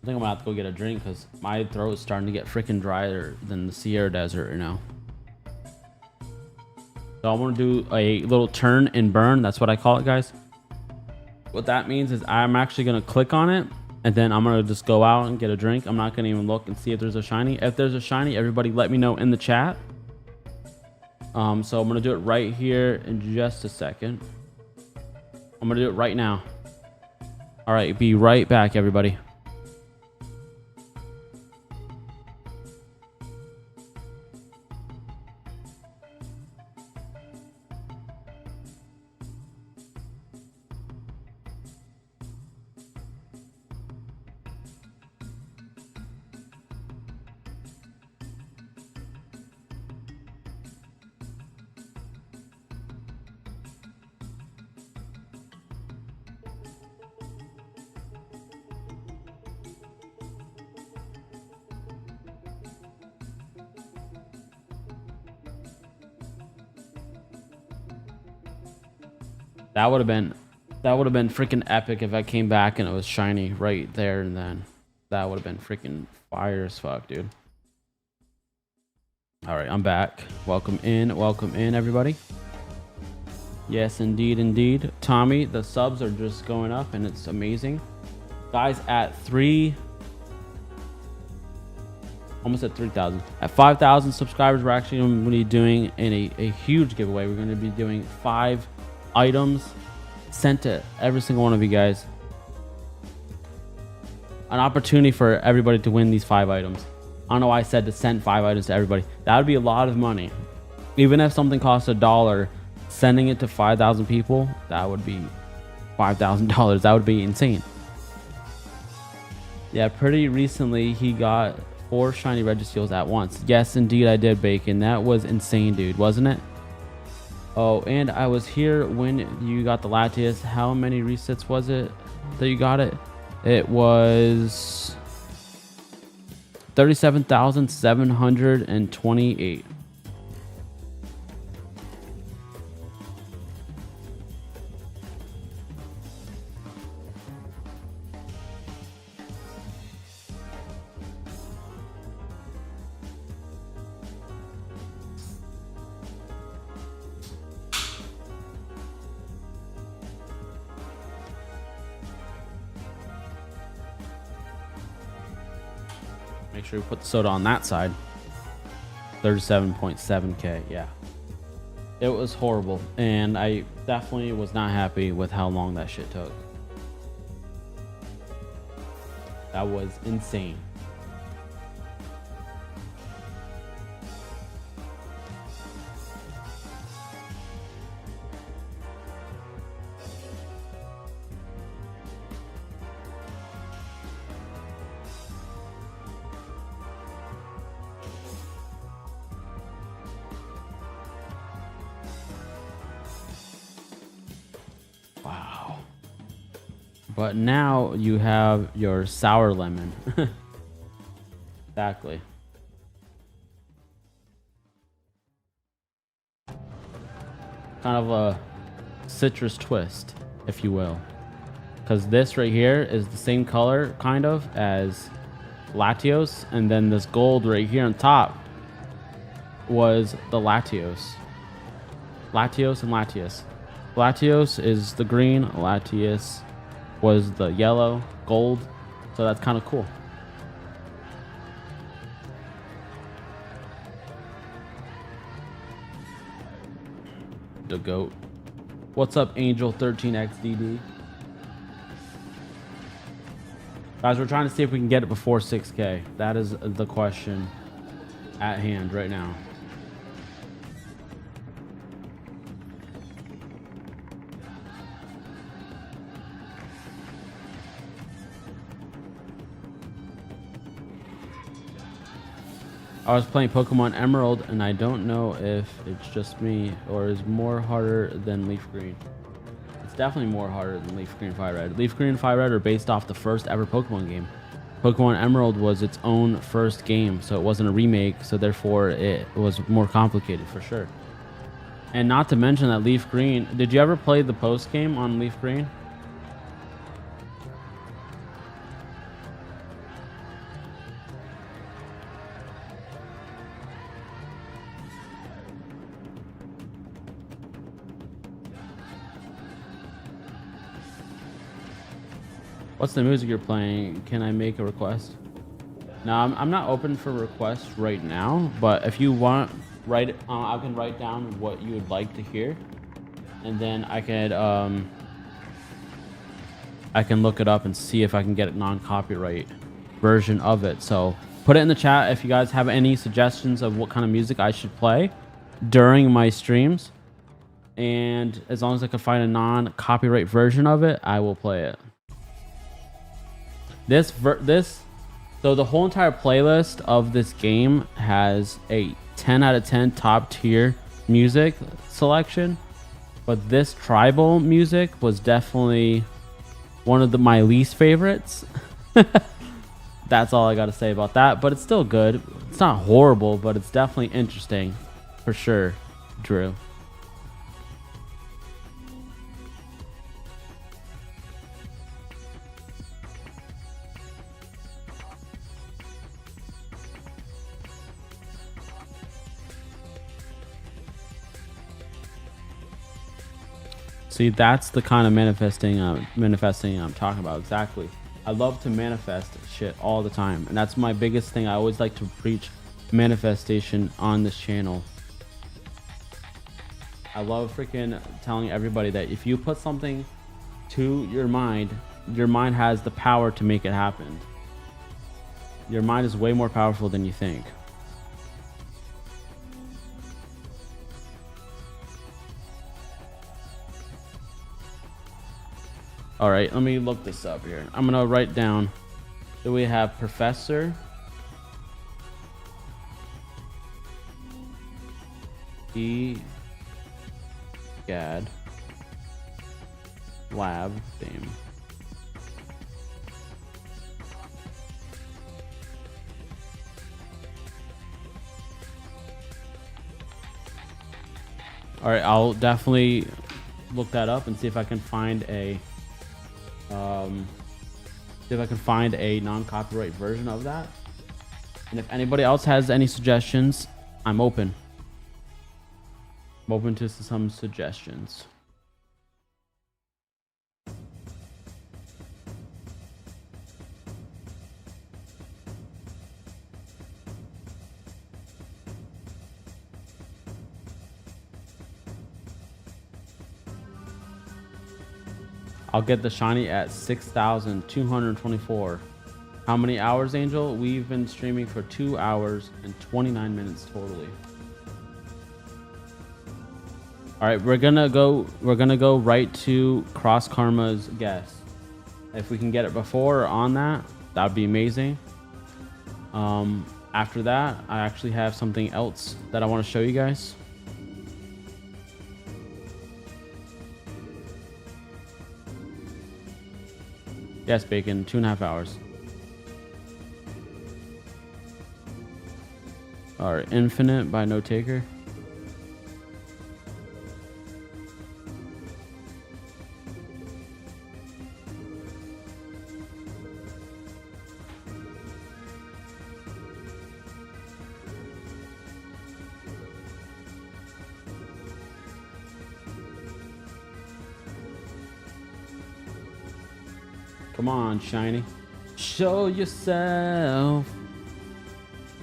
I think I'm gonna have to go get a drink because my throat is starting to get freaking drier than the Sierra Desert right now. So I'm gonna do a little turn and burn. That's what I call it, guys. What that means is I'm actually gonna click on it and then I'm gonna just go out and get a drink. I'm not gonna even look and see if there's a shiny. If there's a shiny, everybody let me know in the chat. So I'm gonna do it right here in just a second. I'm gonna do it right now. All right, be right back, everybody. That would have been freaking epic if I came back and it was shiny right there and then. That would have been freaking fire as fuck, dude. All right, I'm back. Welcome in, everybody. Yes, indeed, indeed. Tommy, the subs are just going up and it's amazing. Guys, at almost at 3,000. At 5,000 subscribers, we're actually going to be doing a huge giveaway. We're going to be doing 5 items sent to every single one of you guys. An opportunity for everybody to win these 5 items. I don't know why I said to send 5 items to everybody. That would be a lot of money. Even if something costs $1, sending it to 5,000 people, that would be $5,000. That would be insane. Yeah, pretty recently he got 4 shiny Registeals at once. Yes, indeed I did, Bacon. That was insane, dude, wasn't it? Oh, and I was here when you got the Latios. How many resets was it that you got it? It was 37,728. Make sure we put the soda on that side. 37.7k. Yeah, it was horrible, and I definitely was not happy with how long that shit took. That was insane. Wow. But now you have your sour lemon. Exactly. Kind of a citrus twist, if you will. Because this right here is the same color, kind of, as Latios. And then this gold right here on top was the Latios. Latios and Latios. Latios is the green, Latios was the yellow, gold. So that's kind of cool. The GOAT. What's up, Angel 13XDD? Guys, we're trying to see if we can get it before 6K. That is the question. at hand right now. I was playing Pokemon Emerald, and I don't know if it's just me or is more harder than Leaf Green. It's definitely more harder than Leaf Green Fire Red. Leaf Green and Fire Red are based off the first ever Pokemon game. Pokemon Emerald was its own first game, so it wasn't a remake, so therefore it was more complicated for sure. And not to mention that Leaf Green, did you ever play the post game on Leaf Green? What's the music you're playing? Can I make a request? No, I'm not open for requests right now, but if you want, I can write down what you would like to hear, and then I can look it up and see if I can get a non-copyright version of it. So put it in the chat if you guys have any suggestions of what kind of music I should play during my streams, and as long as I can find a non-copyright version of it, I will play it. So the whole entire playlist of this game has a 10 out of 10 top tier music selection, but this tribal music was definitely one of my least favorites. That's all I got to say about that, but it's still good. It's not horrible, but it's definitely interesting for sure, Drew. See, that's the kind of manifesting I'm talking about. Exactly. I love to manifest shit all the time, and that's my biggest thing. I always like to preach manifestation on this channel. I love freaking telling everybody that if you put something to your mind has the power to make it happen. Your mind is way more powerful than you think. All right, let me look this up here. I'm gonna write down. Do we have Professor Gad Lab theme? All right, I'll definitely look that up and see if I can find a non-copyright version of that. And if anybody else has any suggestions, I'm open. I'm open to some suggestions. I'll get the shiny at 6,224. How many hours, Angel? We've been streaming for 2 hours and 29 minutes totally. All right, we're gonna go right to Cross Karma's guess. If we can get it before or on that would be amazing. After that, I actually have something else that I want to show you guys. Yes, Bacon, 2.5 hours. All right, Infinite by No Taker. Come on, shiny. Show yourself.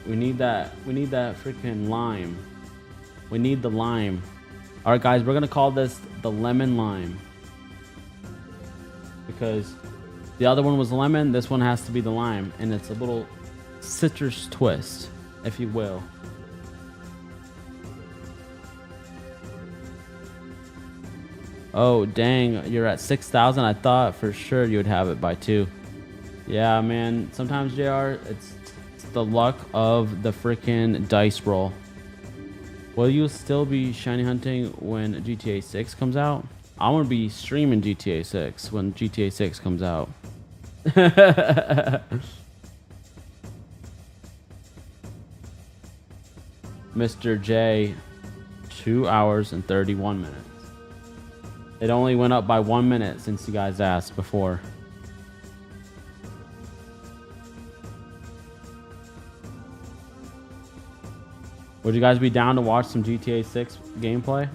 We need that freaking lime. We need the lime. All right, guys, we're gonna call this the lemon lime, because the other one was lemon. This one has to be the lime, and it's a little citrus twist. if you will. Oh, dang, you're at 6,000. I thought for sure you would have it by 2. Yeah, man. Sometimes, JR, it's the luck of the freaking dice roll. Will you still be shiny hunting when GTA 6 comes out? I'm going to be streaming GTA 6 when GTA 6 comes out. Mr. J, 2 hours and 31 minutes. It only went up by 1 minute since you guys asked before. Would you guys be down to watch some GTA 6 gameplay?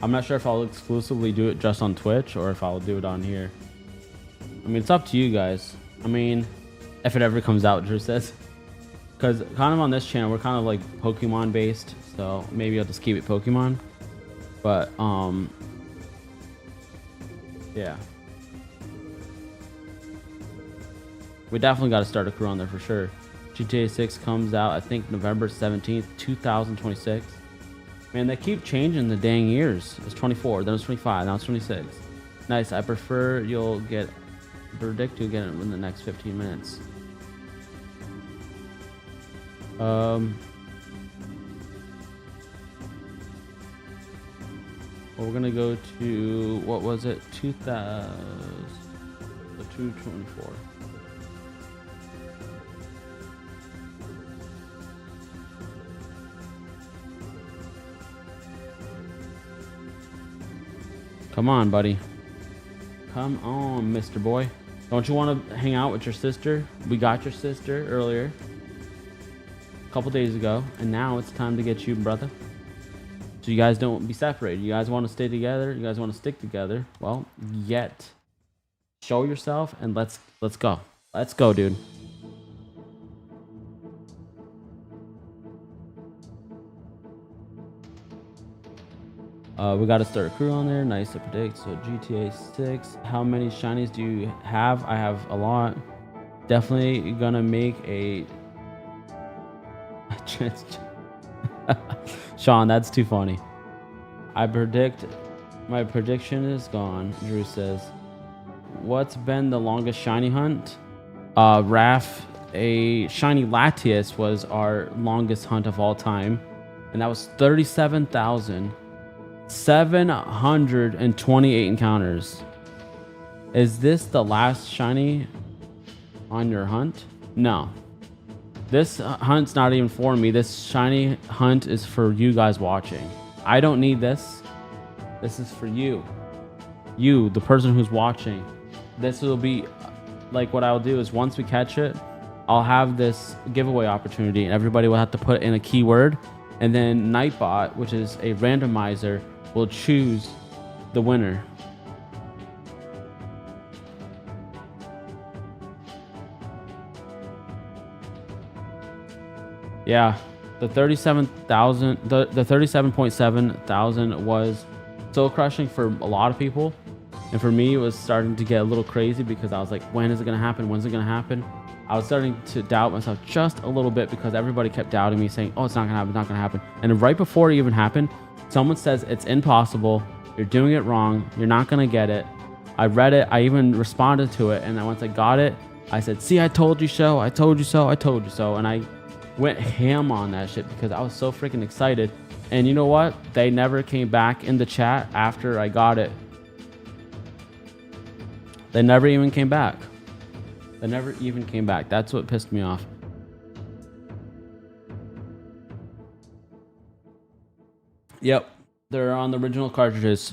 I'm not sure if I'll exclusively do it just on Twitch or if I'll do it on here. I mean, it's up to you guys. I mean, if it ever comes out, Drew says. Because kind of on this channel, we're kind of like Pokemon based. So maybe I'll just keep it Pokemon. But, yeah. We definitely got to start a crew on there for sure. GTA 6 comes out, I think, November 17th, 2026. Man, they keep changing the dang years. It's 24, then it's 25, now it's 26. Nice. I prefer you'll predict you'll get it in the next 15 minutes. Well, we're gonna go to, what was it? 224. Come on, buddy. Come on, Mr. Boy. Don't you want to hang out with your sister? We got your sister earlier, a couple days ago, and now it's time to get you, brother. So you guys don't be separated. You guys want to stay together. You guys want to stick together. Well, show yourself and let's go. Let's go, dude. We got to start a crew on there. Nice to predict. So GTA 6. How many shinies do you have? I have a lot. Definitely gonna make a Sean, that's too funny. My prediction is gone. Drew says, what's been the longest shiny hunt? Raph, a shiny Latios was our longest hunt of all time, and that was 37,728 encounters. Is this the last shiny on your hunt? No. This hunt's not even for me. This shiny hunt is for you guys watching. I don't need this. This is for you. You, the person who's watching. This will be, like, what I'll do is once we catch it, I'll have this giveaway opportunity and everybody will have to put in a keyword, and then Nightbot, which is a randomizer, will choose the winner. Yeah, the 37.7 thousand was soul crushing for a lot of people, and for me it was starting to get a little crazy because I was like, when is it gonna happen? When's it gonna happen? I was starting to doubt myself just a little bit because everybody kept doubting me, saying, oh, it's not gonna happen, it's not gonna happen. And then right before it even happened, someone says it's impossible, you're doing it wrong, you're not gonna get it. I read it, I even responded to it, and then once I got it, I said, see, I told you so, I told you so, I told you so. And I went ham on that shit because I was so freaking excited. And you know what? They never came back in the chat after I got it. They never even came back. They never even came back. That's what pissed me off. Yep. They're on the original cartridges.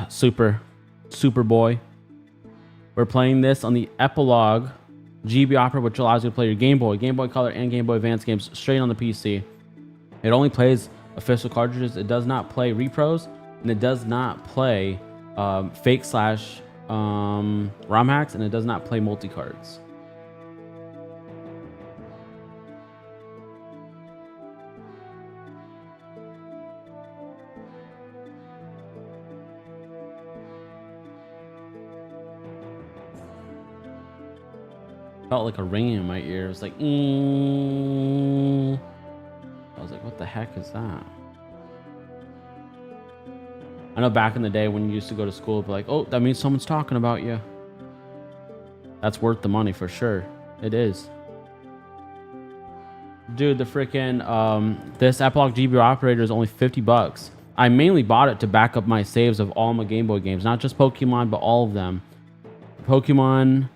Super Boy. We're playing this on the Epilogue GB Opera, which allows you to play your Game Boy Color, and Game Boy Advance games straight on the PC. It only plays official cartridges. It does not play repros, and it does not play fake / ROM hacks, and it does not play multi-cards. Felt like a ringing in my ear. It was like, I was like, what the heck is that? I know back in the day when you used to go to school, be like, oh, that means someone's talking about you. That's worth the money for sure. It is. Dude, the freaking this Epilogue GBO operator is only $50. I mainly bought it to back up my saves of all my Game Boy games, not just Pokemon, but all of them. Pokemon,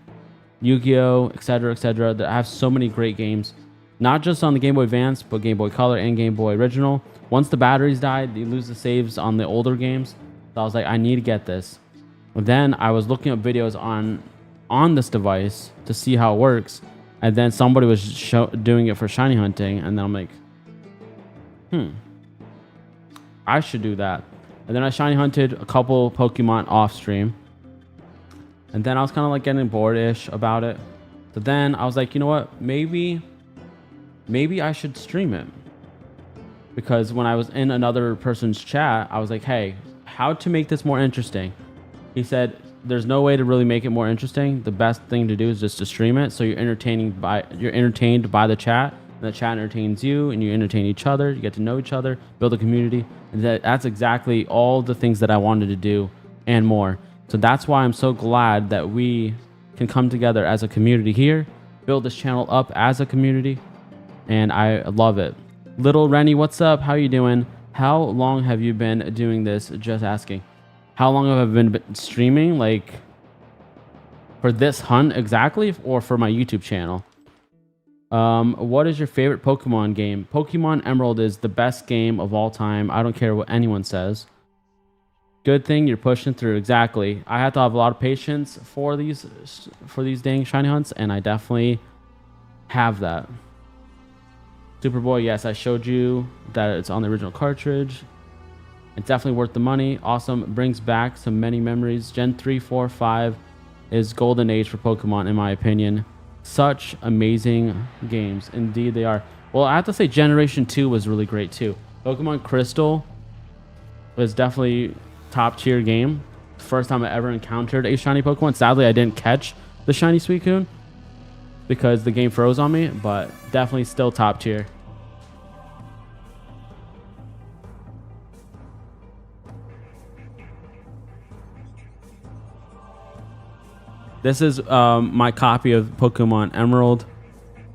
Yu-Gi-Oh, etc., etc. I have so many great games, not just on the Game Boy Advance, but Game Boy Color and Game Boy Original. Once the batteries died, you lose the saves on the older games. So I was like, I need to get this. And then I was looking up videos on this device to see how it works. And then somebody was doing it for shiny hunting. And then I'm like, I should do that. And then I shiny hunted a couple Pokemon off stream. And then I was kind of like getting bored-ish about it. So then I was like, you know what? Maybe I should stream it. Because when I was in another person's chat, I was like, hey, how to make this more interesting? He said, there's no way to really make it more interesting. The best thing to do is just to stream it. So you're entertained by the chat. And the chat entertains you, and you entertain each other. You get to know each other, build a community. And that's exactly all the things that I wanted to do and more. So that's why I'm so glad that we can come together as a community here, build this channel up as a community, and I love it. Little Rennie, what's up? How you doing? How long have you been doing this? Just asking. How long have I been streaming? Like, for this hunt exactly, or for my YouTube channel? What is your favorite Pokemon game? Pokemon Emerald is the best game of all time. I don't care what anyone says. Good thing you're pushing through. Exactly. I have to have a lot of patience for these dang shiny hunts, and I definitely have that. Superboy, yes, I showed you that it's on the original cartridge. It's definitely worth the money. Awesome. Brings back some many memories. Gen 3, 4, 5 is golden age for Pokemon, in my opinion. Such amazing games. Indeed, they are. Well, I have to say Generation 2 was really great, too. Pokemon Crystal was definitely top tier game. First time I ever encountered a shiny Pokemon. Sadly, I didn't catch the shiny Suicune because the game froze on me, but definitely still top tier. This is my copy of Pokemon Emerald.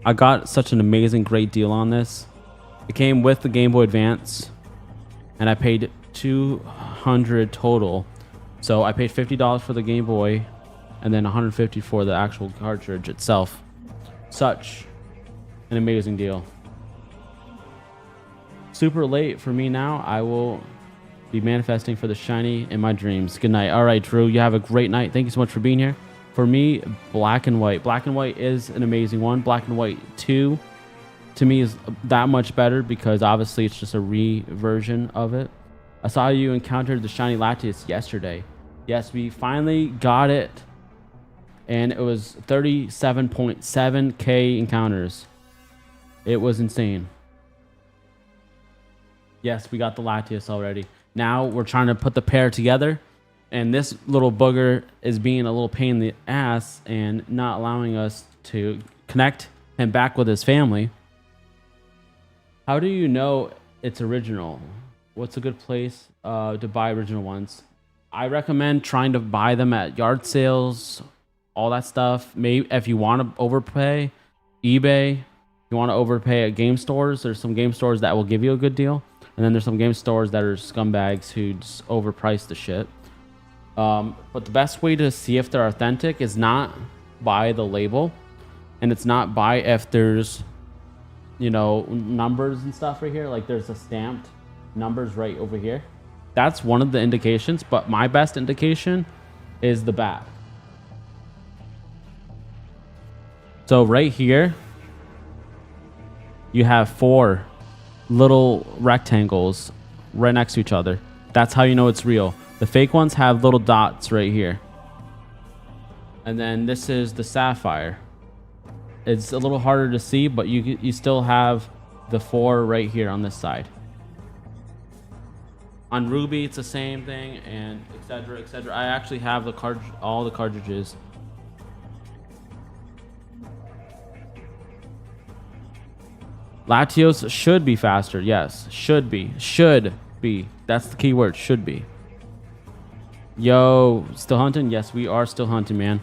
I got such an amazing, great deal on this. It came with the Game Boy Advance, and I paid $200 total. So I paid $50 for the Game Boy, and then $150 for the actual cartridge itself. Such an amazing deal. Super late for me now. I will be manifesting for the shiny in my dreams. Good night. All right, Drew, you have a great night. Thank you so much for being here. For me, Black and White. Black and White is an amazing one. Black and White 2 to me is that much better because obviously it's just a re-version of it. I saw you encountered the shiny Latios yesterday. Yes, we finally got it. And it was 37.7k encounters. It was insane. Yes, we got the Latios already. Now we're trying to put the pair together. And this little booger is being a little pain in the ass and not allowing us to connect him back with his family. How do you know it's original? What's a good place to buy original ones? I recommend trying to buy them at yard sales, all that stuff. Maybe if you want to overpay, eBay. If you want to overpay at game stores, there's some game stores that will give you a good deal. And then there's some game stores that are scumbags who just overprice the shit. But the best way to see if they're authentic is not by the label, and it's not by if there's, you know, numbers and stuff right here. Like there's a stamped numbers right over here. That's one of the indications, but my best indication is the back. So right here, you have 4 little rectangles right next to each other. That's how you know it's real. The fake ones have little dots right here. And then this is the Sapphire. It's a little harder to see, but you still have the 4 right here on this side. On Ruby, it's the same thing, and etc., etc. I actually have the all the cartridges. Latios should be faster. Yes, should be. Should be. That's the key word. Should be. Yo, still hunting? Yes, we are still hunting, man.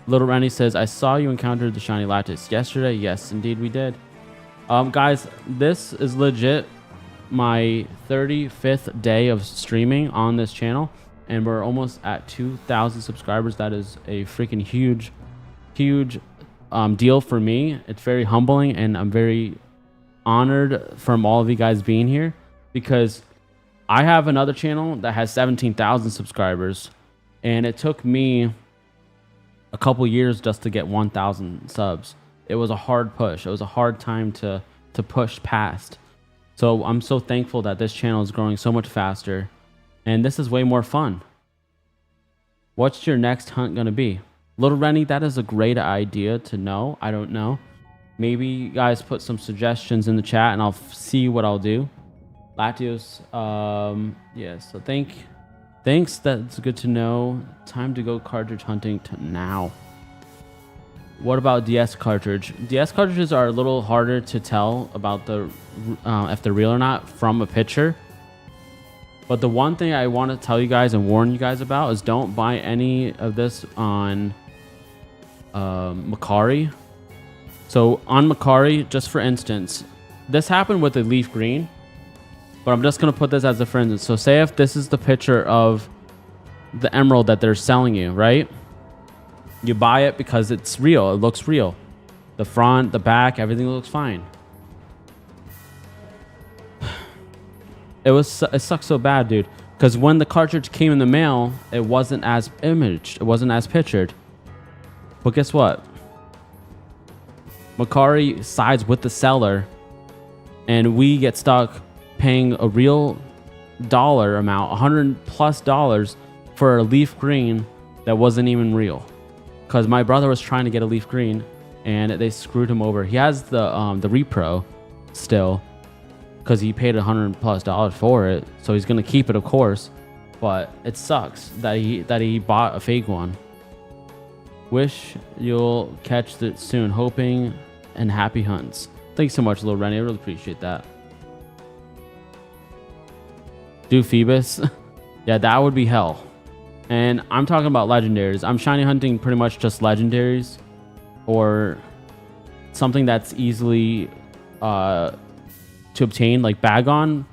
Little Rennie says, I saw you encountered the shiny Latios yesterday. Yes, indeed we did. Guys, this is legit my 35th day of streaming on this channel, and we're almost at 2,000 subscribers. That is a freaking huge deal for me. It's very humbling, and I'm very honored from all of you guys being here, because I have another channel that has 17,000 subscribers, and it took me a couple years just to get 1,000 subs. It was a hard push. It was a hard time to push past. So I'm so thankful that this channel is growing so much faster, and this is way more fun. What's your next hunt gonna be? Little Rennie, that is a great idea to know. I don't know. Maybe you guys put some suggestions in the chat and I'll see what I'll do. Latios, yeah, so thanks, that's good to know. Time to go cartridge hunting to now. What about DS cartridge? DS cartridges are a little harder to tell about the if they're real or not from a picture. But the one thing I want to tell you guys and warn you guys about is don't buy any of this on Macari. So on Macari, just for instance, this happened with the leaf green, but I'm just going to put this as a for instance. So say if this is the picture of the emerald that they're selling you, right? You buy it because it's real. It looks real. The front, the back, everything looks fine. It sucks so bad, dude. Because when the cartridge came in the mail, it wasn't as imaged. It wasn't as pictured. But guess what? Macari sides with the seller, and we get stuck paying a real dollar amount, $100+ for a leaf green that wasn't even real. Because my brother was trying to get a leaf green, and they screwed him over. He has the repro still, because he paid $100+ for it, so he's gonna keep it, of course. But it sucks that he bought a fake one. Wish you'll catch it soon. Hoping and happy hunts. Thanks so much, Little Rennie. I really appreciate that. Do Phoebus? Yeah, that would be hell. And I'm talking about legendaries. I'm shiny hunting pretty much just legendaries, or something that's easily to obtain. Like Bagon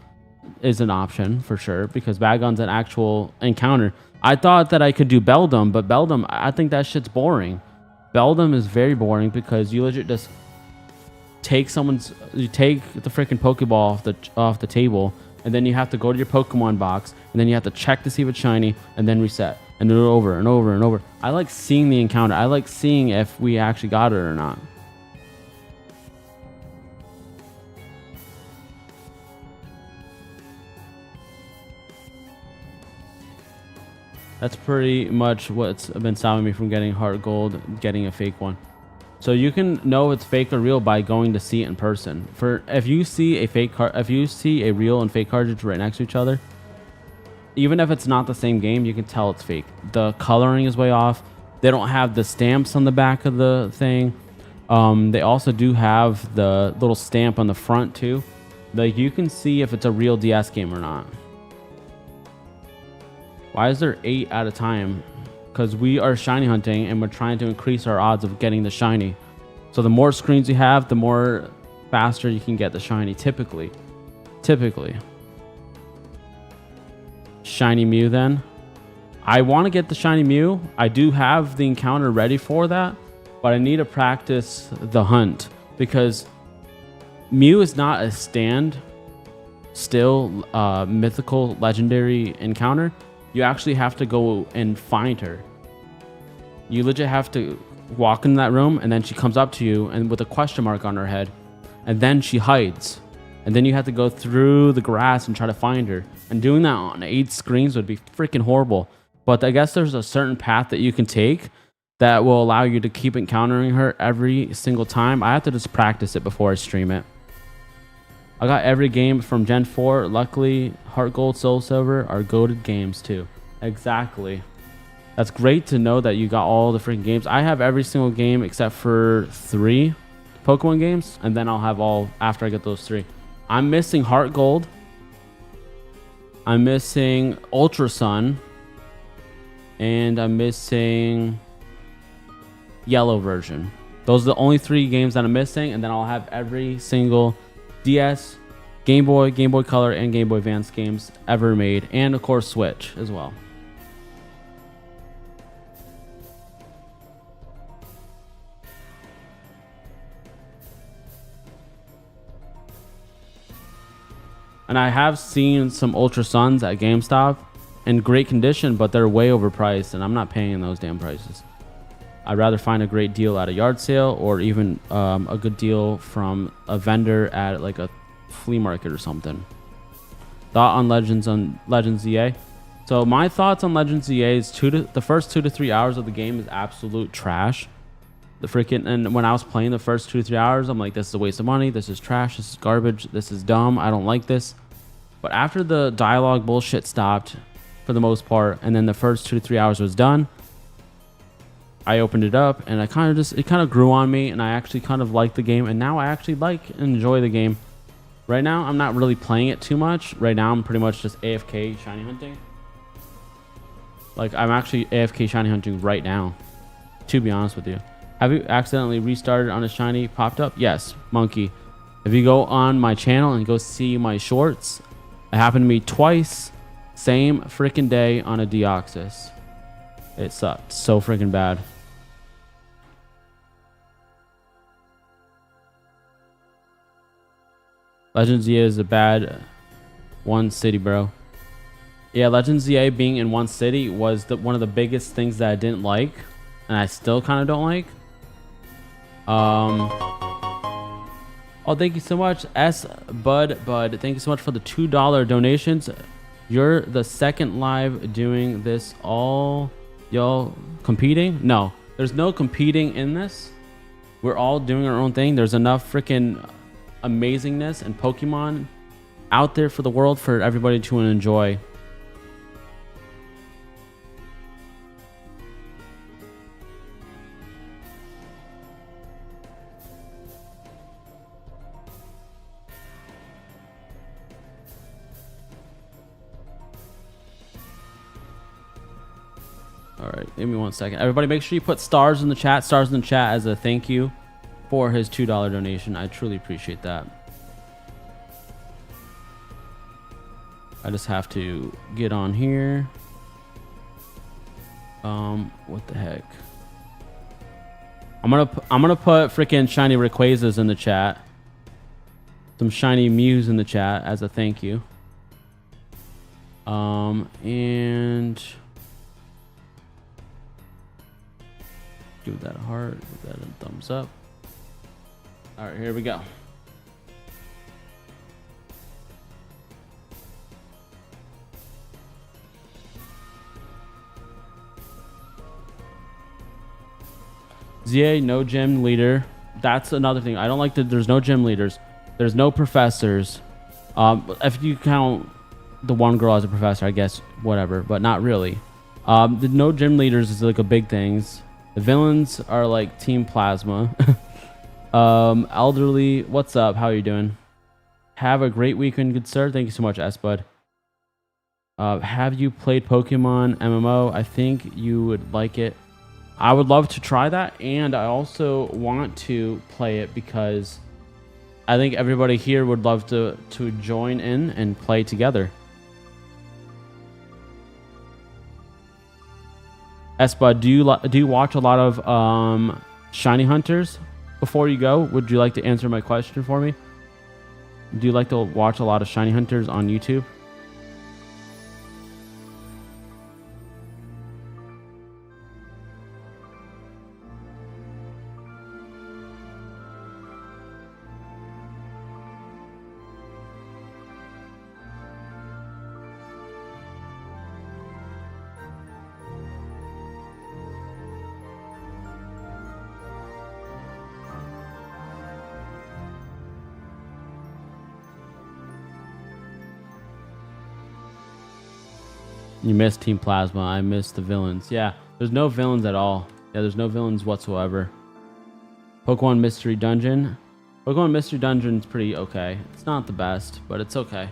is an option for sure, because Bagon's an actual encounter. I thought that I could do Beldum, but Beldum, I think that shit's boring. Beldum is very boring because you legit just take you take the freaking Pokeball off the table, and then you have to go to your Pokemon box, and then you have to check to see if it's shiny, and then reset, and do it over and over and over. I like seeing the encounter. I like seeing if we actually got it or not. That's pretty much what's been stopping me from getting heart gold, getting a fake one. So you can know it's fake or real by going to see it in person. If you see a real and fake cartridge right next to each other, even if it's not the same game, you can tell it's fake. The coloring is way off. They don't have the stamps on the back of the thing. They also do have the little stamp on the front too. Like, you can see if it's a real DS game or not. Why is there 8 at a time? Because we are shiny hunting and we're trying to increase our odds of getting the shiny. So the more screens you have, the more faster you can get the shiny, typically. Shiny Mew then. I want to get the shiny Mew. I do have the encounter ready for that, but I need to practice the hunt, because Mew is not a still mythical legendary encounter. You actually have to go and find her. You legit have to walk in that room, and then she comes up to you and with a question mark on her head, and then she hides, and then you have to go through the grass and try to find her. And doing that on 8 screens would be freaking horrible. But I guess there's a certain path that you can take that will allow you to keep encountering her every single time. I have to just practice it before I stream it. I got every game from Gen 4. Luckily, Heart Gold, Soul Silver are goated games too. Exactly. That's great to know that you got all the freaking games. I have every single game except for 3 Pokemon games, and then I'll have all after I get those 3. I'm missing Heart Gold. I'm missing Ultra Sun. And I'm missing Yellow version. Those are the only 3 games that I'm missing, and then I'll have every single DS, Game Boy, Game Boy Color, and Game Boy Advance games ever made, and of course Switch as well. And I have seen some Ultra Suns at GameStop in great condition, but they're way overpriced, and I'm not paying those damn prices. I'd rather find a great deal at a yard sale, or even a good deal from a vendor at like a flea market or something. Thought on Legends EA. So my thoughts on Legends EA is the first 2 to 3 hours of the game is absolute trash. And when I was playing the first 2 to 3 hours, I'm like, this is a waste of money. This is trash. This is garbage. This is dumb. I don't like this. But after the dialogue bullshit stopped, for the most part, and then the first 2 to 3 hours was done, I opened it up, and it kind of grew on me, and I actually kind of liked the game, and now I actually enjoy the game. Right now, I'm not really playing it too much. Right now, I'm pretty much just AFK shiny hunting. Like, I'm actually AFK shiny hunting right now, to be honest with you. Have you accidentally restarted on a shiny popped up? Yes, Monkey. If you go on my channel and go see my shorts, it happened to me twice, same freaking day on a Deoxys. It sucked so freaking bad. Legends EA is a bad one city, bro. Yeah, Legends EA being in one city was one of the biggest things that I didn't like, and I still kind of don't like. Oh, thank you so much, Bud. Thank you so much for the $2 donations. You're the second live doing this. All y'all competing? No, there's no competing in this. We're all doing our own thing. There's enough freaking amazingness and Pokemon out there for the world for everybody to enjoy. All right, give me 1 second. Everybody, make sure you put stars in the chat. Stars in the chat as a thank you for his $2 donation. I truly appreciate that. I just have to get on here. What the heck? I'm gonna put freaking shiny Rayquazas in the chat. Some shiny Mews in the chat as a thank you. And give that a heart, give that a thumbs up. All right, here we go. ZA, no gym leader. That's another thing. I don't like that there's no gym leaders. There's no professors. If you count the one girl as a professor, I guess, whatever, but not really. The no gym leaders is like a big thing. The villains are like Team Plasma. Elderly, what's up? How are you doing? Have a great weekend, good sir. Thank you so much, S-Bud. Have you played Pokemon MMO? I think you would like it. I would love to try that, and I also want to play it because I think everybody here would love to join in and play together. S-Bud, do you watch a lot of shiny hunters before you go? Would you like to answer my question for me? Do you like to watch a lot of shiny hunters on YouTube? You missed Team Plasma. I missed the villains. Yeah. There's no villains at all. Yeah, there's no villains whatsoever. Pokemon Mystery Dungeon. Pokemon Mystery Dungeon is pretty okay. It's not the best, but it's okay.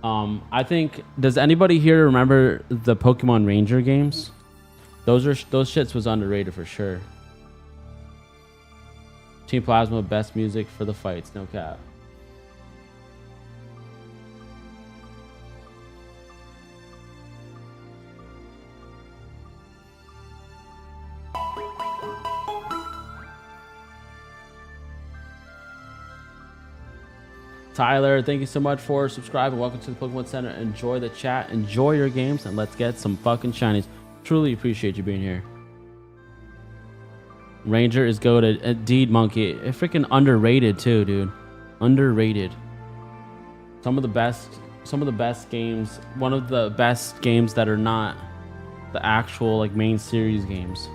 I think, does anybody here remember the Pokemon Ranger games? Those shits was underrated for sure. Team Plasma, best music for the fights, no cap. Tyler, thank you so much for subscribing. Welcome to the Pokemon Center. Enjoy the chat, enjoy your games, and let's get some fucking shinies. Truly appreciate you being here. Ranger is goated. Indeed, Monkey. It's freaking underrated too, dude. Underrated. Some of the best games. One of the best games that are not the actual like main series games.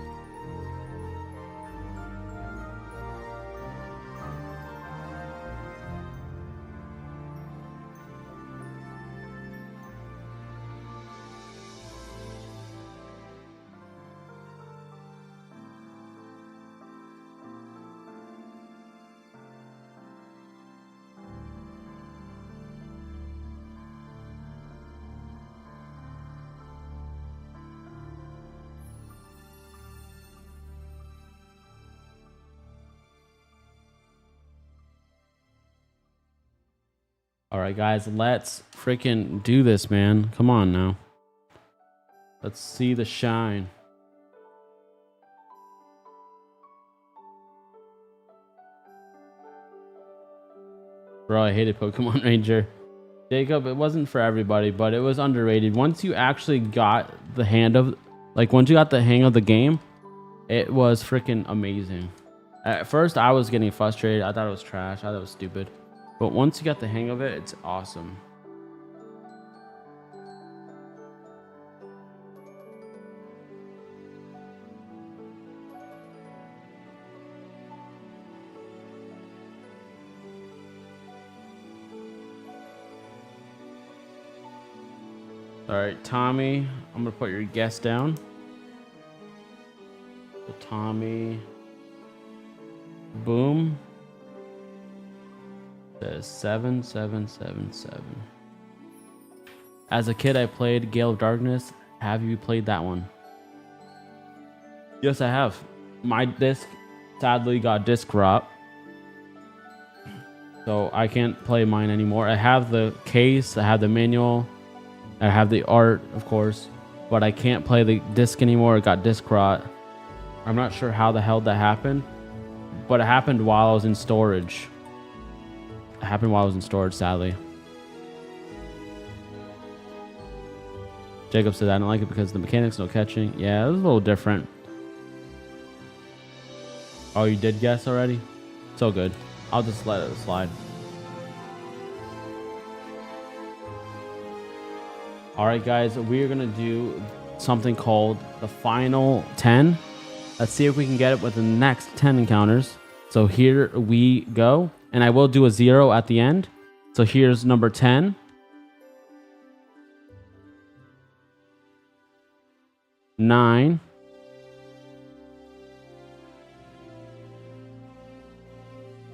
All right, guys, let's freaking do this, man. Come on now. Let's see the shine. Bro, I hated Pokemon Ranger. Jacob, it wasn't for everybody, but it was underrated. Once you actually got the hang of the game, it was freaking amazing. At first, I was getting frustrated. I thought it was trash. I thought it was stupid. But once you got the hang of it, it's awesome. All right, Tommy, I'm gonna put your guess down. So Tommy, boom. Says 7777. As a kid, I played Gale of Darkness. Have you played that one? Yes, I have. My disc sadly got disc rot, so I can't play mine anymore. I have the case, I have the manual, I have the art, of course, but I can't play the disc anymore. It got disc rot. I'm not sure how the hell that happened, but it happened while I was in storage. It happened while I was in storage, sadly. Jacob said I don't like it because the mechanics no catching. Yeah, it was a little different. Oh, you did guess already? So good. I'll just let it slide. All right, guys, we're gonna do something called the final 10. Let's see if we can get it with the next 10 encounters. So here we go. And I will do a 0 at the end. So here's number 10. 9.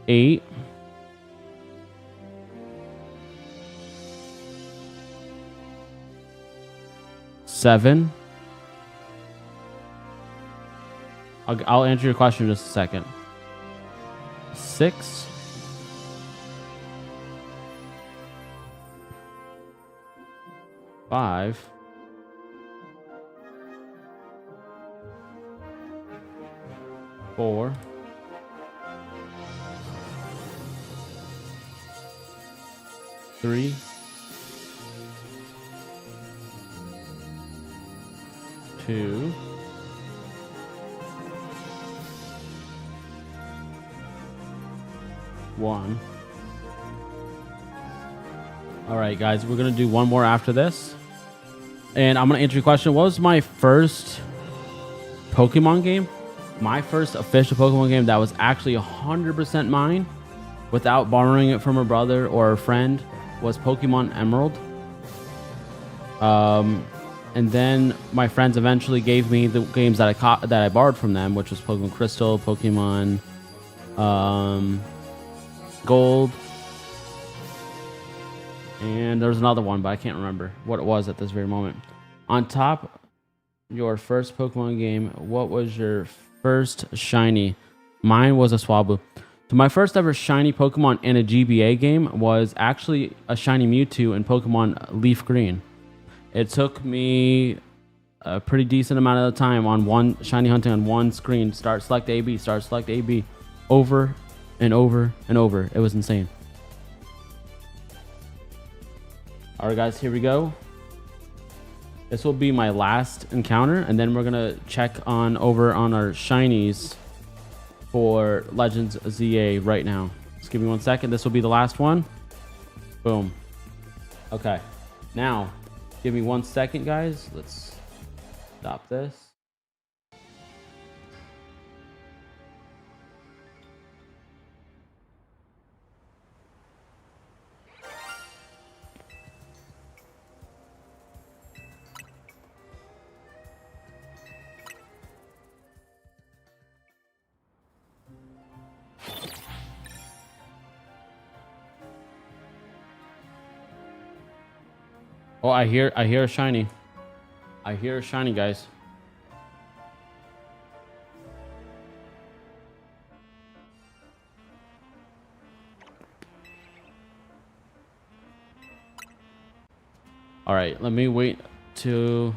8. 7. I'll answer your question in just a second. 6. 5. 4. 3. 2. 1. All right, guys, we're gonna do one more after this, and I'm gonna answer your question. What was my first Pokemon game? My first official Pokemon game that was actually 100% mine, without borrowing it from a brother or a friend, was Pokemon Emerald. And then my friends eventually gave me the games that I borrowed from them, which was Pokemon Crystal, Pokemon Gold, and there was another one, but I can't remember what it was at this very moment. On top, your first Pokemon game, what was your first shiny? Mine was a Swablu. So my first ever shiny Pokemon in a GBA game was actually a shiny Mewtwo in Pokemon Leaf Green. It took me a pretty decent amount of time on one shiny hunting on one screen. Start, select AB, start, select AB, over and over and over. It was insane. All right, guys, here we go. This will be my last encounter, and then we're gonna check on over on our shinies for Legends ZA right now. Just give me 1 second. This will be the last one. Boom. Okay. Now, give me 1 second, guys. Let's stop this. Oh, I hear a shiny. I hear a shiny, guys. All right, let me wait to...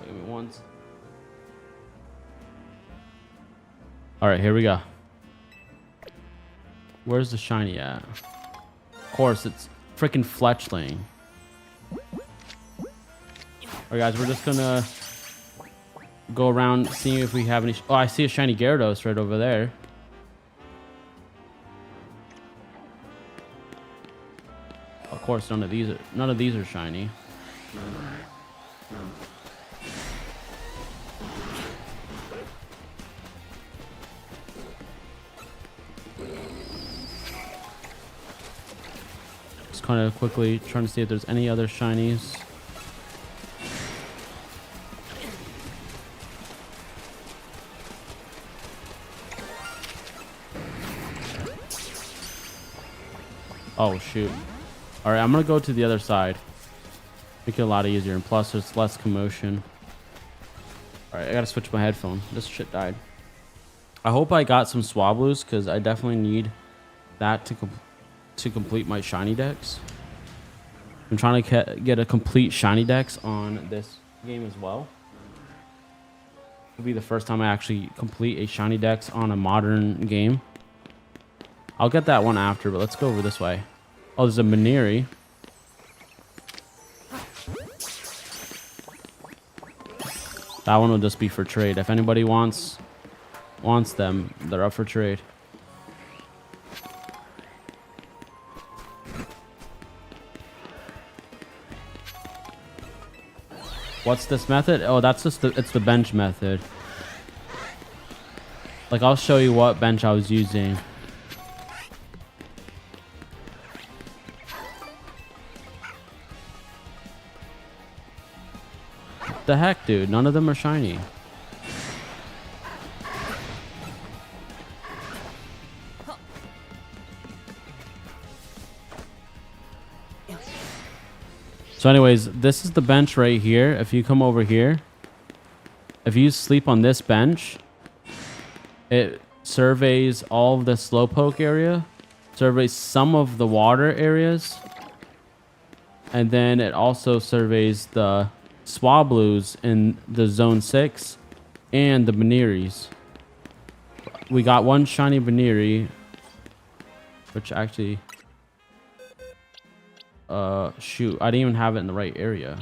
Give me one. All right, here we go. Where's the shiny at? Of course, it's freaking Fletchling. All right, guys, we're just gonna go around seeing if we have any. Oh, I see a shiny Gyarados right over there. Of course, none of these are shiny. Kind of quickly trying to see if there's any other shinies. Oh shoot. All right, I'm gonna go to the other side, make it a lot easier, and plus there's less commotion. All right, I gotta switch my headphone. This shit died. I hope I got some Swablu's, because I definitely need that to complete my shiny dex. I'm trying to get a complete shiny dex on this game as well. It'll be the first time I actually complete a shiny dex on a modern game. I'll get that one after, but let's go over this way. Oh, there's a Maniri. That one will just be for trade. If anybody wants them, they're up for trade. What's this method? Oh, that's just it's the bench method. Like, I'll show you what bench I was using. What the heck, dude? None of them are shiny. So anyways, this is the bench right here. If you come over here, if you sleep on this bench, it surveys all of the slowpoke area, surveys some of the water areas, and then it also surveys the Swablu's in the zone 6 and the Baniris. We got one shiny Baniri, which actually... shoot, I didn't even have it in the right area.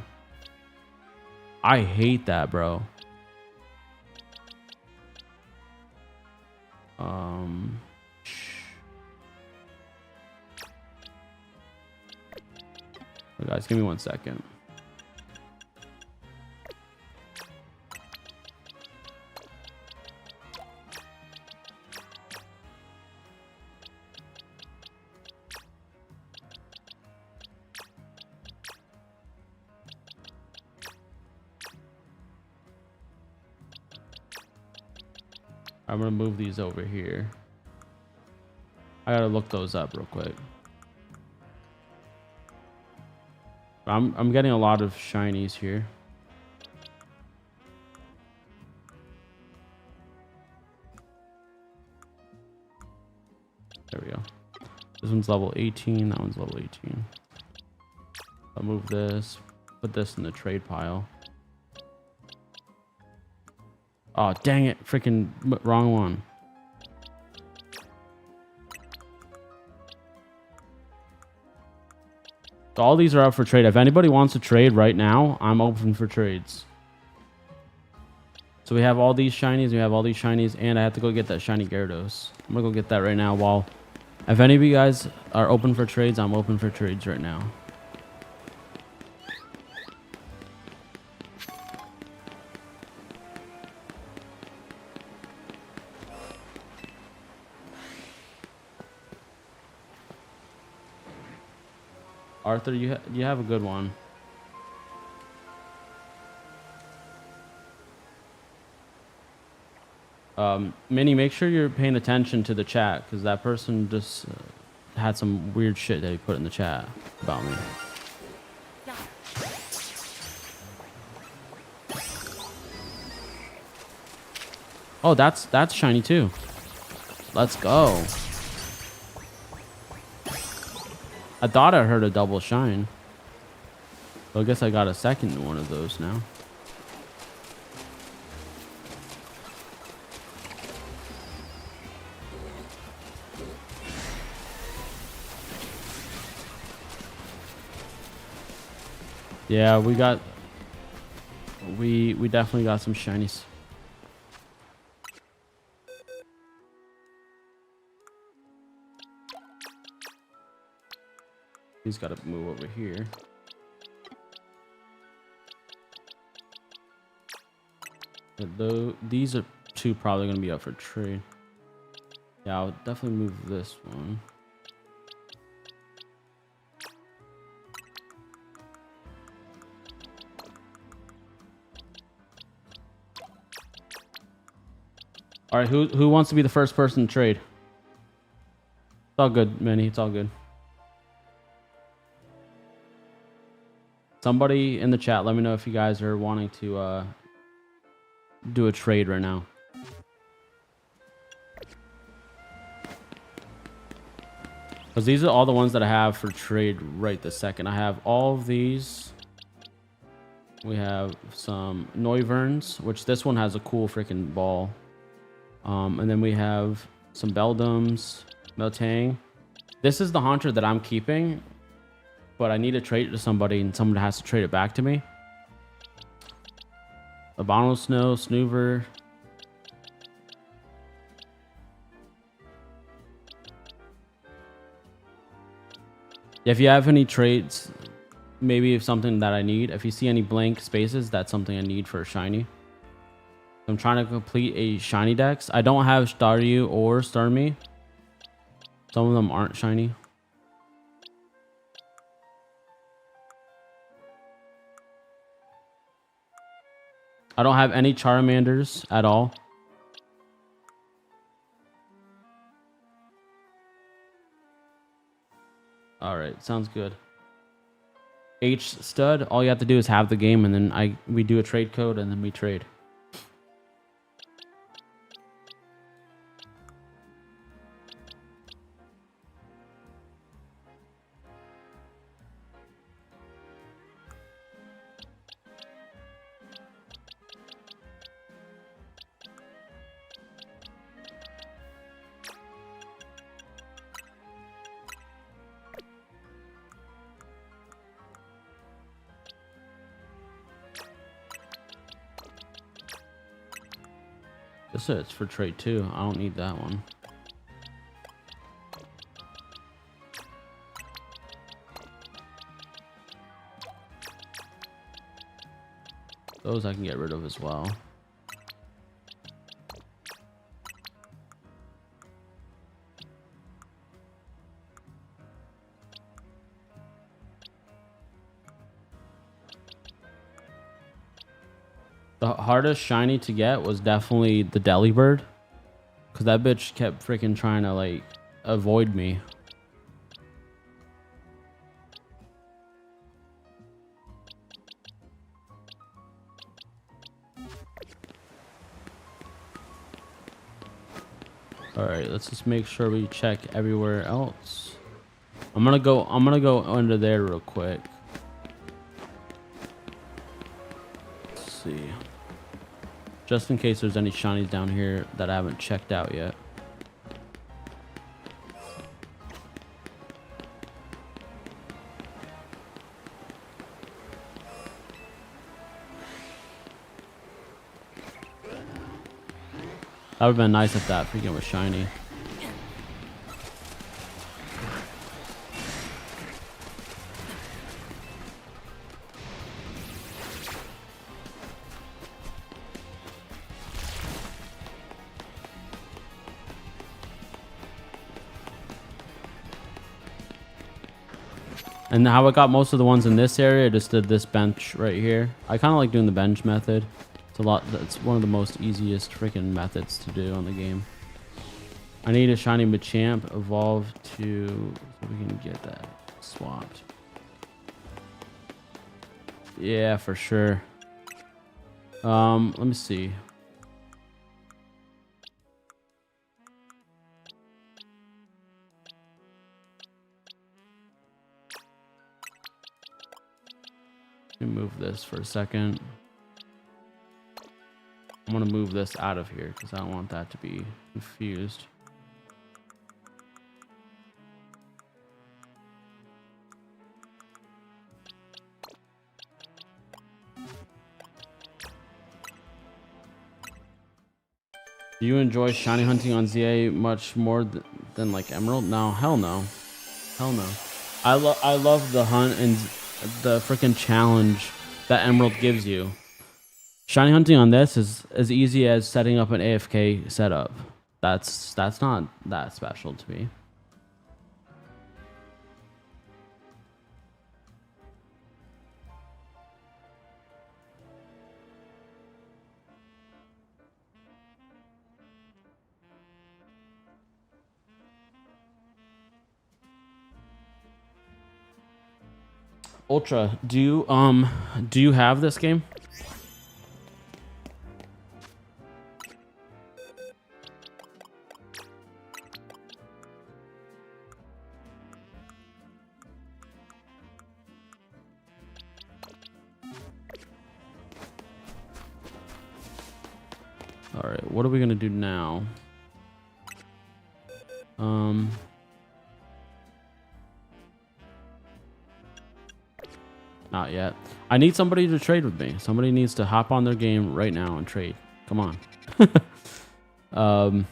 I hate that, bro. Guys, give me 1 second. I'm gonna move these over here. I gotta look those up real quick. I'm getting a lot of shinies here. There we go. This one's level 18. That one's level 18. I'll move this. Put this in the trade pile. Oh, dang it. Freaking wrong one. So all these are up for trade. If anybody wants to trade right now, I'm open for trades. So we have all these shinies. We have all these shinies. And I have to go get that shiny Gyarados. I'm going to go get that right now. While if any of you guys are open for trades, I'm open for trades right now. Arthur, you have a good one. Minnie, make sure you're paying attention to the chat, because that person just had some weird shit that he put in the chat about me. Oh, that's shiny too. Let's go. I thought I heard a double shine. Well, I guess I got a second one of those now. Yeah, we definitely got some shinies. He's got to move over here. Though these are two probably going to be up for trade. Yeah, I'll definitely move this one. All right, who wants to be the first person to trade? It's all good, Manny. It's all good. Somebody in the chat, let me know if you guys are wanting to do a trade right now. Because these are all the ones that I have for trade right this second. I have all of these. We have some Noivern, which this one has a cool freaking ball. And then we have some Beldums, Meltang. This is the Haunter that I'm keeping, but I need to trade it to somebody, and someone has to trade it back to me. Abano Snow, Snoover. If you have any trades, maybe if something that I need, if you see any blank spaces, that's something I need for a shiny. I'm trying to complete a shiny dex. I don't have Staryu or Starmie. Some of them aren't shiny. I don't have any Charmanders at all. All right, sounds good. H stud, all you have to do is have the game, and then we do a trade code, and then we trade. This is for trade too. I don't need that one. Those I can get rid of as well. The hardest shiny to get was definitely the Delibird. Because that bitch kept freaking trying to, like, avoid me. All right, let's just make sure we check everywhere else. I'm gonna go under there real quick. Let's see. Just in case there's any shinies down here that I haven't checked out yet. That would have been nice if that freaking was shiny. And how I got most of the ones in this area, I just did this bench right here. I kind of like doing the bench method. It's one of the most easiest freaking methods to do on the game. I need a shiny Machamp evolve so we can get that swapped. Yeah, for sure. Let me see. Let me move this for a second. I'm gonna move this out of here because I don't want that to be confused. Do you enjoy shiny hunting on ZA much more than like Emerald? No, hell no. Hell no. I love the hunt and the freaking challenge that Emerald gives you. Shiny hunting on this is as easy as setting up an AFK setup. That's not that special to me. Ultra, do you have this game? All right, what are we gonna do now? Not yet. I need somebody to trade with me. Somebody needs to hop on their game right now and trade. Come on. All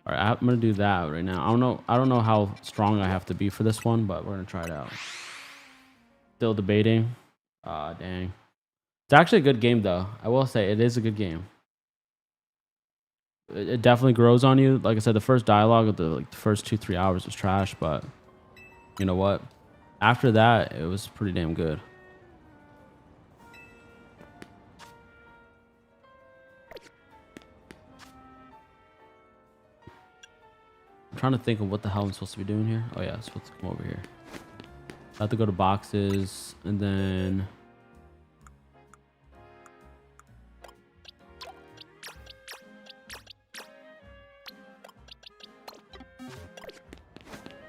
right, I'm gonna do that right now. I don't know how strong I have to be for this one, but we're gonna try it out. Still debating. Ah, dang. It's actually a good game though. I will say it is a good game. It definitely grows on you. Like I said, the first dialogue of the first 2-3 hours was trash, but you know what? After that, it was pretty damn good. I'm trying to think of what the hell I'm supposed to be doing here. Oh yeah, I'm supposed to come over here. I have to go to boxes and then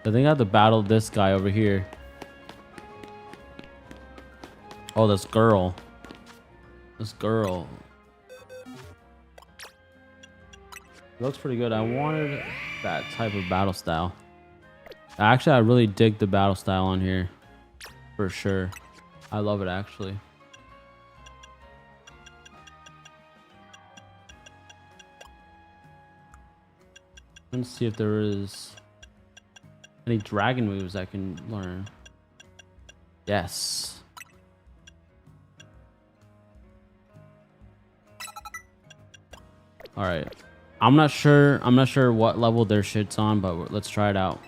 I think I have to battle this guy over here. Oh, this girl. This girl. Looks pretty good. I wanted that type of battle style. Actually, I really dig the battle style on here. For sure. I love it, actually. Let's see if there is any dragon moves I can learn. Yes. All right. I'm not sure what level their shit's on, but let's try it out.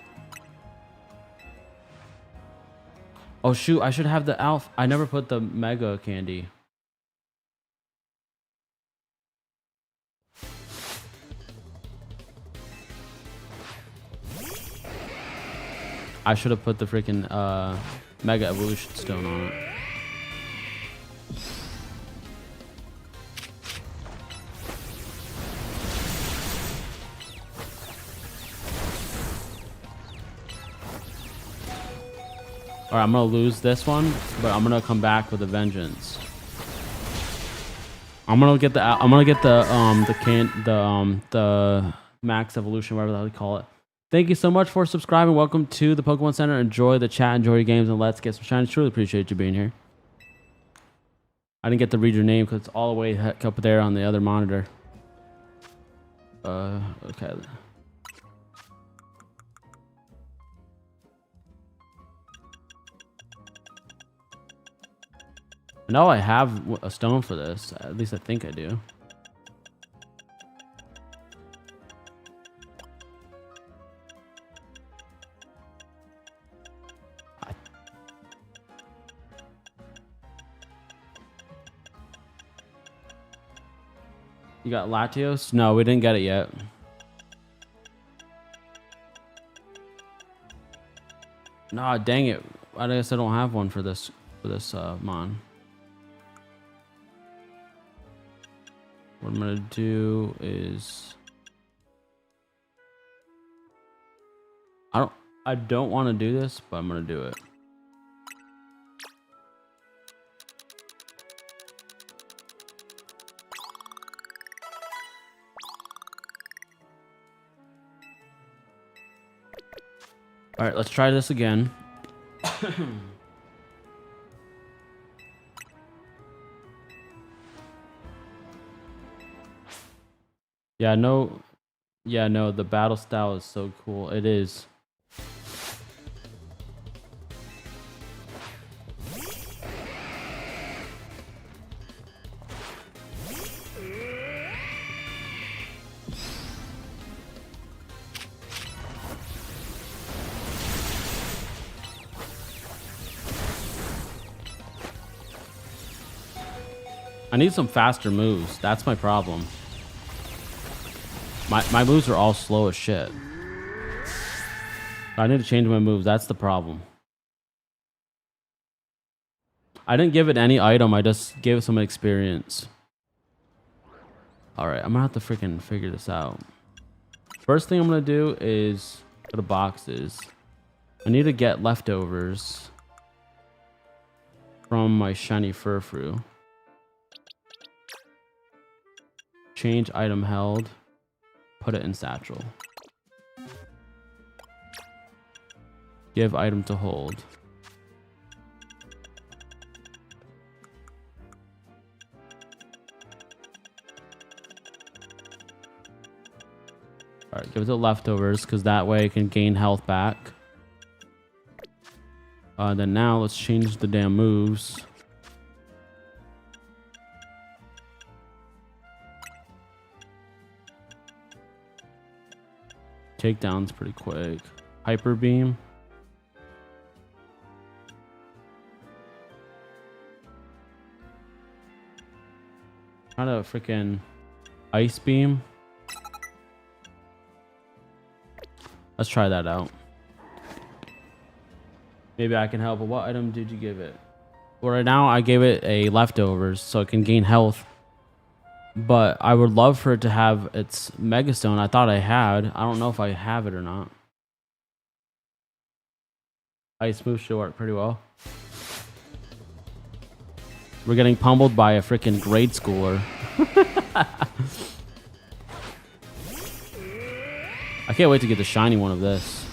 Oh shoot, I should have the alpha. I never put the mega candy. I should have put the freaking mega evolution stone on it. All right, I'm gonna lose this one, but I'm gonna come back with a vengeance. I'm gonna get the max evolution, whatever the hell you call it. Thank you so much for subscribing. Welcome to the Pokemon Center. Enjoy the chat, enjoy your games, and let's get some shiny. Truly appreciate you being here. I didn't get to read your name because it's all the way up there on the other monitor. Okay. No, I have a stone for this. At least I think I do. You got Latios? No, we didn't get it yet. Nah, dang it. I guess I don't have one for this mon. What I'm gonna do is I don't want to do this, but I'm gonna do it. All right, let's try this again. Yeah, no, the battle style is so cool. It is. I need some faster moves. That's my problem. My moves are all slow as shit. I need to change my moves. That's the problem. I didn't give it any item. I just gave it some experience. All right, I'm gonna have to freaking figure this out. First thing I'm gonna do is go to boxes. I need to get leftovers from my shiny Furfrou. Change item held. Put it in satchel. Give item to hold. All right, give it the leftovers because that way it can gain health back. Then now let's change the damn moves. Takedown's pretty quick. Hyper beam. Try to freaking ice beam. Let's try that out. Maybe I can help. But what item did you give it? Well, right now I gave it a leftovers so it can gain health. But I would love for it to have its Mega Stone. I thought I had. I don't know if I have it or not. Ice move should work pretty well. We're getting pummeled by a freaking grade schooler. I can't wait to get the shiny one of this.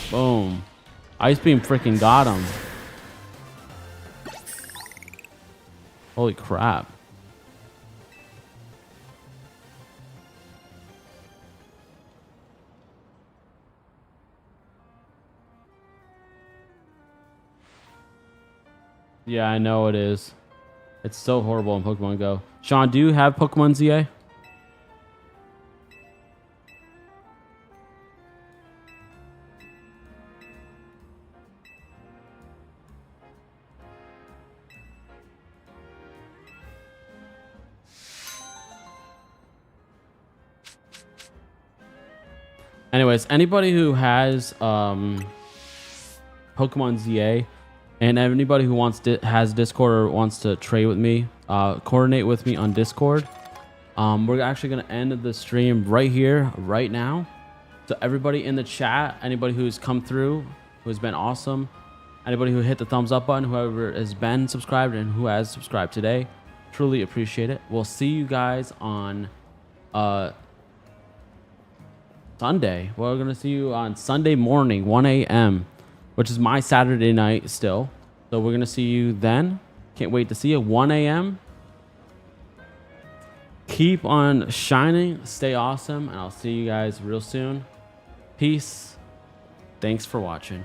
Boom. Ice beam freaking got him. Holy crap. Yeah, I know it is. It's so horrible in Pokemon Go. Sean, do you have Pokemon ZA? Anyways, anybody who has Pokemon ZA and anybody who has Discord or wants to trade with me, coordinate with me on Discord. We're actually going to end the stream right here, right now. So everybody in the chat, anybody who's come through, who's been awesome, anybody who hit the thumbs up button, whoever has been subscribed and who has subscribed today, truly appreciate it. We'll see you guys on Sunday. We're going to see you on Sunday morning, 1 a.m., which is my Saturday night still. So we're going to see you then. Can't wait to see you. 1 a.m. Keep on shining. Stay awesome. And I'll see you guys real soon. Peace. Thanks for watching.